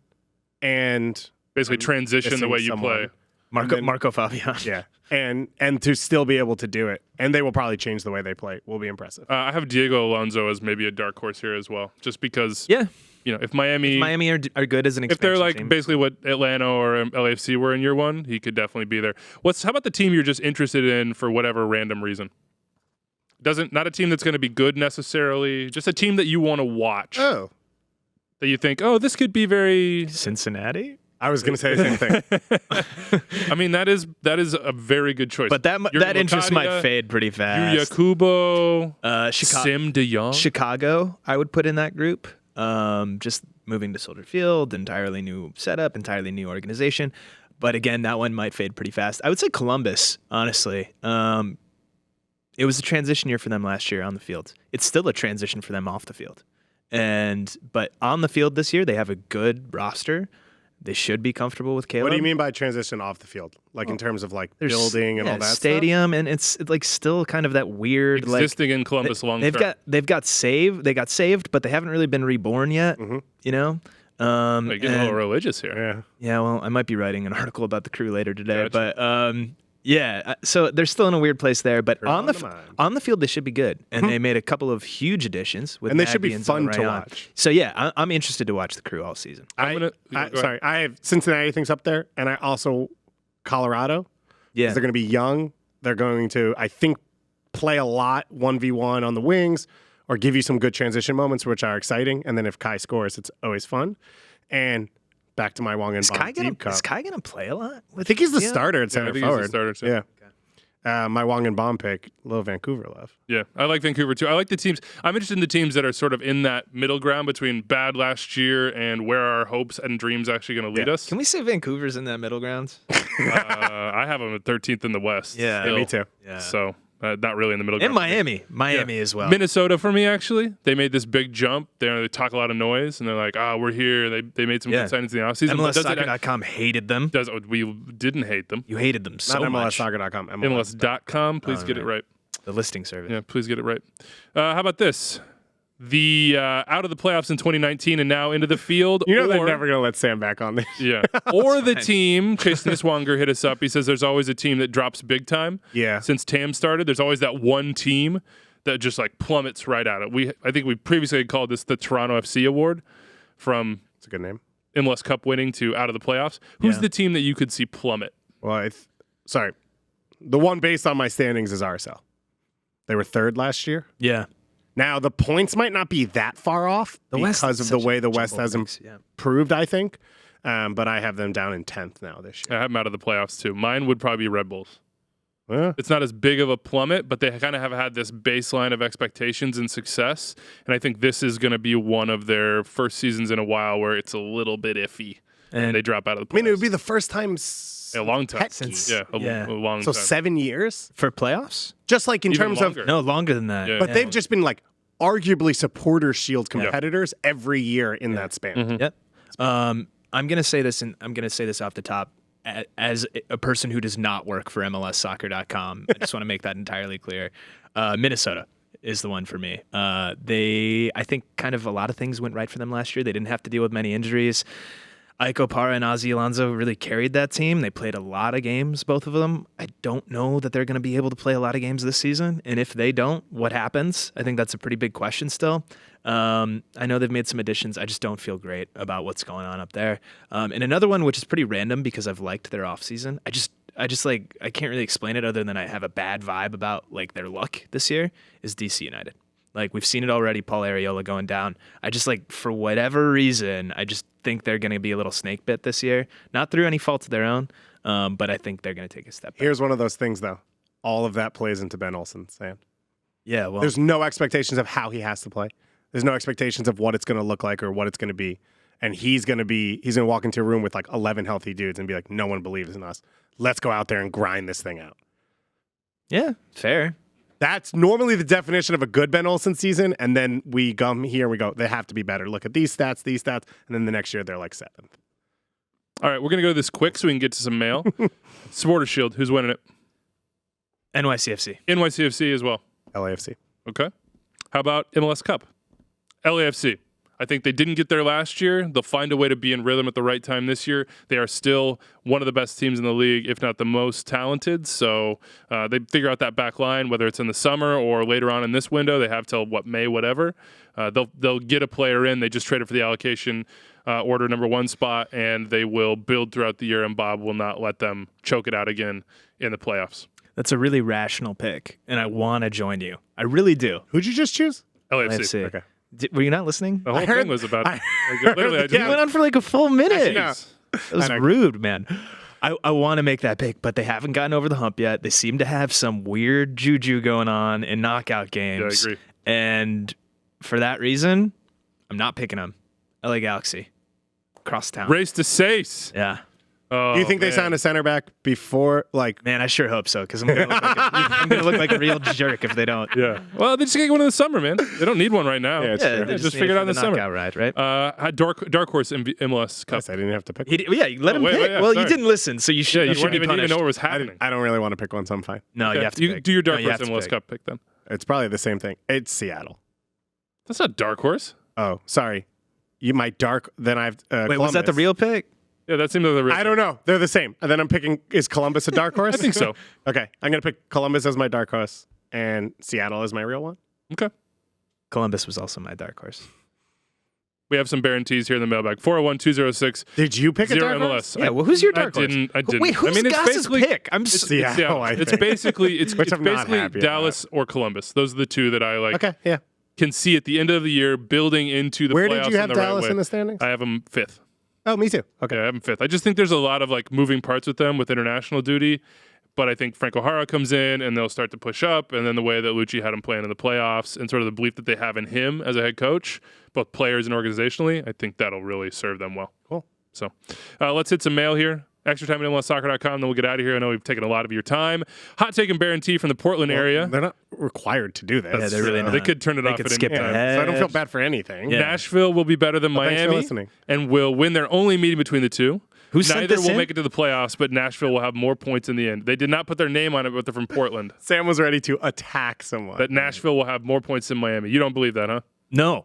and Basically transition the missing way you someone. play. Marco Fabian. yeah, and to still be able to do it, and they will probably change the way they play. Will be impressive. I have Diego Alonso as maybe a dark horse here as well, just because Yeah. if Miami Are good as an if they're expansion like team. basically what Atlanta or LAFC were in year 1, he could definitely be there. How about the team you're just interested in for whatever random reason? Not a team that's going to be good necessarily, just a team that you want to watch. Oh, That you think, oh, this could be very. Cincinnati. I was going to say the same thing. I mean, that is a very good choice. But that Jurgen interest might Locadia, fade pretty Yuya fast. Kubo, Chicago, Sim De Jong. Chicago, I would put in that group. Just moving to Soldier Field, entirely new setup, entirely new organization. But again, that one might fade pretty fast. I would say Columbus, honestly. It was a transition year for them last year on the field. It's still a transition for them off the field. But on the field this year, they have a good roster. They should be comfortable with Caleb. What do you mean by transition off the field? Like in terms of like There's- building and yeah, all that stadium, and it's like still kind of that weird Existing in Columbus long term. They got saved, but they haven't really been reborn yet. You know. You're getting a little and- religious here. stuff? Yeah, well, I might be writing an article about the Crew later today, Gotcha. but so they're still in a weird place there. But on on the the mind. on the field, they should be good, and they made a couple of huge additions with And they should be Nagy and fun to Zorayan. watch. So yeah, I'm interested to watch the Crew all season. I'm gonna- go ahead. Sorry, I have Cincinnati things up there, and I also Colorado. Yeah, They're going to be young. They're going to, I think, play a lot 1v1 on the wings or give you some good transition moments, which are exciting. And then if Kai scores, it's always fun. And back to my Wong and Bond Deep Cup. is Kai gonna play a lot? I think he's the Yeah. starter at Yeah, I center think he's the forward. starter, too. Yeah. My Wong and Bomb pick, little Vancouver love. Yeah, I like Vancouver too. I like the teams. I'm interested in the teams that are sort of in that middle ground between bad last year and where our hopes and dreams actually going to lead us. Can we say Vancouver's in that middle ground? I have them at 13th in the West. Yeah. still. Me too. Yeah. So not really in the middle And ground. Miami as well. Minnesota for me, actually. They made this big jump. They talk a lot of noise, and they're like, we're here. They made some Yeah. good signings in the offseason. but MLSsoccer.com hated them. we didn't hate them. You hated them so Not much. MLSsoccer.com. MLS.com. Please get it right. The listing service. Yeah, please get it right. How about this? The out of the playoffs in 2019 and now into the field. You know they're or- never going to let Sam back on this. Yeah. Or the team, Chase Niswanger hit us up. He says there's always a team that drops big time. Yeah. Since TAM started, there's always that one team that just like plummets right out of it. I think we previously had called this the Toronto FC award from It's a good name. MLS Cup winning to out of the playoffs. Who's Yeah. the team that you could see plummet? Well, sorry. The one based on my standings is RSL. They were third last year. Yeah. Now, the points might not be that far off because of the way the West has improved, I think. But I have them down in 10th now this year. I have them out of the playoffs too. Mine would probably be Red Bulls. Huh? It's not as big of a plummet, but they kind of have had this baseline of expectations and success. And I think this is going to be one of their first seasons in a while where it's a little bit iffy and they drop out of the playoffs. I mean, it would be the first time a long time. Since- a long So time. 7 years? For playoffs? Just like in Even terms longer. of, No, longer than that. Yeah. but they've just been like arguably supporter shield competitors every year in that span. Mm-hmm. Yep. I'm gonna say this, and I'm gonna say this off the top. As a person who does not work for MLSsoccer.com, I just want to make that entirely clear. Minnesota is the one for me. I think kind of a lot of things went right for them last year. They didn't have to deal with many injuries. Ike Opara and Ozzy Alonso really carried that team. They played a lot of games, both of them. I don't know that they're going to be able to play a lot of games this season. And if they don't, what happens? I think that's a pretty big question still. I know they've made some additions. I just don't feel great about what's going on up there. And another one, which is pretty random because I've liked their offseason. I can't really explain it other than I have a bad vibe about like their luck this year, is DC United. Like, we've seen it already, Paul Arriola going down. I just, like, for whatever reason, I just think they're going to be a little snake bit this year. Not through any fault of their own, but I think they're going to take a step back. Here's one of those things, though. All of that plays into Ben Olsen's hand. Yeah, well, There's no expectations of how he has to play. There's no expectations of what it's going to look like or what it's going to be. and he's gonna walk into a room with like 11 healthy dudes and be like, no one believes in us. Let's go out there and grind this thing out. Yeah, fair. That's normally the definition of a good Ben Olsen season, and then we come here and we go, they have to be better. Look at these stats, and then the next year they're like 7th. All right, we're going to go this quick so we can get to some mail. Supporter Shield, who's winning it? NYCFC. NYCFC as well. LAFC. Okay. How about MLS Cup? LAFC. I think they didn't get there last year. They'll find a way to be in rhythm at the right time this year. They are still one of the best teams in the league, if not the most talented. So they figure out that back line, whether it's in the summer or later on in this window. They have till May, whatever. They'll get a player in. They just traded for the allocation order number 1 spot, and they will build throughout the year. And Bob will not let them choke it out again in the playoffs. That's a really rational pick, and I want to join you. I really do. Who'd you just choose? LAFC. Okay. Were you not listening? The whole thing was about. Literally, I just It went on for like a full minute. Jeez. That was rude, man. I want to make that pick, but they haven't gotten over the hump yet. They seem to have some weird juju going on in knockout games. Yeah, I agree. And for that reason, I'm not picking them. LA Galaxy. Cross town. Race to Sace. Yeah. Oh, Do you think they man. signed a center back before, like, Man, I sure hope so, because I'm going to look like a real jerk if they don't. Yeah. Well, they just get one in the summer, man. They don't need one right now. Yeah, it's true. they just need figure it out for in the summer. knockout ride, right? Dark Horse MLS Cup. I didn't have to pick He one. yeah, let him wait, pick. yeah, well, sorry. you didn't listen, so you should. Yeah, you should weren't be even know punished. what was happening. I don't really want to pick one, so I'm fine. No, Okay. you have to pick. do your Dark No, you Horse have to MLS pick. Cup pick then. It's probably the same thing. It's Seattle. That's not Dark Horse. Oh, sorry. You might then I've Wait, was that the Columbus. real pick? Yeah, that seems like the real. I don't know. They're the same. And then I'm picking, is Columbus a dark horse? I think so. Okay. I'm going to pick Columbus as my dark horse and Seattle as my real one. Okay. Columbus was also my dark horse. We have some guarantees here in the mailbag. 401-206. Did you pick a Zero dark horse? MLS. Yeah, well, who's your dark I horse? didn't. I didn't. Wait, who's I mean, it's Goss's basically pick? I'm Seattle, I It's think. basically Which I'm not happy about. Dallas or Columbus. Those are the two that I like. Okay, yeah. Can see at the end of the year building into the Where playoffs did you have in the Dallas right way. in the standings? I have them 5th. Oh, me too. Okay. Yeah, I have them 5th. I just think there's a lot of like moving parts with them with international duty. But I think Franco Jara comes in and they'll start to push up. And then the way that Lucci had him playing in the playoffs and sort of the belief that they have in him as a head coach, both players and organizationally, I think that'll really serve them well. Cool. So let's hit some mail here. Extratime at MLSsoccer.com, then we'll get out of here. I know we've taken a lot of your time. Hot take and Bear and Tea from the Portland area. They're not required to do this. Yeah, they're really not. They could turn it They off could at skip any time. ahead. So I don't feel bad for anything. Yeah. Nashville will be better than Thanks for Miami listening. and will win their only meeting between the two. Who sent Neither this will in? make it to the playoffs, but Nashville will have more points in the end. They did not put their name on it, but they're from Portland. Sam was ready to attack someone. But Nashville will have more points than Miami. You don't believe that, huh? No,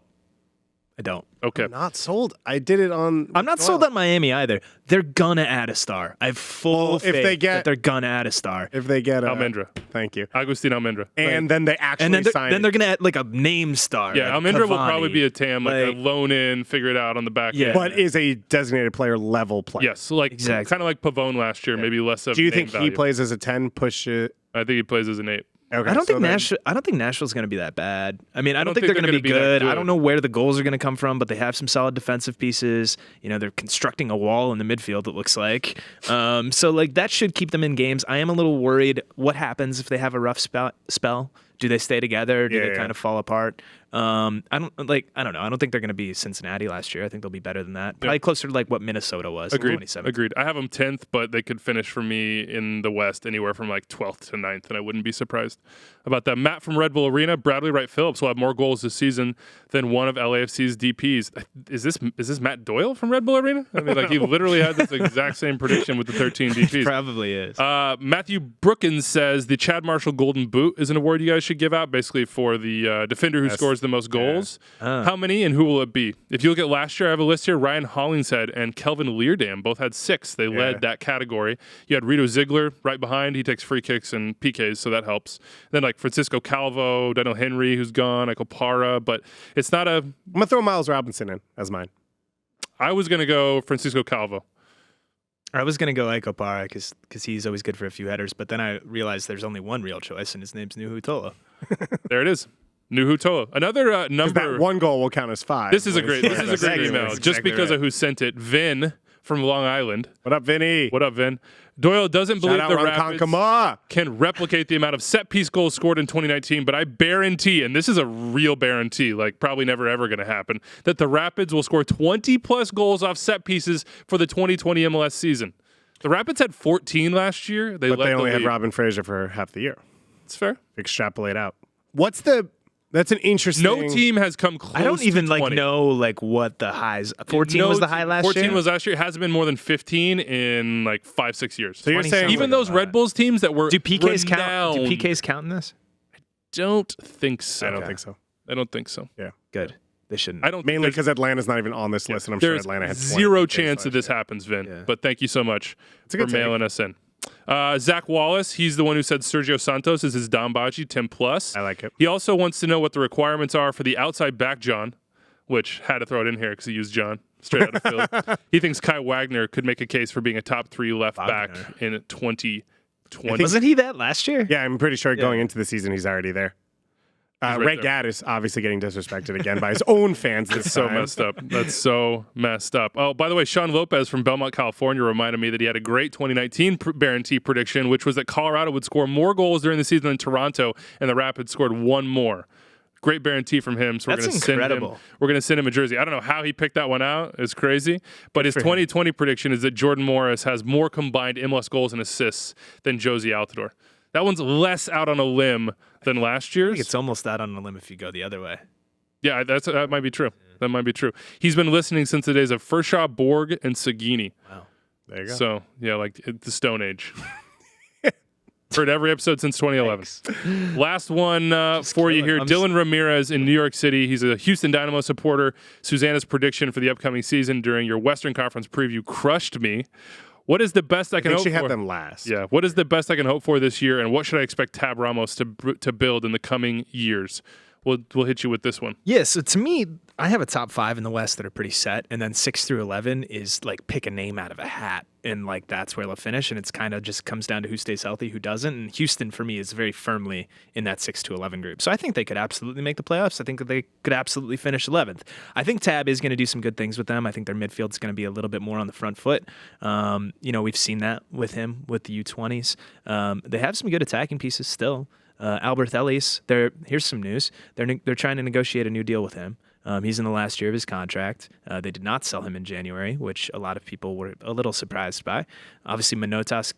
I don't. Okay. Not sold. I did it on. I'm not sold on Miami either. They're gonna add a star. I have full Well, faith if they get- that they're gonna add a star. If they get Almendra. Thank you. Agustin Almendra. And then they actually And sign. then they're gonna add like a name star. Yeah, like Almendra will Cavani. probably be a TAM, like a Like- loan in, figure it out on the back Yeah. end. but is a designated player level player. Yes, like Exactly. kind of like Pavone last year, maybe less of Do you name think value. he plays as a 10? Push it. I think he plays as an 8. Okay, I don't so think then- Nashville. I don't think Nashville's going to be that bad. I mean, I don't think think they're they're going to be gonna be that good. I good. don't know where the goals are going to come from, but they have some solid defensive pieces. You know, they're constructing a wall in the midfield. It looks like. So like that should keep them in games. I am a little worried. What happens if they have a rough spell? Do they stay together? Do they kind of fall apart? I don't know. I don't think they're going to be Cincinnati last year. I think they'll be better than that. Probably closer to like what Minnesota was. in Agreed. 2017. Agreed. I have them 10th, but they could finish for me in the West anywhere from like 12th to 9th, and I wouldn't be surprised about that. Matt from Red Bull Arena, Bradley Wright Phillips will have more goals this season than one of LAFC's DPs. Is this Matt Doyle from Red Bull Arena? I mean, like he literally had this exact same prediction with the 13 DPs. Probably is. Matthew Brookins says the Chad Marshall Golden Boot is an award you guys should give out, basically for the defender who scores the most goals. How many and who will it be? If you look at last year, I have a list here. Ryan Hollingshead and Kelvin Leardam both had 6. They led that category. You had Rito Ziegler right behind. He takes free kicks and PKs, so that helps. Then like Francisco Calvo, Daniel Henry, who's gone, like Opara, but it's not a. I'm gonna throw Miles Robinson in as mine. I was gonna go Francisco Calvo. I was gonna go Ike Opara because he's always good for a few headers, but then I realized there's only one real choice, and his name's Nuhu Tola. There it is. Nuhu Tola. Another number. That one goal will count as 5. This is a great email. Exactly Just because right. of who sent it. Vin from Long Island. What up, Vinny? What up, Vin? Doyle doesn't believe the Rapids can replicate the amount of set-piece goals scored in 2019, but I guarantee, and this is a real guarantee, like probably never ever going to happen, that the Rapids will score 20-plus goals off set pieces for the 2020 MLS season. The Rapids had 14 last year. But they only had Robin Fraser for half the year. It's fair. Extrapolate out. That's an interesting... No team has come close to 20. I don't even know what the highs... 14 was the high last year? 14 was last year. It hasn't been more than 15 in like 5-6 years. So you're saying... Even those Red Bulls teams that were Do PKs renowned, count? Do PKs count in this? Don't think so. I don't think so. I don't think so. Yeah. Good. They shouldn't. I don't Mainly because Atlanta's not even on this list, and I'm sure there's Atlanta had 20 zero PKs chance that last this year. happens, Vin. Yeah. But thank you so much a for good take. mailing us in. Zach Wallace, he's the one who said Sergio Santos is his Dambaji 10+. I like it. He also wants to know what the requirements are for the outside back John, which had to throw it in here because he used John straight out of Philly. He thinks Kai Wagner could make a case for being a top 3 left back in 2020. Wasn't he that last year? Yeah, I'm pretty sure going into the season, he's already there. Ray Gaddis obviously getting disrespected again by his own fans this So time. messed up. That's so messed up. Oh, by the way, Sean Lopez from Belmont, California reminded me that he had a great 2019 guarantee prediction, which was that Colorado would score more goals during the season than Toronto, and the Rapids scored 1 more. Great guarantee from him. So That's incredible. We're going to send him a jersey. I don't know how he picked that one out. It's crazy. But his 2020 prediction is that Jordan Morris has more combined MLS goals and assists than Josie Altidore. That one's less out on a limb than last year's. I think it's almost out on a limb if you go the other way. Yeah, that might be true. That might be true. He's been listening since the days of Furshaw, Borg, and Sagini. Wow. There you go. So, yeah, like the Stone Age. Heard every episode since 2011. Thanks. Last one for you here. Dylan Ramirez in New York City. He's a Houston Dynamo supporter. Susanna's prediction for the upcoming season during your Western Conference preview crushed me. What is the best I can hope for? she had them last. Yeah. What is the best I can hope for this year, and what should I expect Tab Ramos to build in the coming years? We'll hit you with this one. Yeah, so to me, I have a top 5 in the West that are pretty set, and then 6 through 11 is like pick a name out of a hat, and like that's where they'll finish, and it's kind of just comes down to who stays healthy, who doesn't, and Houston for me is very firmly in that 6 to 11 group. So I think they could absolutely make the playoffs. I think that they could absolutely finish 11th. I think Tab is going to do some good things with them. I think their midfield's going to be a little bit more on the front foot. We've seen that with him with the U20s. They have some good attacking pieces still. Albert Ellis, here's some news. They're trying to negotiate a new deal with him. He's in the last year of his contract. They did not sell him in January, which a lot of people were a little surprised by. Obviously, Manotas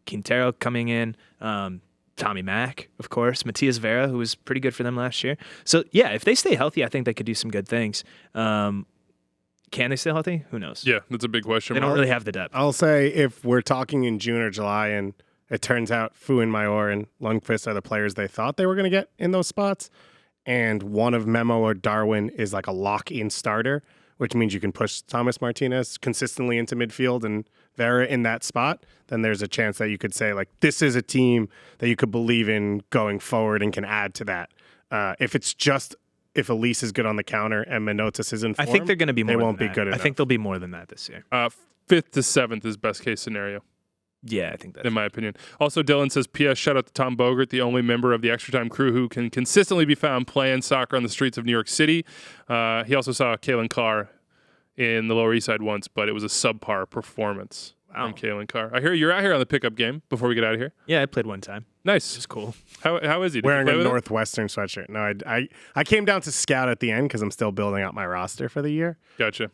Quintero coming in. Tommy Mack, of course. Matias Vera, who was pretty good for them last year. So, yeah, if they stay healthy, I think they could do some good things. Can they stay healthy? Who knows? Yeah, that's a big question. They don't really have the depth. I'll say if we're talking in June or July and it turns out Fu and Mayor and Lundqvist are the players they thought they were going to get in those spots, and one of Memo or Darwin is like a lock-in starter, which means you can push Thomas Martinez consistently into midfield and Vera in that spot, then there's a chance that you could say, like, this is a team that you could believe in going forward and can add to that. If Elise is good on the counter and Manotas is in form, I think they're going to be more they won't than be that. good enough. I think they'll be more than that this year. 5th to 7th is best case scenario. Yeah, I think that's in my opinion. Also, Dylan says, P.S. Shout out to Tom Bogert, the only member of the Extratime crew who can consistently be found playing soccer on the streets of New York City. He also saw Kalen Carr in the Lower East Side once, but it was a subpar performance from Kalen Carr. I hear you're out here on the pickup game before we get out of here. Yeah, I played one time. Nice. It's cool. How is he? Did Wearing you a play with him? Northwestern sweatshirt. No, I came down to scout at the end because I'm still building out my roster for the year. Gotcha.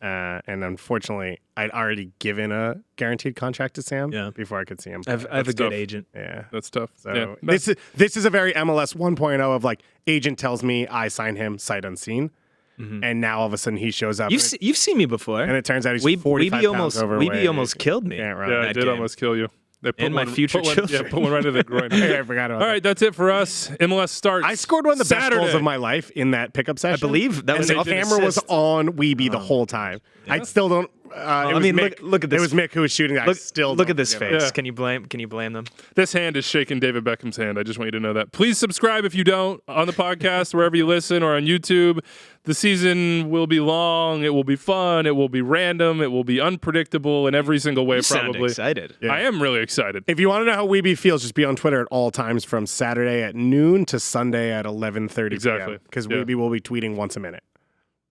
And unfortunately, I'd already given a guaranteed contract to Sam before I could see him. I have a That's good tough. agent. Yeah. That's tough. So Yeah. this is a very MLS 1.0 of like agent tells me I sign him sight unseen, and now all of a sudden he shows up. You've seen me before. And it turns out he's 45 pounds overweight. Weeby almost killed me. Yeah, right. Yeah, I that did game. almost kill you. They put And my future put children. Yeah, put one right in the groin. I forgot about All right, that's it for us. MLS starts. I scored one of the Saturday. best goals of my life in that pickup session. I believe that and was the off an camera was assist. on Weeby the whole time. I still don't. I it was mean, Mick, look at this. It was Mick who was shooting. I still Look don't at this give a- face. Yeah. Can you blame them? This hand is shaking David Beckham's hand. I just want you to know that. Please subscribe if you don't on the podcast, wherever you listen, or on YouTube. The season will be long. It will be fun. It will be random. It will be unpredictable in every single way, You sound probably. excited. Yeah. I am really excited. If you want to know how Weeby feels, just be on Twitter at all times from Saturday at noon to Sunday at 11:30 Exactly. Because Yeah. Weeby will be tweeting once a minute.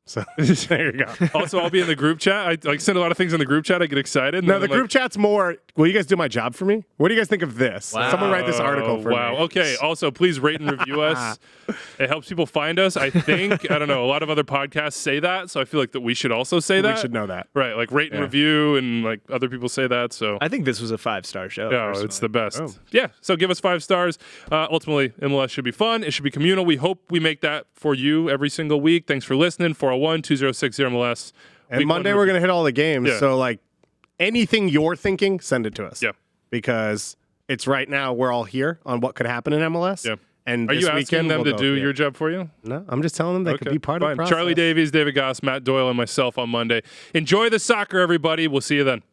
So there you go. Also, I'll be in the group chat. I like send a lot of things in the group chat. I get excited. No, the group chat's more, will you guys do my job for me? What do you guys think of this? Wow. Someone write this article for me. Wow. Okay. Also, please rate and review us. It helps people find us. I think, I don't know, a lot of other podcasts say that, so I feel like that we should also say that. We should know that. Right, like rate and review, and like other people say that, so. I think this was a 5-star show. Yeah, personally. it's the best. Oh. Yeah, so give us 5 stars. Ultimately, MLS should be fun. It should be communal. We hope we make that for you every single week. Thanks for listening. 401-2060-MLS. And Week Monday one we're review. going to hit all the games. Yeah. So, like, anything you're thinking, send it to us. Yeah. Because it's right now we're all here on what could happen in MLS. Yeah. And Are this you asking weekend them we'll to go do here. your job for you? No, I'm just telling them they could be part of Fine. the process. Charlie Davies, David Goss, Matt Doyle, and myself on Monday. Enjoy the soccer, everybody. We'll see you then.